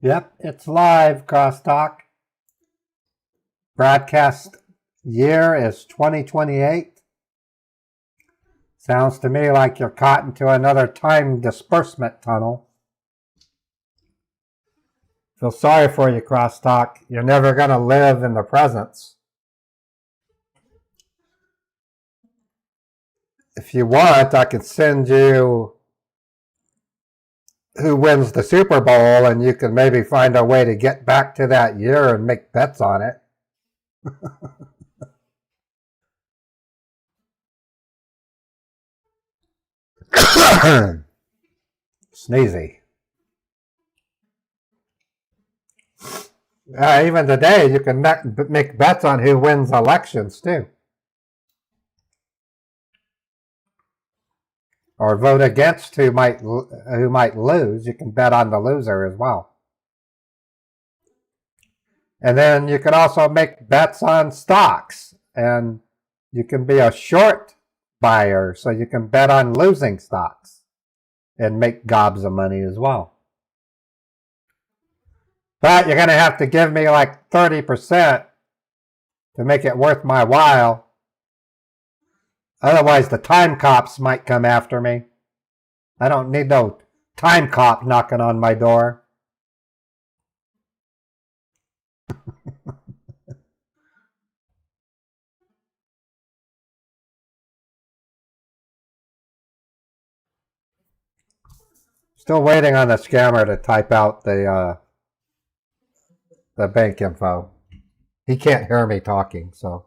Yep, it's live, Crosstalk. Broadcast year is 2028. Sounds to me like you're caught into another time disbursement tunnel. Feel sorry for you, Crosstalk. You're never going to live in the presence. If you want, I could send you who wins the Super Bowl, and you can maybe find a way to get back to that year and make bets on it. Sneezy. Even today, you can make bets on who wins elections too, or vote against who might lose. You can bet on the loser as well, and then you can also make bets on stocks, and you can be a short buyer, so you can bet on losing stocks and make gobs of money as well. But you're going to have to give me like 30% to make it worth my while. Otherwise, the time cops might come after me. I don't need no time cop knocking on my door. Still waiting on the scammer to type out the bank info. He can't hear me talking, so.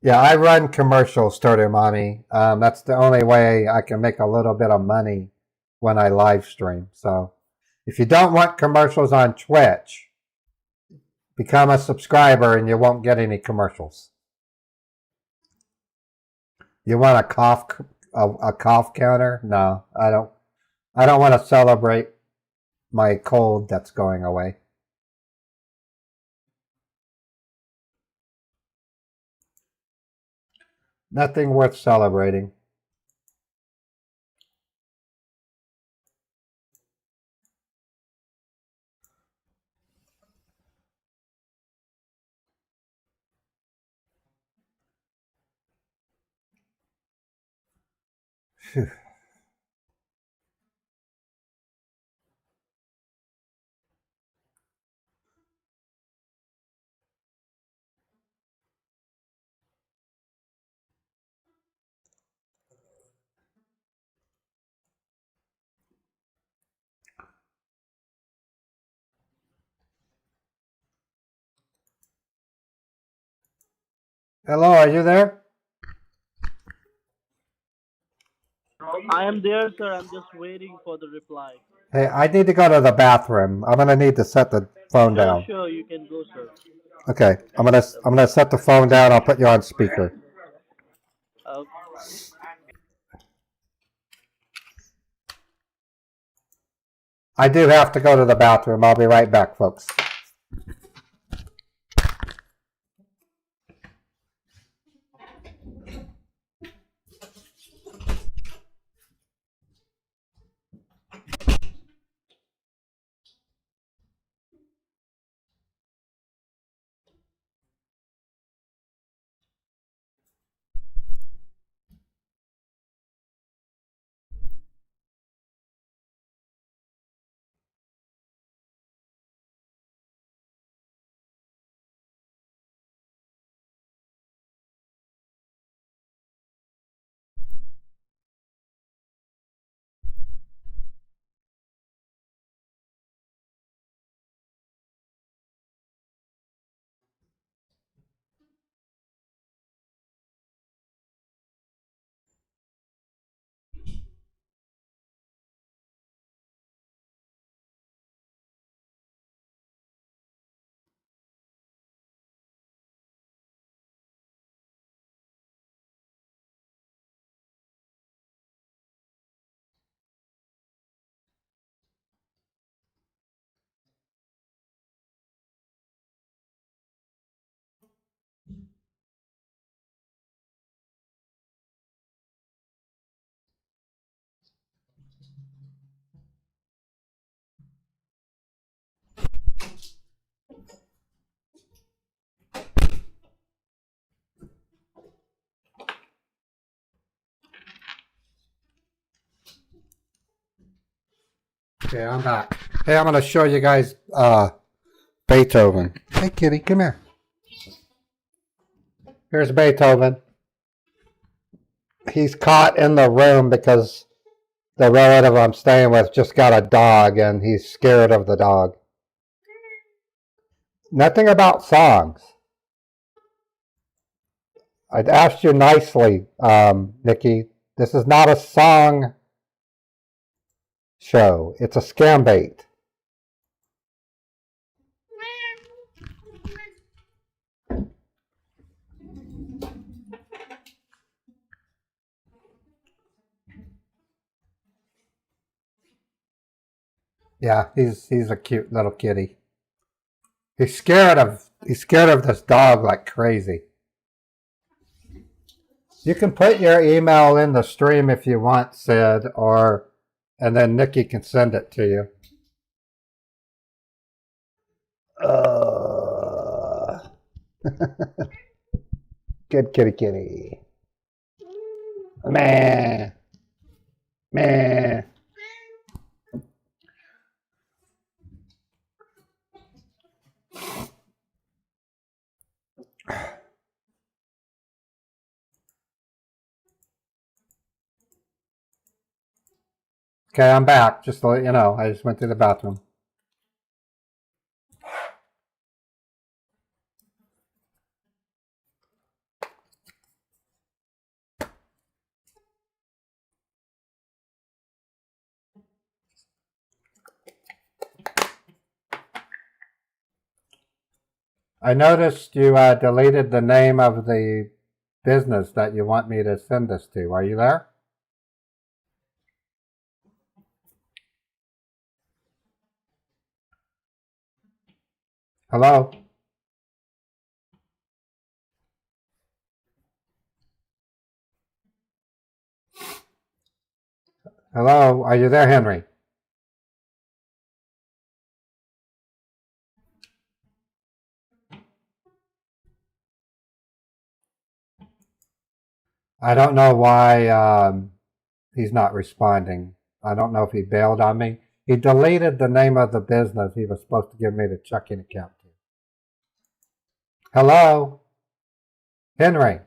Yeah, I run commercials, Sturdy Mommy. That's the only way I can make a little bit of money when I live stream. So if you don't want commercials on Twitch, become a subscriber and you won't get any commercials. You want a cough counter? No, I don't. I don't want to celebrate my cold that's going away. Nothing worth celebrating. Phew. Hello, are you there? I am there, sir. I'm just waiting for the reply. Hey, I need to go to the bathroom. I'm gonna need to set the phone down. Sure, you can go, sir. Okay, I'm gonna set the phone down. I'll put you on speaker. I do have to go to the bathroom. I'll be right back, folks. Okay, I'm back. Hey, I'm going to show you guys Beethoven. Hey, kitty, come here. Here's Beethoven. He's caught in the room because the relative I'm staying with just got a dog and he's scared of the dog. Nothing about songs. I'd asked you nicely, Nikki. This is not a song show. It's a scam bait. Yeah, he's a cute little kitty. He's scared of this dog like crazy. You can put your email in the stream if you want, Sid, and then Nikki can send it to you. Good kitty. Meh. Meh. Okay, I'm back. Just to let you know, I just went to the bathroom. I noticed you deleted the name of the business that you want me to send this to. Are you there? Hello? Hello? Are you there, Henry? I don't know why he's not responding. I don't know if he bailed on me. He deleted the name of the business he was supposed to give me the checking account to. Hello? Henry?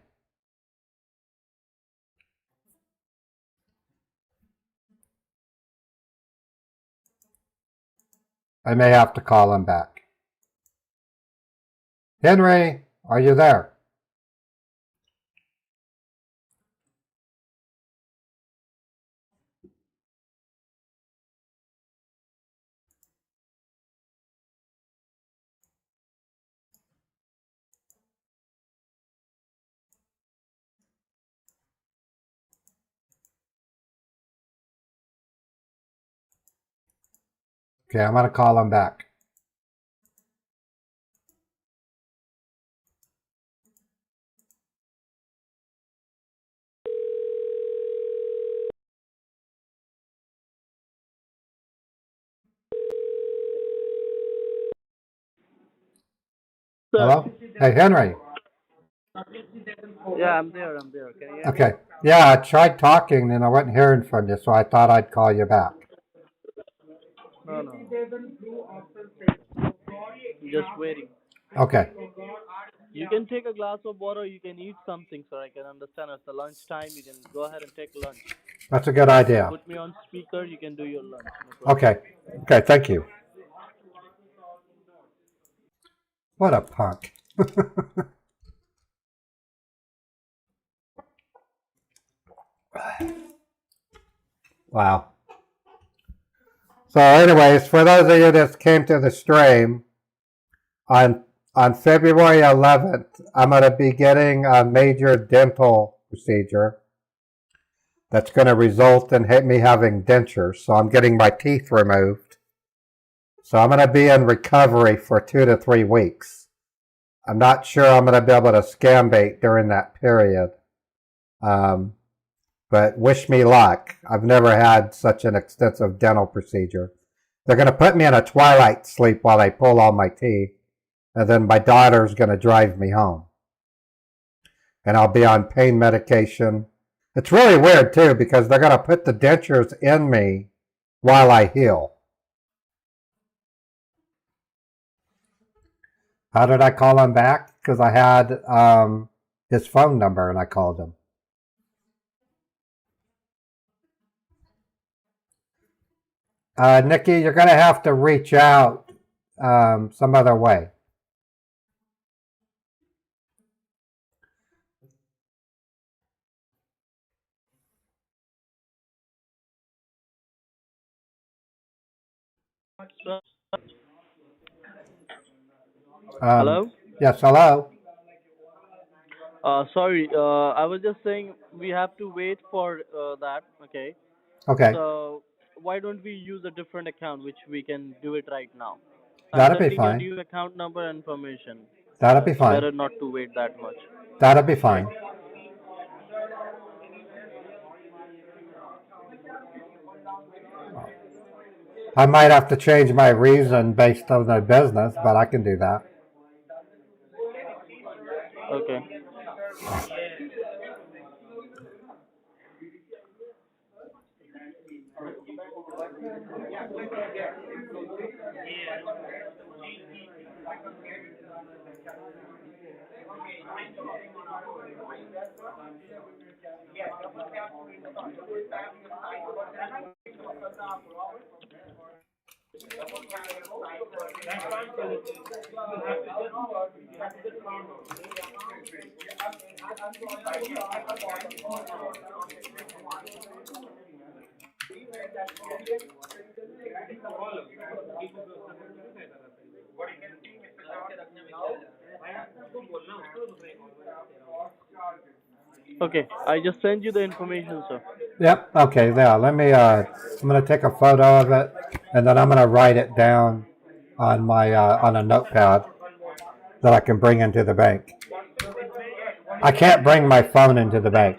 I may have to call him back. Henry, are you there? Okay, I'm going to call him back. Hello? Hey, Henry. Yeah, I'm there. Can you hear me? Okay. Yeah, I tried talking and I wasn't hearing from you, so I thought I'd call you back. No. Just waiting. Okay. You can take a glass of water. You can eat something, so I can understand. It's the lunch time. You can go ahead and take lunch. That's a good idea. Put me on speaker. You can do your lunch. No problem. Okay. Okay, thank you. What a punk. Wow. So anyways, for those of you that came to the stream, on February 11th, I'm going to be getting a major dental procedure that's going to result in me having dentures. So I'm getting my teeth removed. So I'm going to be in recovery for 2 to 3 weeks. I'm not sure I'm going to be able to scam bait during that period. But wish me luck. I've never had such an extensive dental procedure. They're going to put me in a twilight sleep while they pull all my teeth. And then my daughter's going to drive me home. And I'll be on pain medication. It's really weird, too, because they're going to put the dentures in me while I heal. How did I call him back? Because I had his phone number and I called him. Nikki, you're going to have to reach out some other way. Hello? Yes, hello. Sorry, I was just saying we have to wait for that, okay? Okay, So why don't we use a different account which we can do it right now? I'm that'll be sending you fine. new account number and information. That'll be It's fine. better not to wait that much. That'll be fine. I might have to change my reason based on the business, but I can do that. Okay. Okay, I just sent you the information, sir. Yep. Okay. There. Let me. I'm gonna take a photo of it, and then I'm gonna write it down on my on a notepad that I can bring into the bank. I can't bring my phone into the bank.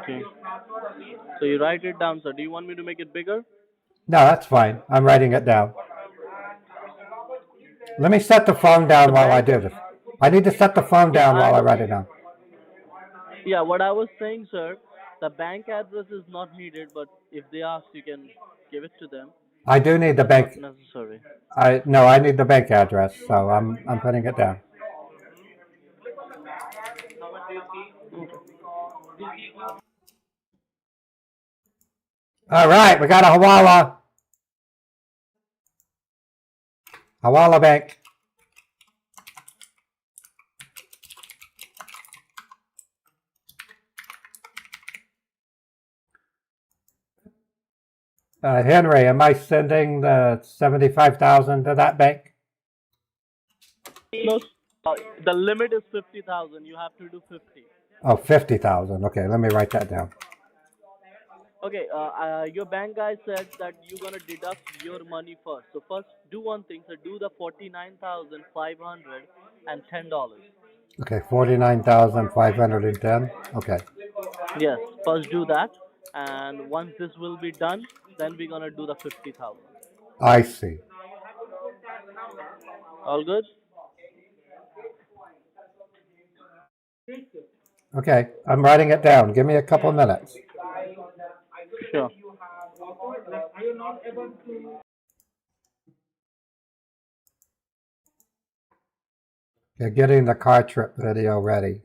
Okay. So you write it down, sir. Do you want me to make it bigger? No, that's fine. I'm writing it down. Let me set the phone down while I do this. I need to set the phone down while I write it down. Yeah, what I was saying, sir, the bank address is not needed, but if they ask, you can give it to them. I do need the bank. Not necessary. I need the bank address, so I'm putting it down. All right, we got a Hawala Bank. Henry, am I sending the 75,000 to that bank? No, the limit is 50,000. You have to do 50. Oh, 50,000. Okay, let me write that down. Okay, your bank guy said that you're gonna deduct your money first. So first, do one thing. So do the $49,510. Okay, 49,510. Okay. Yes, first do that, and once this will be done, then we're gonna do the 50,000. I see. All good? Okay, I'm writing it down. Give me a couple minutes. Sure. Okay, getting the car trip video ready.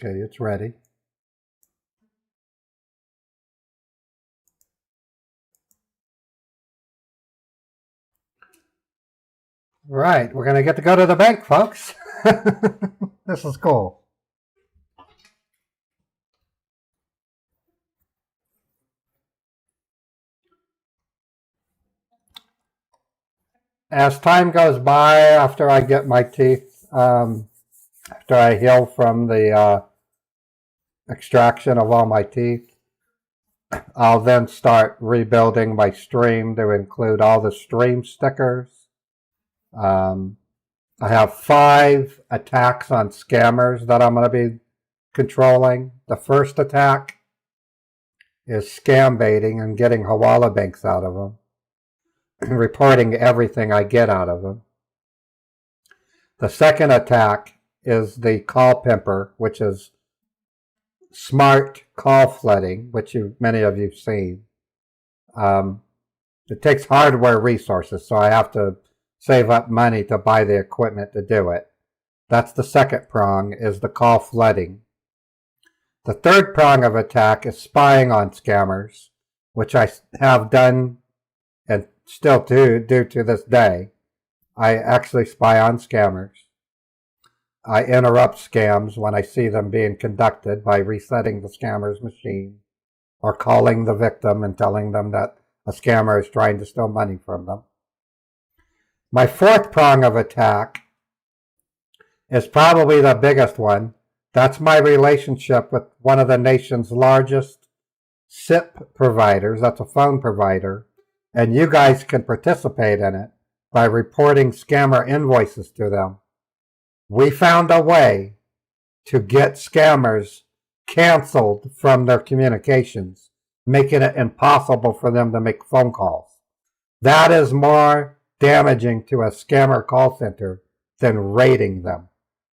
Okay, it's ready. Right, we're gonna get to go to the bank, folks. This is cool. As time goes by, after I get my teeth, after I heal from the extraction of all my teeth, I'll then start rebuilding my stream to include all the stream stickers. I have 5 attacks on scammers that I'm going to be controlling. The first attack is scam baiting and getting Hawala banks out of them, reporting everything I get out of them. The second attack is the call pimper, which is smart call flooding, which many of you have seen. It takes hardware resources, so I have to save up money to buy the equipment to do it. That's the second prong, is the call flooding. The third prong of attack is spying on scammers, which I have done and still do to this day. I actually spy on scammers. I interrupt scams when I see them being conducted by resetting the scammer's machine or calling the victim and telling them that a scammer is trying to steal money from them. My fourth prong of attack is probably the biggest one. That's my relationship with one of the nation's largest SIP providers. That's a phone provider. And you guys can participate in it by reporting scammer invoices to them. We found a way to get scammers canceled from their communications, making it impossible for them to make phone calls. That is more damaging to a scammer call center than raiding them.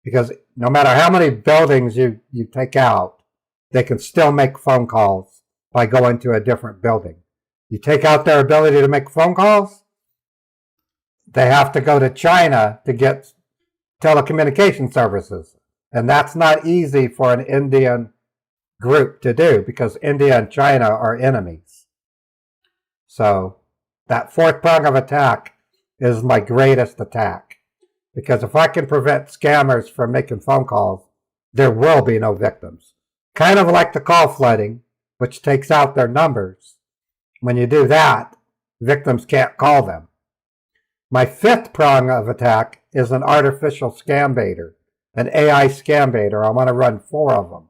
Because no matter how many buildings you take out, they can still make phone calls by going to a different building. You take out their ability to make phone calls, they have to go to China to get telecommunication services. And that's not easy for an Indian group to do because India and China are enemies. So that fourth prong of attack is my greatest attack. Because if I can prevent scammers from making phone calls, there will be no victims. Kind of like the call flooding, which takes out their numbers. When you do that, victims can't call them. My fifth prong of attack is an artificial scam baiter, an AI scam baiter. I want to run 4 of them.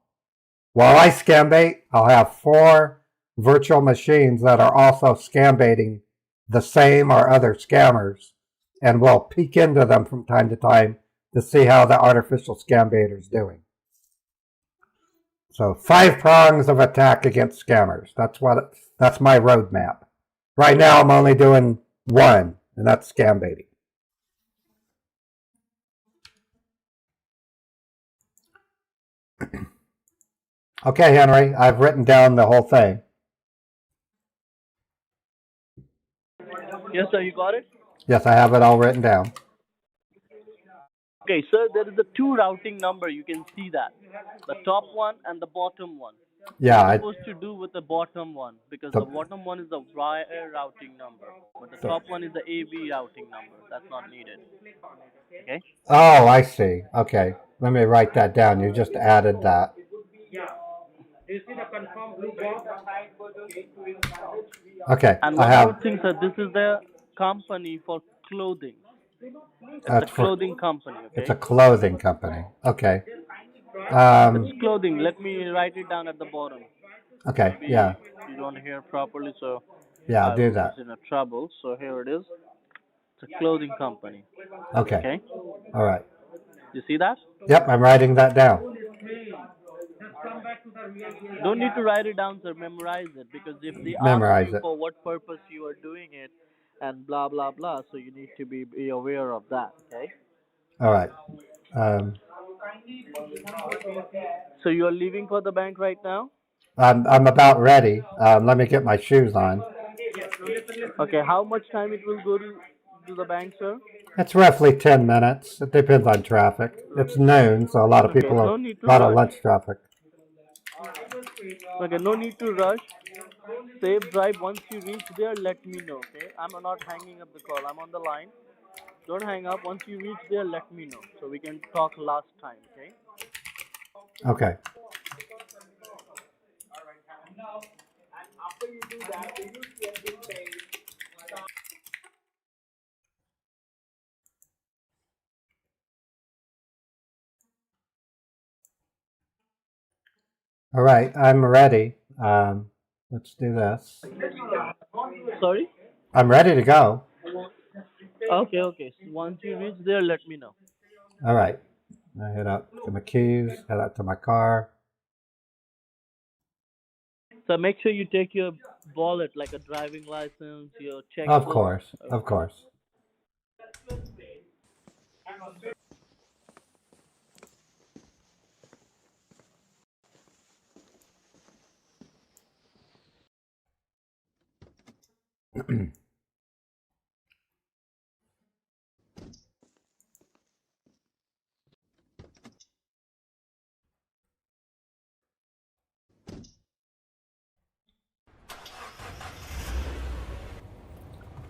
While I scam bait, I'll have 4 virtual machines that are also scam baiting the same or other scammers, and we'll peek into them from time to time to see how the artificial scam baiter is doing. So 5 prongs of attack against scammers. That's my roadmap. Right now I'm only doing 1, and that's scam baiting. Okay, Henry, I've written down the whole thing. Yes, sir, you got it? Yes, I have it all written down. Okay, sir, there is a 2 routing number. You can see that. The top one and the bottom one. Yeah, What are you supposed to do with the bottom one? Because the bottom one is the wire routing number, but the top one is the AV routing number. That's not needed. Okay? Oh, I see. Okay, let me write that down. You just added that. Okay, And I one have. more thing, sir. This is the company for clothing. It's a That's for- clothing company. Okay? It's a clothing company. Okay. It's clothing. Let me write it down at the bottom. Okay. Maybe Yeah. you don't hear properly, so Yeah. I I'll do was that. in a trouble. So here it is. It's a clothing company. Okay. Okay. All right. You see that? Yep, I'm writing that down. Don't need to write it down, sir. Memorize it, because if they Memorize ask you it. for what purpose you are doing it and blah blah blah, so you need to be aware of that. Okay. All right. Um, So you are leaving for the bank right now? I'm about ready. Let me get my shoes on. Okay. How much time it will go to the bank, sir? It's roughly 10 minutes. It depends on traffic. It's noon, so a lot of Okay, people no are, need to a lot of rush. lunch traffic. Okay. No need to rush. Safe drive. Once you reach there, let me know. Okay. I'm not hanging up the call. I'm on the line. Don't hang up. Once you reach there, let me know so we can talk last time. Okay. Okay. All right, I'm ready. Let's do this. Sorry. I'm ready to go. Okay. Okay. So once you reach there, let me know. All right. I head out to my keys, head out to my car. So make sure you take your wallet, like a driving license, your Of checkbook. course, of course.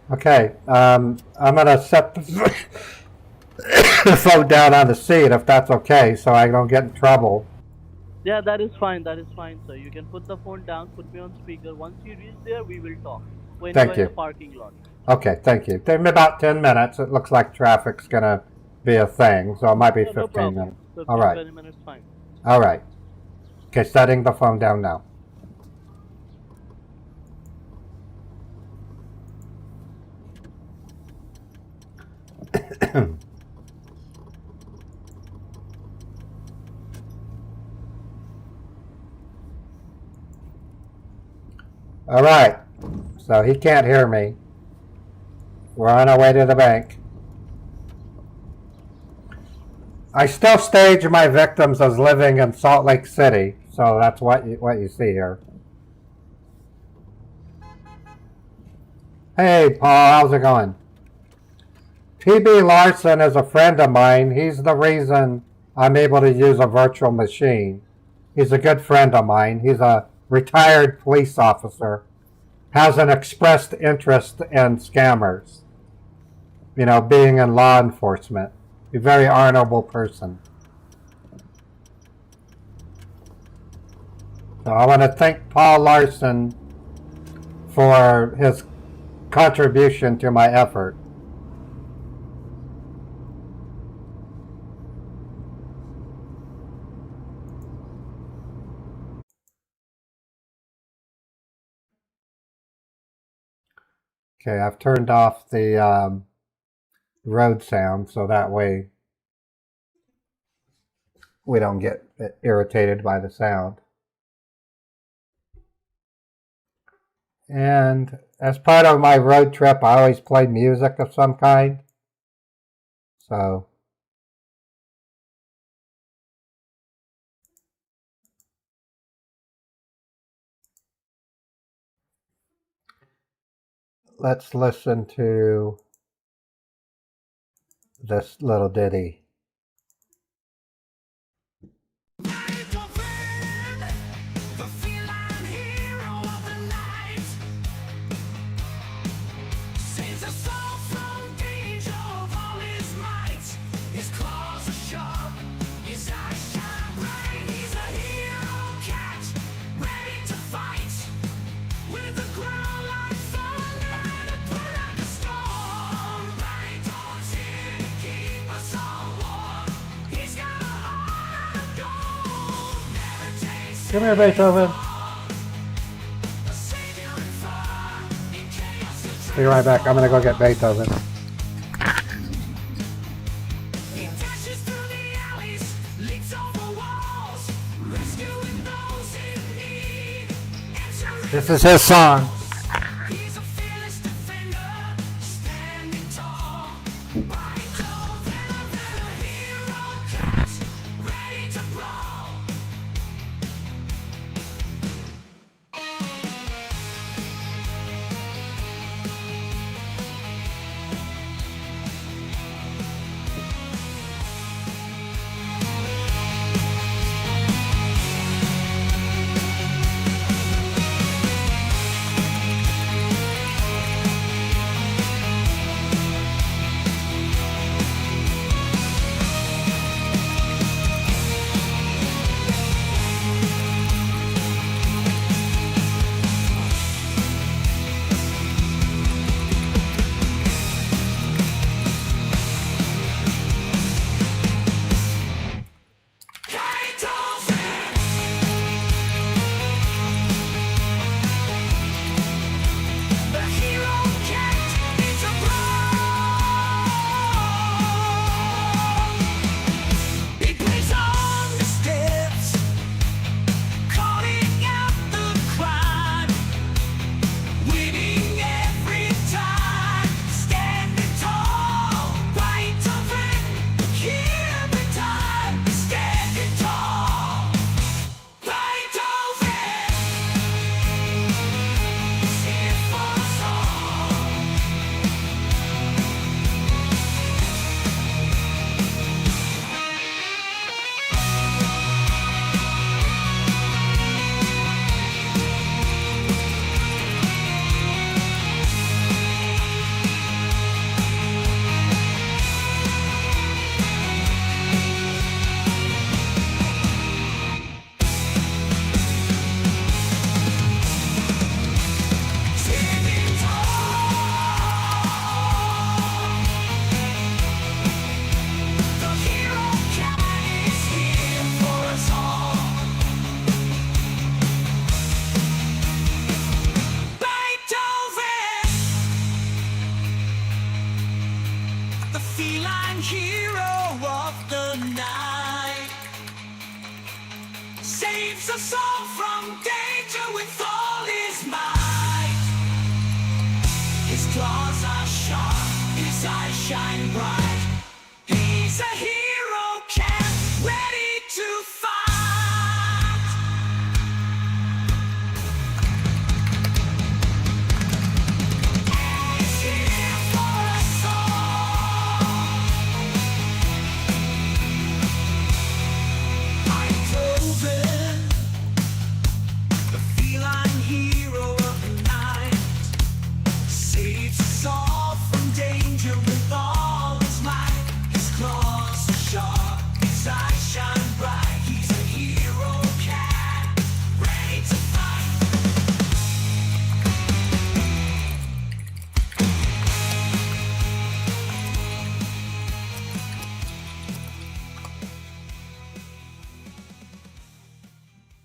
Okay, I'm gonna set the the phone down on the seat if that's okay, so I don't get in trouble. Yeah, that is fine. That is fine, sir. You can put the phone down, put me on speaker. Once you reach there, we will talk. When Thank you're in you. the parking lot. Okay, thank you. Take me about 10 minutes. It looks like traffic's gonna be a thing, so it might be No, no 15 problem. minutes. 15, All right. 20 minutes, fine. All right. Okay, setting the phone down now. All right. So he can't hear me. We're on our way to the bank. I still stage my victims as living in Salt Lake City, so that's what you see here. Hey, Paul, how's it going? PB Larson is a friend of mine. He's the reason I'm able to use a virtual machine. He's a good friend of mine. He's a retired police officer. Has an expressed interest in scammers. You know, being in law enforcement. A very honorable person. So I want to thank Paul Larson for his contribution to my effort. Okay, I've turned off the road sound so that way we don't get irritated by the sound. And as part of my road trip, I always play music of some kind. So let's listen to this little ditty. Come here, Beethoven. Be right back. I'm gonna go get Beethoven. This is his song. the feline hero of the night. Saves us all from danger with all his might. His claws are sharp, his eyes shine bright. He's a hero, camp ready to fight. He's here for us all. Eindhoven, the feline hero of the night, saves us all from danger with all his might. His claws are sharp, his eyes shine bright. He's a hero cat, ready to fight.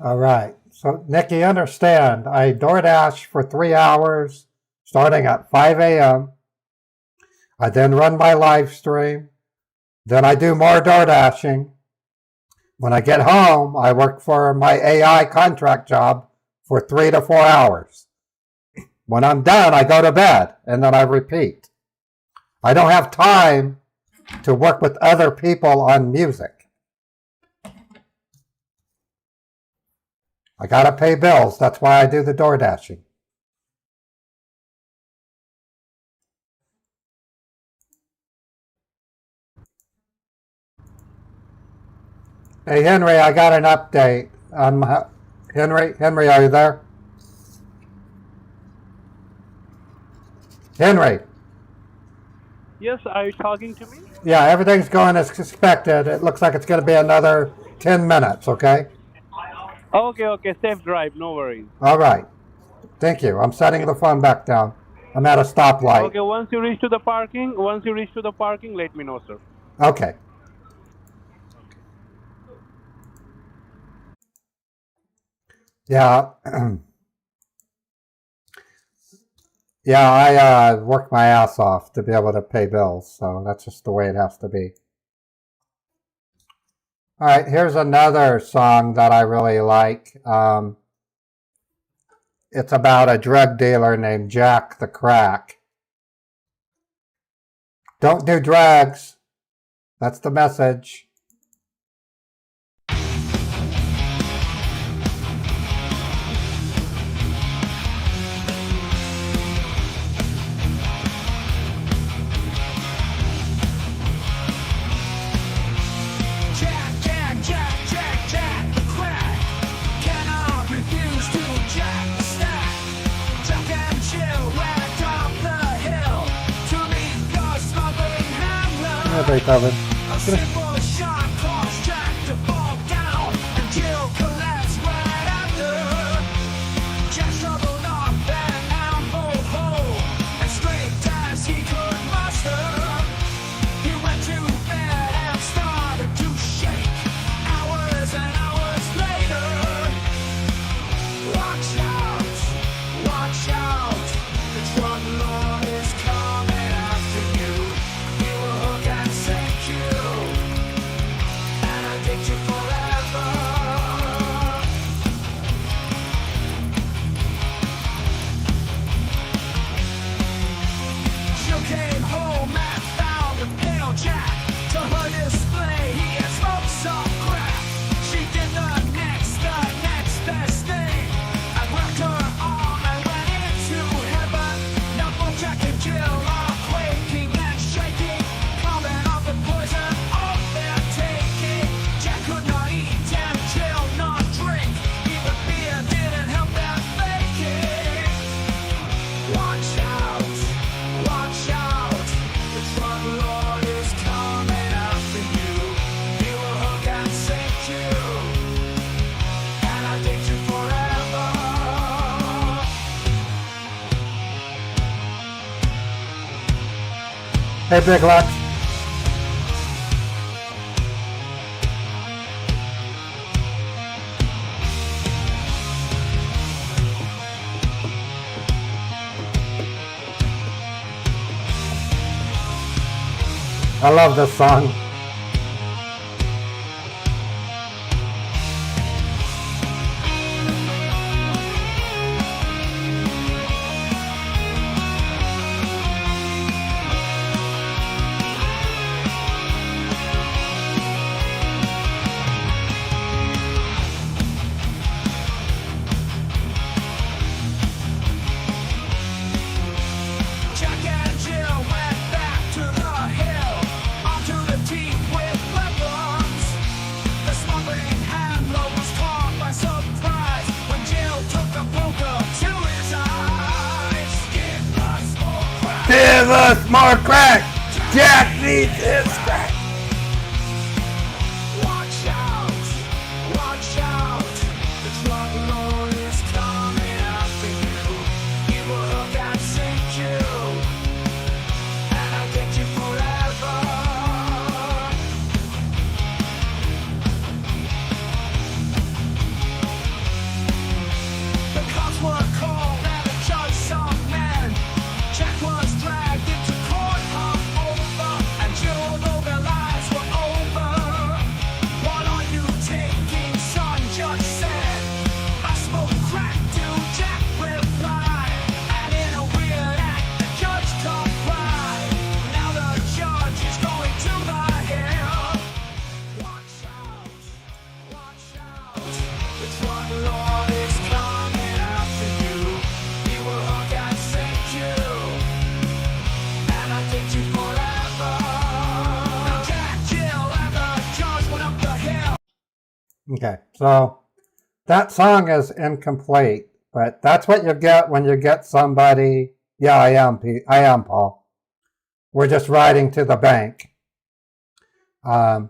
All right. So, Nikki, understand, I DoorDash for 3 hours, starting at 5 a.m. I then run my live stream. Then I do more DoorDashing. When I get home, I work for my AI contract job for 3 to 4 hours. When I'm done, I go to bed, and then I repeat. I don't have time to work with other people on music. I gotta pay bills. That's why I do the DoorDashing. Hey, Henry, I got an update. Henry, are you there? Henry. Yes, are you talking to me? Yeah, everything's going as expected. It looks like it's going to be another 10 minutes, okay? Okay, safe drive, no worries. All right. Thank you. I'm setting the phone back down. I'm at a stoplight. Okay, once you reach to the parking, let me know, sir. Okay. Yeah. Yeah, I work my ass off to be able to pay bills, so that's just the way it has to be. All right, here's another song that I really like. It's about a drug dealer named Jack the Crack. Don't do drugs. That's the message. Jack the crack. Cannot refuse to jack the stack. Drunk and chill, whacked off the hill. To meet your smuggling handler. Yeah, Beethoven. A simple shot caused Jack to fall down, and Jill collapsed right after. Jack struggled up an ample hole, as straight as he could muster. He went to bed and started to shake. Hours and hours later, watch out, the drug lord is coming after you. He will hook and sink you, and addict you forever. Jill came home and found a pale Jack. To her display, he had smoked some crack. She did the next best thing, and wrapped her arm and went into heaven. Now both Jack and Jill are quaking and shaking, coming off the poison of their taking. Jack could not eat and Jill not drink. Even beer didn't help their faking. Watch out, the drug lord is coming after you. He will hook and sink you, and addict you forever. Hey, Big Lex. I love this song. Jack and Jill went back to the hill, onto the deep with weapons. The smuggling handler was caught by surprise when Jill took a poker to his eyes. Give us more crack. Give us more crack! Jack needs his crack! Watch out, watch out. The drug lord is coming after you. He will hook and sink you, and I'll get you forever. The cops were called and the judge some men. Jack was dragged into court hung over, and Jill, though their lives were over. What are you taking, son? Judge said. I smoke crack, dude, Jack replied. And in a weird act, the judge complied. Now the judge is going to the hill. Watch out, watch out. The drug lord is coming after you. He will hook and sink you, and I'll get you forever. Now Jack, Jill, and the judge went up the hill. Okay, so that song is incomplete, but that's what you get when you get somebody. Yeah, I am Paul. We're just riding to the bank. That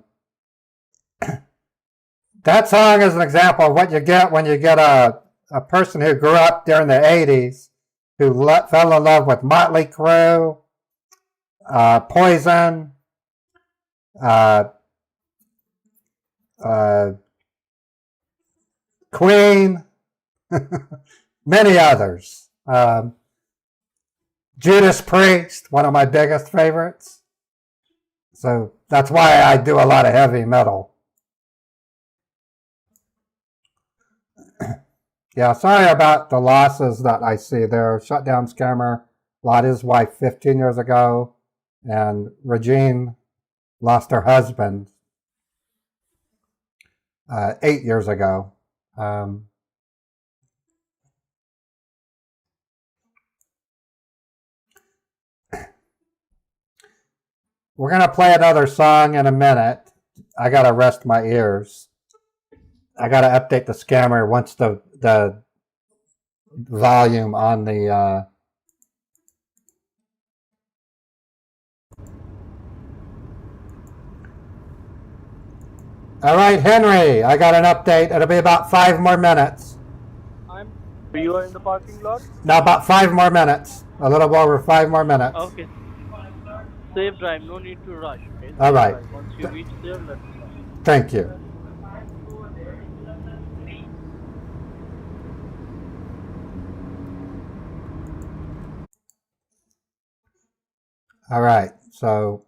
song is an example of what you get when you get a person who grew up during the 80s, who fell in love with Motley Crue, Poison, Queen, many others. Judas Priest, one of my biggest favorites. So that's why I do a lot of heavy metal. Yeah, sorry about the losses that I see there. Shutdown Scammer lost his wife 15 years ago, and Regine lost her husband 8 years ago. We're going to play another song in a minute. I got to rest my ears. I got to update the scammer once the volume on the All right, Henry, I got an update. It'll be about 5 more minutes. You are in the parking lot? No, about 5 more minutes. A little over 5 more minutes. Okay. Safe drive, no need to rush. Okay? All right. Once you reach there, let me know. Thank you. All right, so,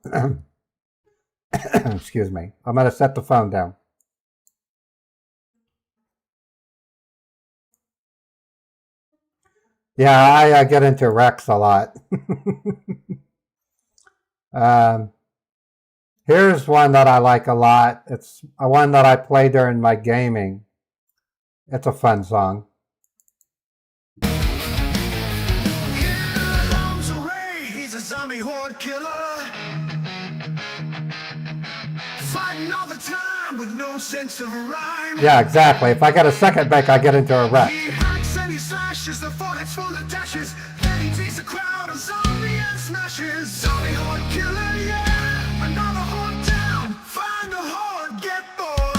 excuse me. I'm going to set the phone down. Yeah, I get into wrecks a lot. Here's one that I like a lot. It's one that I play during my gaming. It's a fun song. He's a zombie horde killer, fighting all the time with no sense of rhyme. Yeah, exactly. If I get a second break, I get into a wreck. He hacks and he slashes the forest full of dashes. Then he takes a crowd of zombie and smashes. Zombie horde killer, yeah. Another horde down. Find the horde, get bored.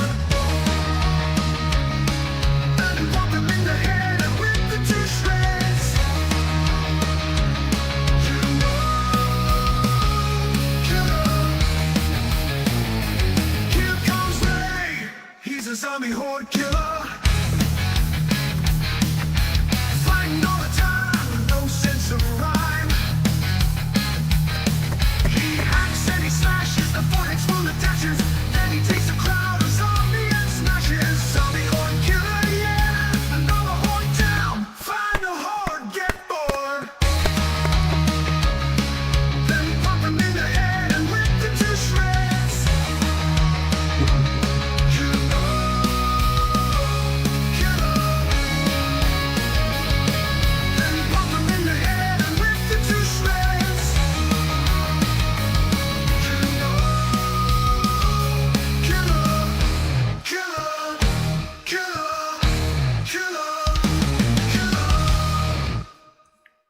And he pop him in the head and rip the 2 shreds. Here comes Ray. He's a zombie horde killer. Fighting all the time with no sense of rhyme. He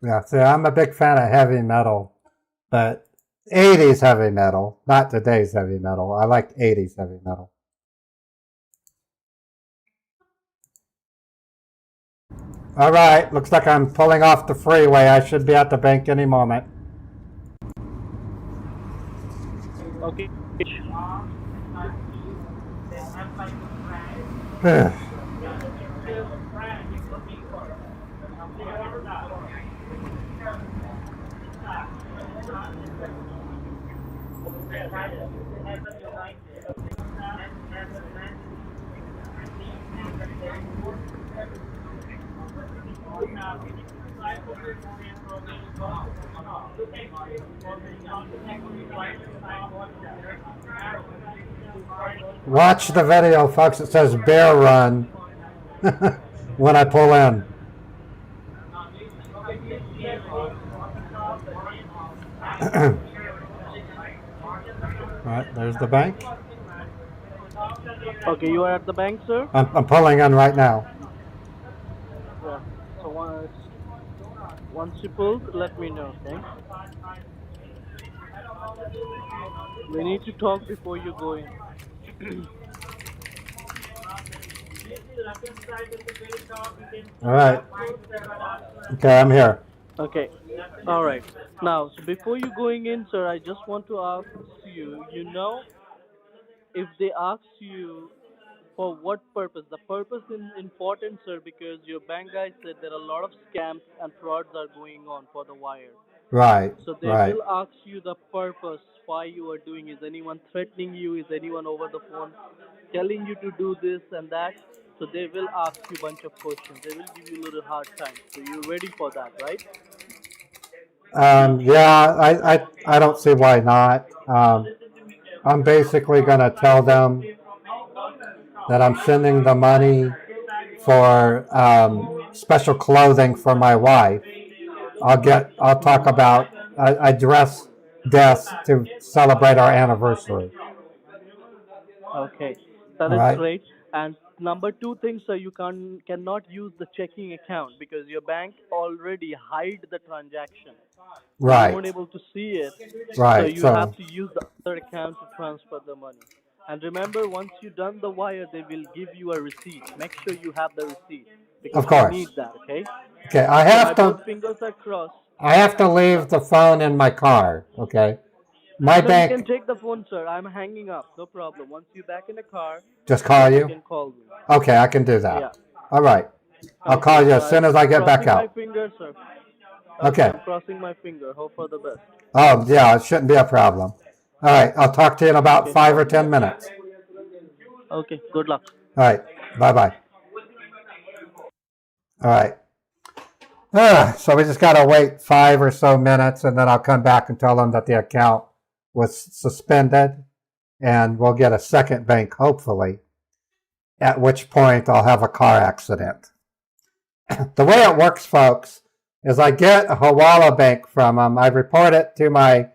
Yeah, see, I'm a big fan of heavy metal, but 80s heavy metal, not today's heavy metal. I like 80s heavy metal. All right, looks like I'm pulling off the freeway. I should be at the bank any moment. Okay. Watch the video, folks. It says bear run when I pull in. All right, there's the bank. Okay, you are at the bank, sir? I'm pulling in right now. Yeah. So once you pull, let me know, okay? We need to talk before you go in. All right. Okay, I'm here. Okay. All right. Now, so before you going in, sir, I just want to ask you, if they ask you for what purpose, the purpose is important, sir, because your bank guy said there are a lot of scams and frauds are going on for the wire. Right. So they Right. will ask you the purpose why you are doing. Is anyone threatening you? Is anyone over the phone telling you to do this and that? So they will ask you a bunch of questions. They will give you a little hard time. So you're ready for that, right? Yeah, I don't see why not. I'm basically going to tell them that I'm sending the money for special clothing for my wife. I'll talk about, I dress Des to celebrate our anniversary. Okay, that All is right. great. And number two thing, sir, you cannot use the checking account because your bank already hide the transaction. So Right. you weren't able to see it. Right, So you so- have to use the other account to transfer the money. And remember, once you done the wire, they will give you a receipt. Make sure you have the receipt because Of course. you need that. Okay. Okay, I So have my to. both fingers are crossed. I have to leave the phone in my car. Okay. My No, you bank. can take the phone, sir. I'm hanging up. No problem. Once you're back in the car, Just call you you. can call me. Okay, I can do that. Yeah. All right. I'll Okay, call you so as soon I'm as I get back crossing out. my finger, sir. Okay. I'm crossing my finger. Hope for the best. Oh, yeah, it shouldn't be a problem. All right, I'll talk to you in about Okay. 5 or 10 minutes. Okay. Good luck. All right, bye-bye. All right. So we just got to wait 5 or so minutes, and then I'll come back and tell them that the account was suspended, and we'll get a second bank, hopefully, at which point I'll have a car accident. The way it works, folks, is I get a Hawala Bank from them. I report it to my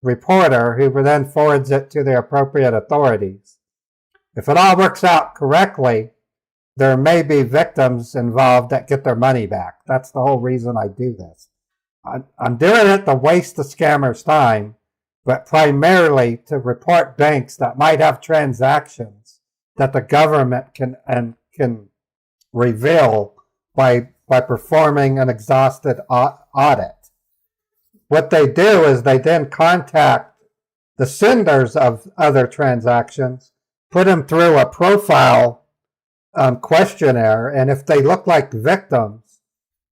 reporter, who then forwards it to the appropriate authorities. If it all works out correctly, there may be victims involved that get their money back. That's the whole reason I do this. I'm doing it to waste the scammers' time, but primarily to report banks that might have transactions that the government can reveal by performing an exhaustive audit. What they do is they then contact the senders of other transactions, put them through a profile questionnaire, and if they look like victims,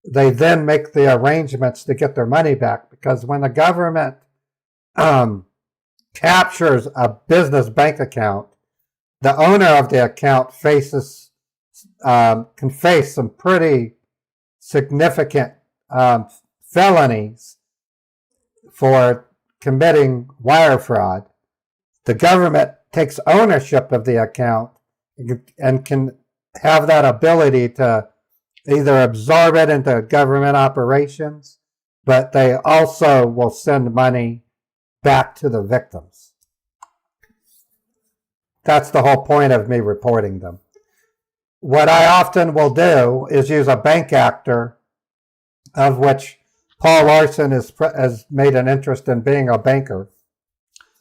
they then make the arrangements to get their money back. Because when the government captures a business bank account, the owner of the account can face some pretty significant felonies for committing wire fraud. The government takes ownership of the account and can have that ability to either absorb it into government operations, but they also will send money back to the victims. That's the whole point of me reporting them. What I often will do is use a bank actor, of which Paul Larson has made an interest in being a banker.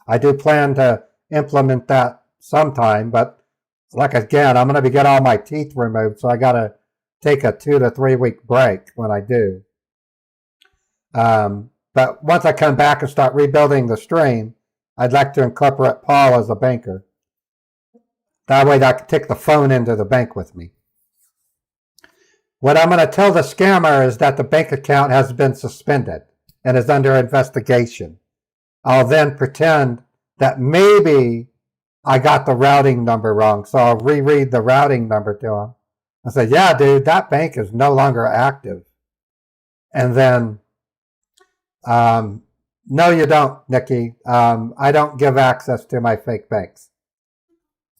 I do plan to implement that sometime, but like again, I'm going to get all my teeth removed, so I got to take a 2 to 3 week break when I do. But once I come back and start rebuilding the stream, I'd like to incorporate Paul as a banker. That way I can take the phone into the bank with me. What I'm going to tell the scammer is that the bank account has been suspended and is under investigation. I'll then pretend that maybe I got the routing number wrong, so I'll reread the routing number to him. I say, yeah, dude, that bank is no longer active. And then, no, you don't, Nikki. I don't give access to my fake banks.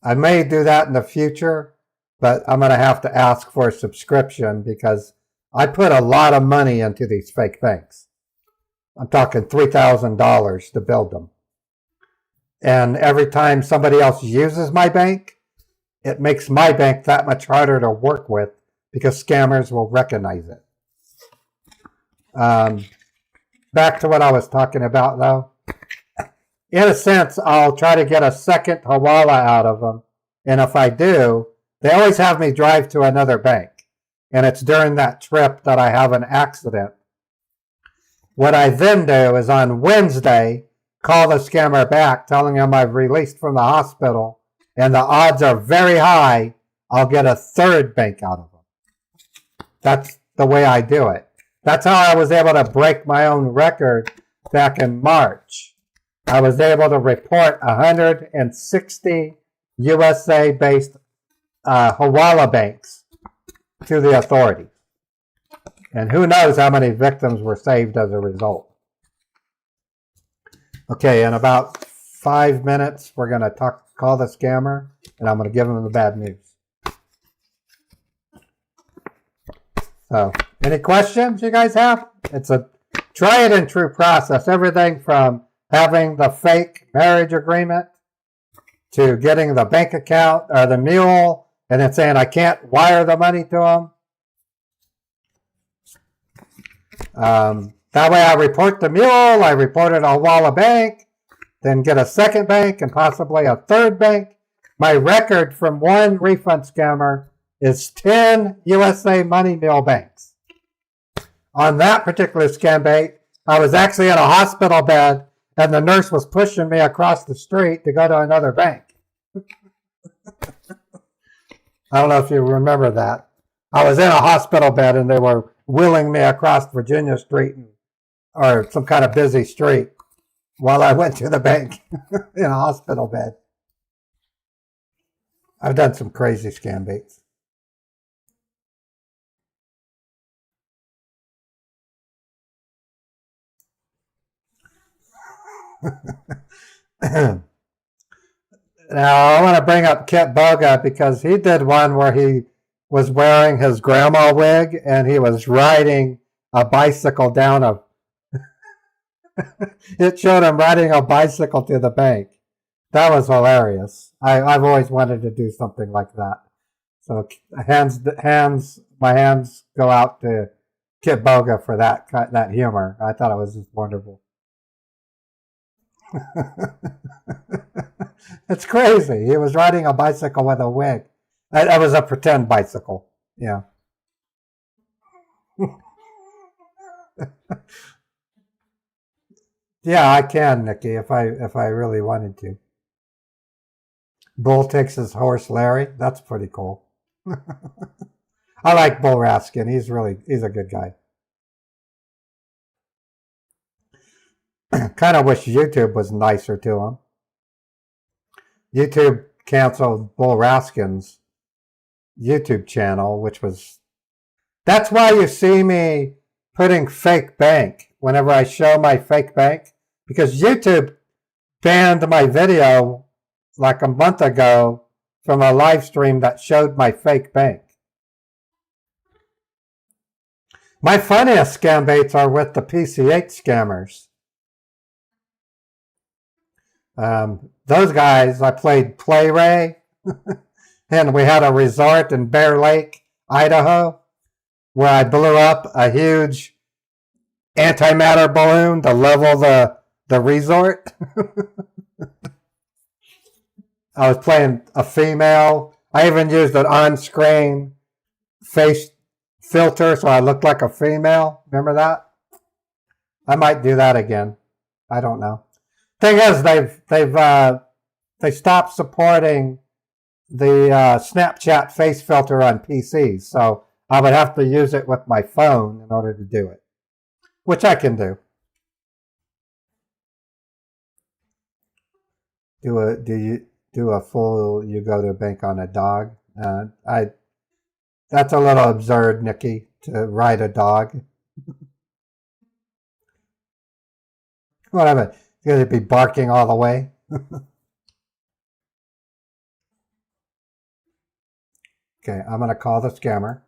I may do that in the future, but I'm going to have to ask for a subscription because I put a lot of money into these fake banks. I'm talking $3,000 to build them. And every time somebody else uses my bank, it makes my bank that much harder to work with because scammers will recognize it. Back to what I was talking about, though. In a sense, I'll try to get a second Hawala out of them. And if I do, they always have me drive to another bank. And it's during that trip that I have an accident. What I then do is on Wednesday, call the scammer back, telling him I've released from the hospital, and the odds are very high I'll get a third bank out of them. That's the way I do it. That's how I was able to break my own record back in March. I was able to report 160 USA-based Hawala banks to the authorities. And who knows how many victims were saved as a result. Okay, in about 5 minutes, we're going to call the scammer, and I'm going to give him the bad news. So, any questions you guys have? It's a tried and true process. Everything from having the fake marriage agreement to getting the bank account or the mule and then saying I can't wire the money to them. That way I report the mule, I report it on Hawala Bank, then get a second bank and possibly a third bank. My record from one refund scammer is 10 USA Money Mule banks. On that particular scam bank, I was actually in a hospital bed and the nurse was pushing me across the street to go to another bank. I don't know if you remember that. I was in a hospital bed and they were wheeling me across Virginia Street or some kind of busy street while I went to the bank in a hospital bed. I've done some crazy scam baits. Now, I want to bring up Kit Boga because he did one where he was wearing his grandma wig and he was riding a bicycle down a... It showed him riding a bicycle to the bank. That was hilarious. I've always wanted to do something like that. So my hands go out to Kit Boga for that humor. I thought it was just wonderful. It's crazy. He was riding a bicycle with a wig. It was a pretend bicycle. Yeah. Yeah, I can, Nikki, if I really wanted to. Bull takes his horse Larry. That's pretty cool. I like Bull Raskin. He's a good guy. Kind of wish YouTube was nicer to him. YouTube canceled Bull Raskin's YouTube channel, which was... That's why you see me putting fake bank whenever I show my fake bank, because YouTube banned my video like a month ago from a live stream that showed my fake bank. My funniest scam baits are with the PCH scammers. Those guys, I played Play Ray, and we had a resort in Bear Lake, Idaho, where I blew up a huge antimatter balloon to level the resort. I was playing a female. I even used an on-screen face filter so I looked like a female. Remember that? I might do that again. I don't know. Thing is, they stopped supporting the Snapchat face filter on PCs, so I would have to use it with my phone in order to do it, which I can do. Do a full you go to a bank on a dog? That's a little absurd, Nikki, to ride a dog. Whatever, you're gonna be barking all the way. Okay, I'm gonna call the scammer.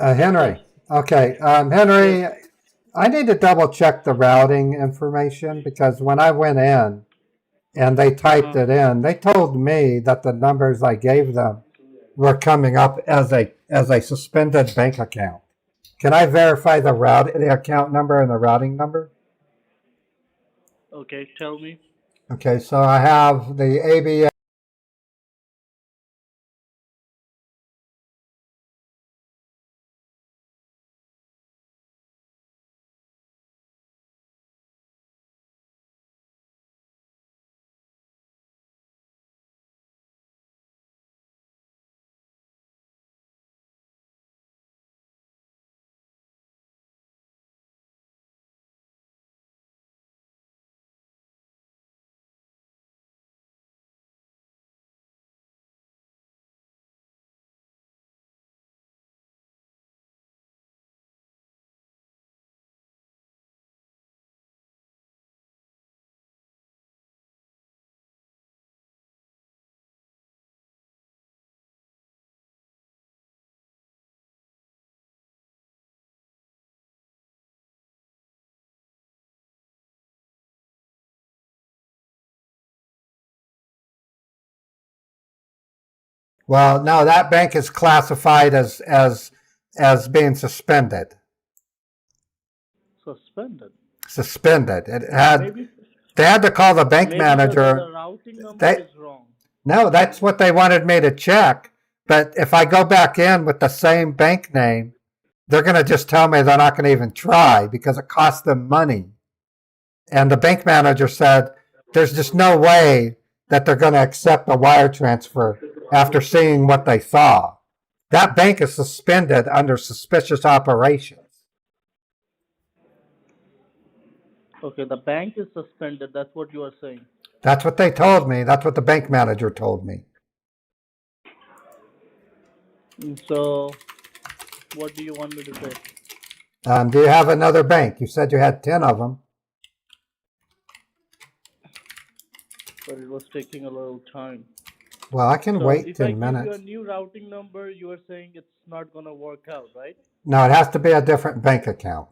Henry. Okay, Henry, I need to double check the routing information because when I went in and they typed it in, they told me that the numbers I gave them were coming up as a suspended bank account. Can I verify the account number and the routing number? Okay, tell me. Okay, so I have the ABS. Well, no, that bank is classified as being suspended. Suspended. Suspended. They had to call the bank manager. The routing number is wrong. No, that's what they wanted me to check. But if I go back in with the same bank name, they're going to just tell me they're not going to even try because it costs them money. And the bank manager said, there's just no way that they're going to accept a wire transfer after seeing what they saw. That bank is suspended under suspicious operations. Okay, the bank is suspended. That's what you are saying. That's what they told me. That's what the bank manager told me. So, what do you want me to say? Do you have another bank? You said you had 10 of them. But it was taking a little time. Well, I can wait if 10 minutes. If I give you a new routing number, you are saying it's not going to work out, right? No, it has to be a different bank account.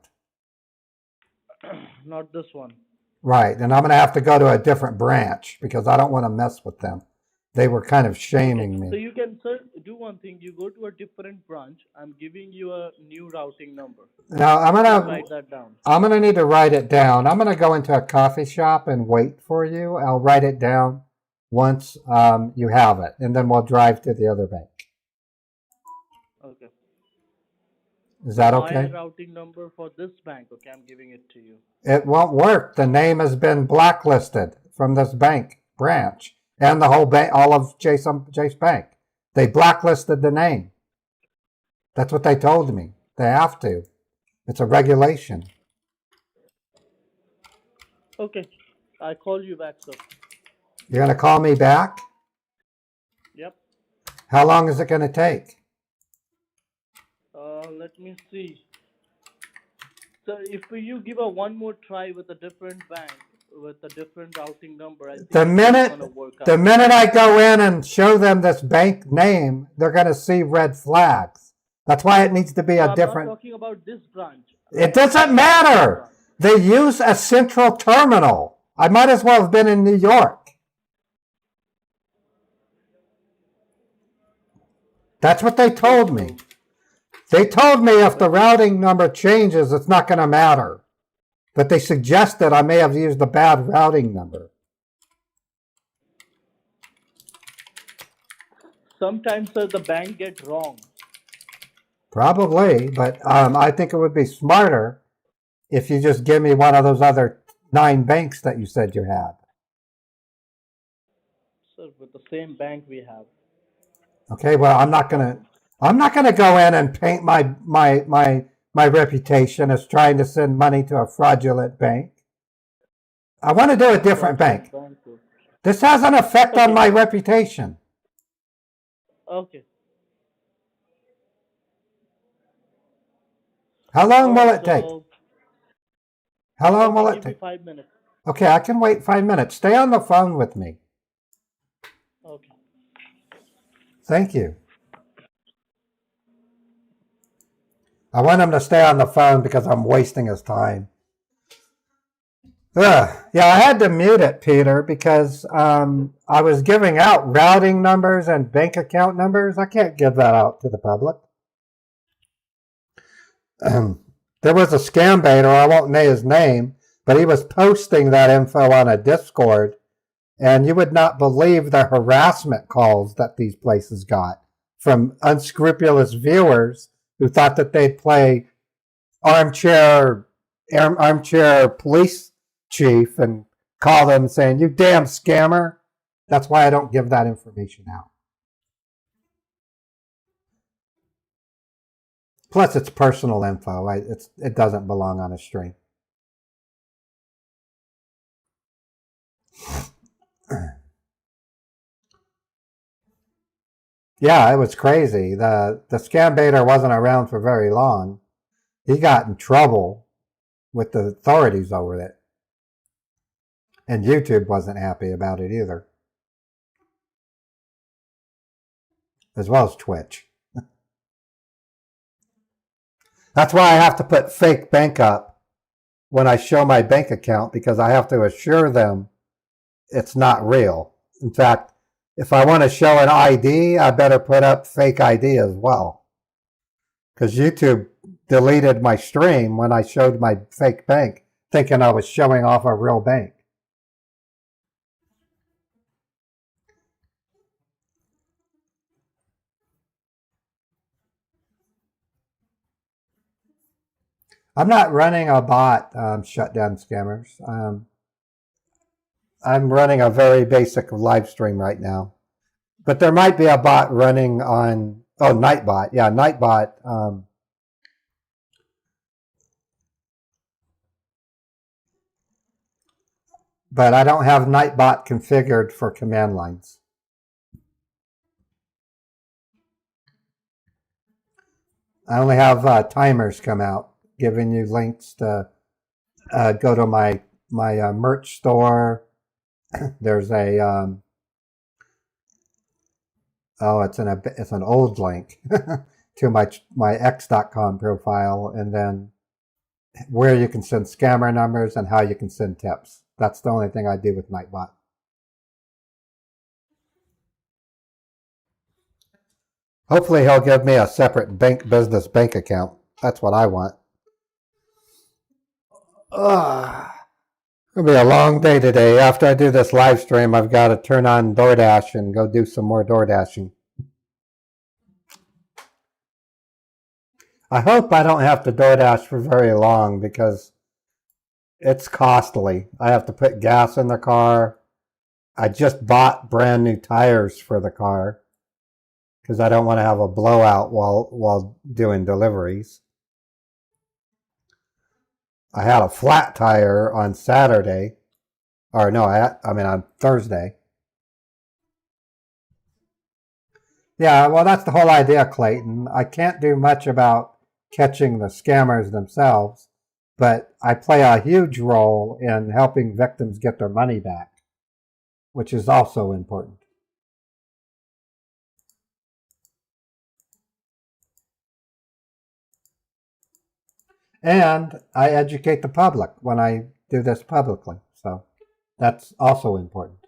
Not this one. Right, and I'm going to have to go to a different branch because I don't want to mess with them. They were kind of shaming me. So you can do one thing. You go to a different branch. I'm giving you a new routing number. Now I'm write that down. I'm going to need to write it down. I'm going to go into a coffee shop and wait for you. I'll write it down once you have it, and then we'll drive to the other bank. Okay. Is that okay? My routing number for this bank. Okay, I'm giving it to you. It won't work. The name has been blacklisted from this bank branch and the whole bank, all of Chase Bank. They blacklisted the name. That's what they told me. They have to. It's a regulation. Okay, I call you back, sir. You're going to call me back? Yep. How long is it going to take? Let me see. So if you give a one more try with a different bank, with a different routing number, I think the minute I go in and show them this bank name, they're going to see red flags. That's why it needs to be a different. I'm not talking about this branch. It doesn't matter. They use a central terminal. I might as well have been in New York. That's what they told me. They told me if the routing number changes, it's not going to matter. But they suggested I may have used a bad routing number. Sometimes, sir, the bank get wrong. Probably, but I think it would be smarter if you just give me one of those other 9 banks that you said you had. Sir, with the same bank we have. Okay, well, I'm not gonna go in and paint my reputation as trying to send money to a fraudulent bank. I want to do a different bank. This has an effect on my reputation. Okay. How long will it take? So, How long will it give me take? 5 minutes. Okay, I can wait 5 minutes. Stay on the phone with me. Okay. Thank you. I want him to stay on the phone because I'm wasting his time. Yeah, I had to mute it, Peter, because I was giving out routing numbers and bank account numbers. I can't give that out to the public. There was a scam baiter, I won't say his name, but he was posting that info on a Discord, and you would not believe the harassment calls that these places got from unscrupulous viewers who thought that they'd play armchair police chief and call them saying, "You damn scammer." That's why I don't give that information out. Plus, it's personal info. It doesn't belong on a stream. Yeah, it was crazy. The scam baiter wasn't around for very long. He got in trouble with the authorities over it. And YouTube wasn't happy about it either. As well as Twitch. That's why I have to put fake bank up when I show my bank account, because I have to assure them it's not real. In fact, if I want to show an ID, I better put up fake ID as well. Because YouTube deleted my stream when I showed my fake bank, thinking I was showing off a real bank. I'm not running a bot, shut down scammers. I'm running a very basic live stream right now. But there might be a bot running on, Nightbot. Yeah, Nightbot. But I don't have Nightbot configured for command lines. I only have timers come out, giving you links to go to my merch store. There's a it's an old link to my x.com profile, and then where you can send scammer numbers and how you can send tips. That's the only thing I do with Nightbot. Hopefully he'll give me a separate business bank account. That's what I want. It'll be a long day today. After I do this live stream, I've got to turn on DoorDash and go do some more DoorDashing. I hope I don't have to DoorDash for very long because it's costly. I have to put gas in the car. I just bought brand new tires for the car because I don't want to have a blowout while doing deliveries. I had a flat tire on Saturday, or no, on Thursday. Yeah, well, that's the whole idea, Clayton. I can't do much about catching the scammers themselves, but I play a huge role in helping victims get their money back, which is also important. And I educate the public when I do this publicly. So that's also important.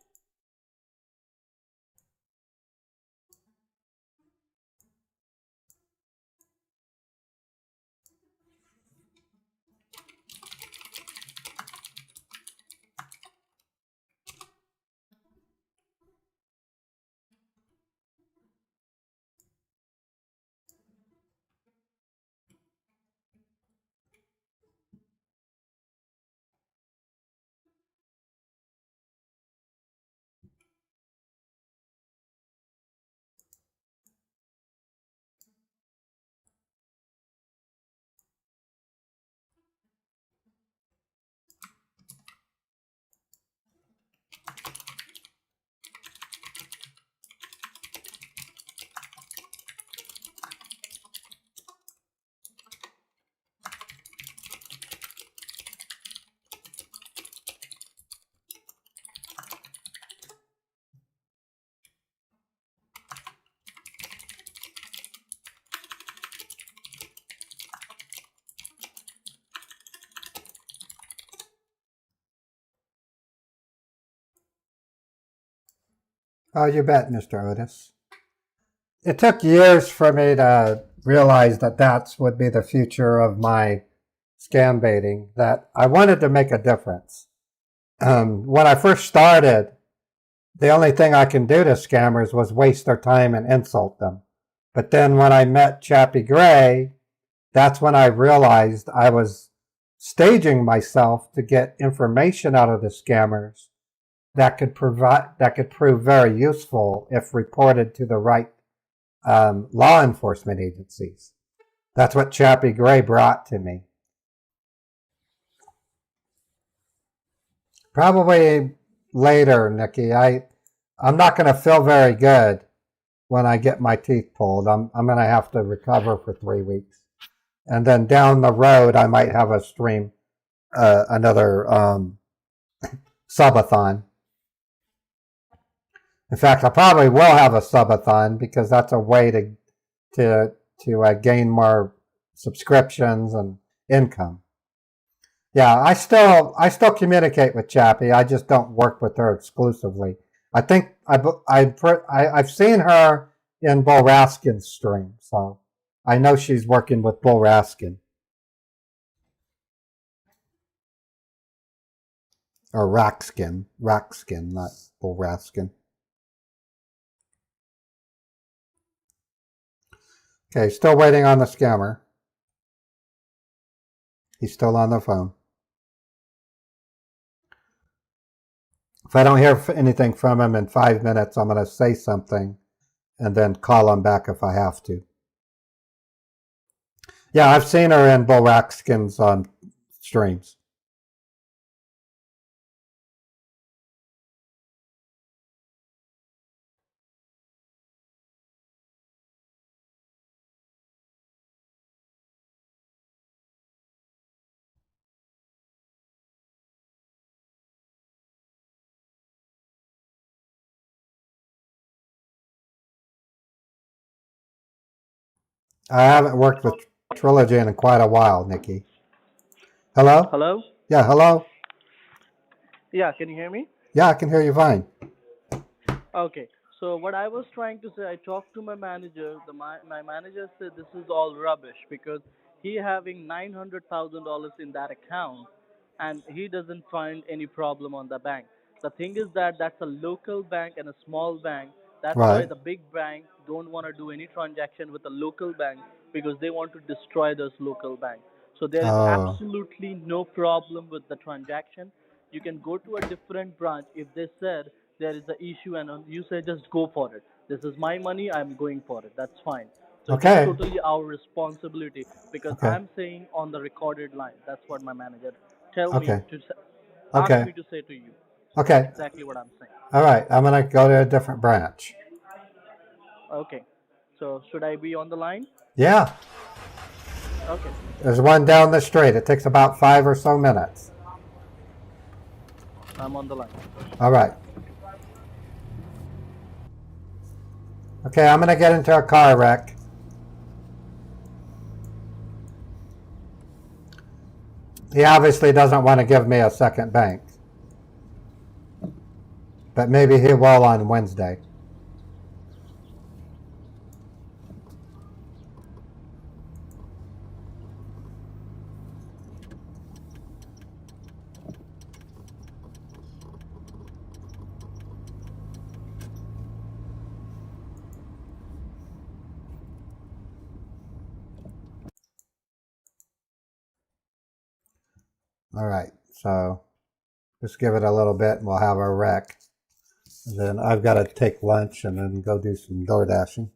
Oh, you bet, Mr. Otis. It took years for me to realize that that would be the future of my scam baiting, that I wanted to make a difference. When I first started, the only thing I can do to scammers was waste their time and insult them. But then when I met Chappie Gray, that's when I realized I was staging myself to get information out of the scammers that could prove very useful if reported to the right law enforcement agencies. That's what Chappie Gray brought to me. Probably later, Nikki. I'm not going to feel very good when I get my teeth pulled. I'm going to have to recover for 3 weeks. And then down the road, I might have a stream, another subathon. In fact, I probably will have a subathon because that's a way to gain more subscriptions and income. Yeah, I still communicate with Chappie. I just don't work with her exclusively. I think I've seen her in Bull Raskin's stream, so I know she's working with Bull Raskin. Or Rackskin, not Bull Raskin. Okay, still waiting on the scammer. He's still on the phone. If I don't hear anything from him in 5 minutes, I'm going to say something and then call him back if I have to. Yeah, I've seen her in Bull Raskin's streams. I haven't worked with Trilogy in quite a while, Nikki. Hello? Hello? Yeah, hello? Yeah, can you hear me? Yeah, I can hear you fine. Okay. So what I was trying to say, I talked to my manager. My manager said this is all rubbish because he having $900,000 in that account, and he doesn't find any problem on the bank. The thing is that that's a local bank and a small bank. That's why Right. the big bank don't want to do any transaction with a local bank because they want to destroy those local bank. So there is Oh. absolutely no problem with the transaction. You can go to a different branch if they said there is an issue and you say just go for it. This is my money, I'm going for it. That's fine. So Okay. it's totally our responsibility because Okay. I'm saying on the recorded line. That's what my manager tell me Okay. to say, ask Okay. me to say to you. Okay. Exactly what I'm saying. All right. I'm going to go to a different branch. Okay. So should I be on the line? Yeah. Okay. There's one down the street. It takes about 5 or so minutes. I'm on the line. All right. Okay, I'm going to get into a car wreck. He obviously doesn't want to give me a second bank. But maybe he will on Wednesday. All right, so just give it a little bit and we'll have our wreck. And then I've got to take lunch and then go do some door dashing.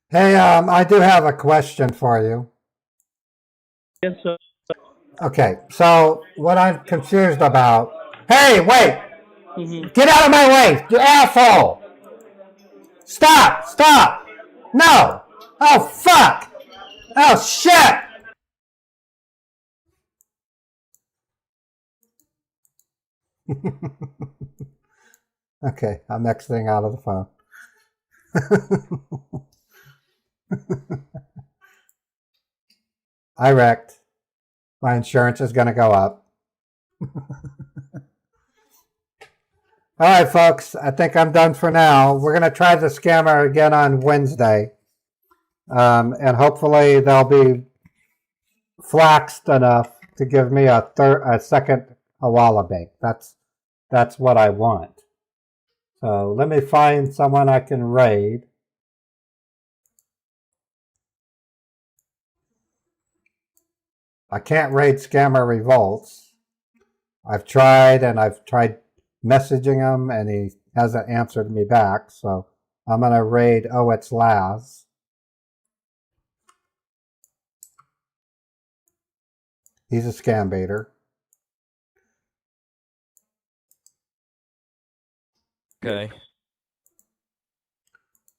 Hey, I do have a question for you. Yes, sir. Okay, so what I'm confused about. Hey, wait! Mhm. Get out of my way, you asshole! Stop! Stop! No! Oh, fuck! Oh, shit! Okay, I'm exiting out of the phone. I wrecked. My insurance is going to go up. All right, folks, I think I'm done for now. We're going to try the scammer again on Wednesday. And hopefully they'll be flaxed enough to give me a second Hawala bank. That's what I want. So let me find someone I can raid. I can't raid Scammer Revolts. I've tried messaging him and he hasn't answered me back. So I'm going to raid Oh It's Laz. He's a scam baiter. Okay.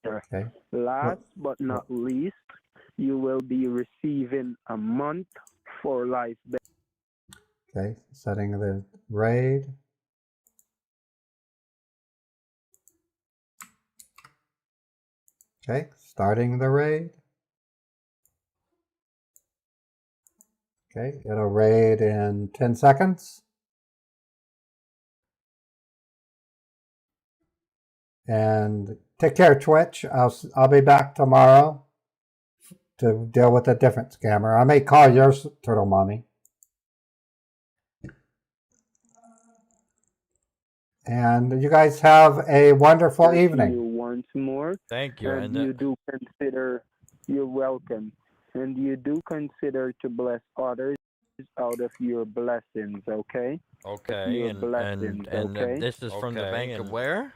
Okay. Last but not least, you will be receiving a month for life. Okay, setting the raid. Okay, starting the raid. Okay, it'll raid in 10 seconds. And take care, Twitch. I'll be back tomorrow to deal with a different scammer. I may call yours Turtle Mommy. And you guys have a wonderful Thank evening. you once more. Thank you. And you do consider, you're welcome. And you do consider to bless others out of your blessings, okay? Okay. Your blessings, okay? this is from the bank of where?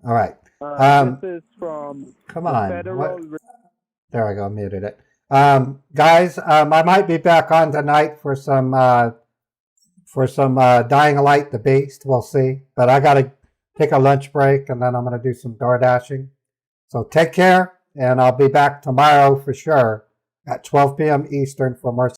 All right. This is from Come the on. Federal There I go. Muted it. Guys, I might be back on tonight for some Dying Light the Beast. We'll see. But I got to take a lunch break and then I'm going to do some door dashing. So take care and I'll be back tomorrow for sure at 12 p.m. Eastern for more